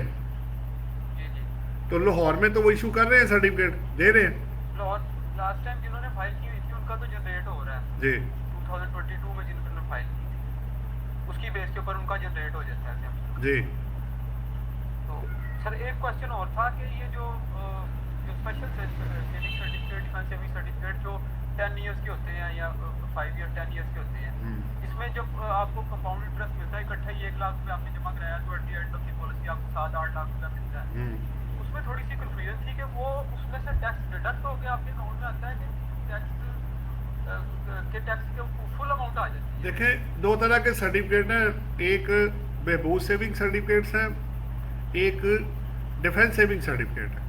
S1: तो लाहौर में तो वो इशू कर रहे हैं, सर्टिफिकेट दे रहे हैं।
S5: लाहौर लास्ट टाइम जिन्होंने फाइल की हुई थी उनका तो जनरेट हो रहा है
S1: जी
S5: 2022 में जिन्होंने फाइल की थी उसकी बेस के ऊपर उनका जनरेट हो जाता है
S1: जी।
S5: तो सर एक क्वेश्चन और था कि ये जो special saving certificate, defence saving certificate जो 10 ईयर्स के होते हैं या 5 ईयर 10 ईयर्स के होते हैं, इसमें जब आपको कंपाउंड इंटरेस्ट मिलता है इकट्ठा ही 1 लाख रुपये आपने जमा कराया तो at the end of the policy आपको 7-8 लाख रुपया मिलता है। उसमें थोड़ी सी कंफ्यूजन थी कि वो उसमें से टैक्स डिडक्ट होकर आपके अकाउंट में आता है कि टैक्स के फुल अमाउंट आ जाती है।
S1: देखें 2 तरह के सर्टिफिकेट हैं, एक बहबूद सेविंग सर्टिफिकेट्स हैं, एक डिफेंस सेविंग सर्टिफिकेट है।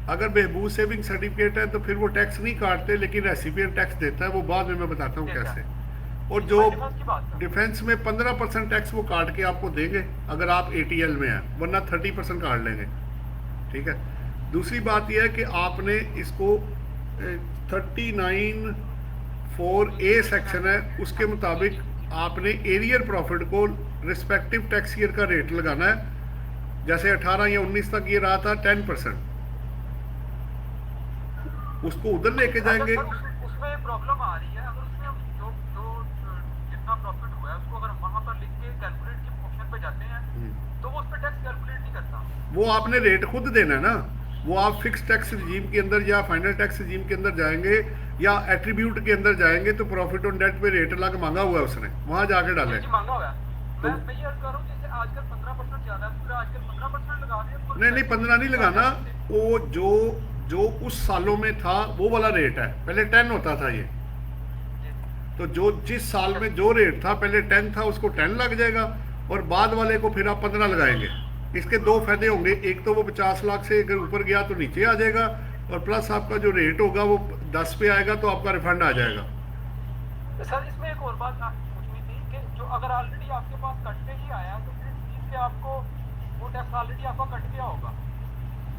S1: अगर बहबूद सेविंग सर्टिफिकेट है तो फिर वो टैक्स नहीं काटते, लेकिन रेसिपिएंट टैक्स देता है, वो बाद में मैं बताता हूँ कैसे। और जो डिफेंस में 15% टैक्स वो काट के आपको देंगे अगर आप ATL में हैं, वरना 30% काट लेंगे, ठीक है। दूसरी बात यह है कि आपने इसको 39(4)A सेक्शन है उसके मुताबिक आपने एरियर प्रॉफिट को रिस्पेक्टिव टैक्स ईयर का रेट लगाना है। जैसे 18 या 19 तक ये रहा था 10%, उसको उधर लेके जाएंगे।
S5: उसमें उसमें प्रॉब्लम आ रही है, अगर उसमें हम जो जो जितना प्रॉफिट हुआ है उसको अगर हम वहाँ पर लिख के कैलकुलेट के ऑप्शन पे जाते हैं तो वो उस पर टैक्स कैलकुलेट नहीं करता।
S1: वो आपने रेट खुद देना है ना, वो आप फिक्स टैक्स रिजीम के अंदर या फाइनल टैक्स रिजीम के अंदर जाएंगे या एट्रीब्यूट के अंदर जाएंगे तो प्रॉफिट ऑन डेट पे रेट अलग मांगा हुआ है उसने, वहाँ जाके डाले।
S5: जी मांगा हुआ है। मैं ये अर्ज कर रहा हूँ जैसे आजकल 15% ज्यादा है, पूरा आजकल 15% लगा दिया।
S1: नहीं 15 नहीं लगाना, वो जो उस सालों में था वो वाला रेट है, पहले 10 होता था ये, तो जो जिस साल में जो रेट था पहले 10 था उसको 10 लग जाएगा और बाद वाले को फिर आप 15 लगाएंगे। इसके दो फायदे होंगे, एक तो वो 50 लाख से अगर ऊपर गया तो नीचे आ जाएगा और प्लस आपका जो रेट होगा वो 10 पे आएगा तो आपका रिफंड आ जाएगा।
S5: सर इसमें एक और बात पूछनी थी कि जो अगर ऑलरेडी आपके पास कट के ही आया तो फिर इस चीज पे आपको वो टैक्स ऑलरेडी आपका कट गया होगा।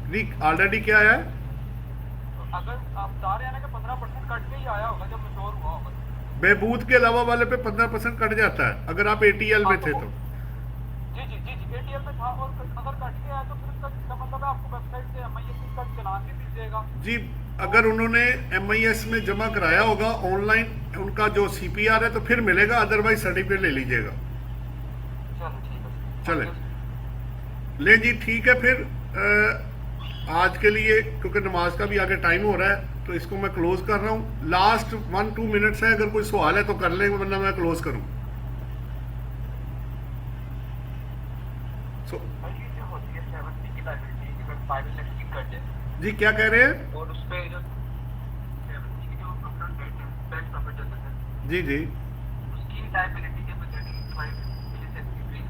S1: नहीं ऑलरेडी क्या है,
S5: तो अगर आप बता रहे हैं ना कि 15% कट के ही आया होगा जब मैच्योर हुआ होगा।
S1: बहबूद के अलावा वाले पे 15% कट जाता है अगर आप ATL में थे तो।
S5: जी ATL में था और अगर कट के आया तो फिर इसका मतलब है आपको वेबसाइट से MIS का चालान भी दीजिएगा।
S1: जी अगर उन्होंने MIS में जमा कराया होगा ऑनलाइन उनका जो CPR है तो फिर मिलेगा, अदरवाइज सर्टिफिकेट ले लीजिएगा।
S5: चलो ठीक है।
S1: चले ले जी ठीक है फिर आज के लिए क्योंकि नमाज का भी आगे टाइम हो रहा है तो इसको मैं क्लोज कर रहा हूँ। लास्ट 1-2 मिनट्स है, अगर कोई सवाल है तो कर लेंगे वरना मैं क्लोज करूँ। जी क्या कह रहे हैं?
S2: और उस पे जो 70 की जो प्रॉफिट होता है
S1: जी
S2: उसकी लायबिलिटी के बजट 5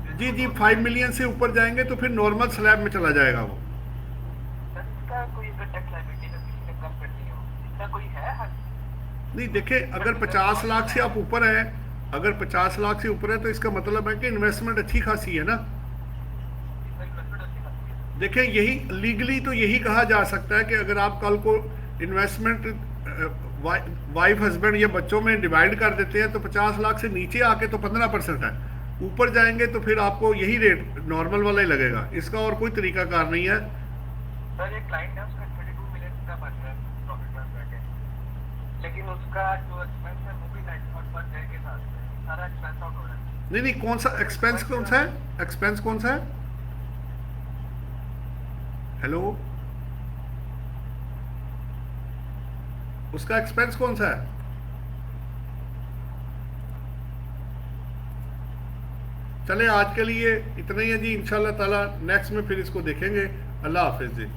S2: मिलियन
S1: जी 5 मिलियन से ऊपर जाएंगे तो फिर नॉर्मल स्लैब में चला जाएगा वो।
S2: इसका कोई अगर टैक्स लायबिलिटी का किसी ने कम करनी हो इसका कोई है हल?
S1: नहीं देखिए अगर 50 लाख से आप ऊपर हैं, अगर 50 लाख से ऊपर है तो इसका मतलब है कि इन्वेस्टमेंट अच्छी खासी है ना। देखिए यही लीगली तो यही कहा जा सकता है कि अगर आप कल को इन्वेस्टमेंट वाइफ हस्बैंड या बच्चों में डिवाइड कर देते हैं तो 50 लाख से नीचे आके तो 15% है, ऊपर जाएंगे तो फिर आपको यही रेट नॉर्मल वाला ही लगेगा, इसका और कोई तरीकाकार नहीं है।
S2: सर एक क्लाइंट है उसका 22 मिलियन का बच रहा है प्रॉफिट करके, लेकिन उसका जो एक्सपेंस है वो भी 91 पर डे के साथ सारा एक्सपेंस आउट हो रहा है।
S1: नहीं कौन सा एक्सपेंस कौन सा है, एक्सपेंस कौन सा है? हेलो उसका एक्सपेंस कौन सा है? चले आज के लिए इतना ही है जी, इंशाल्लाह ताला नेक्स्ट में फिर इसको देखेंगे। अल्लाह हाफिज जी।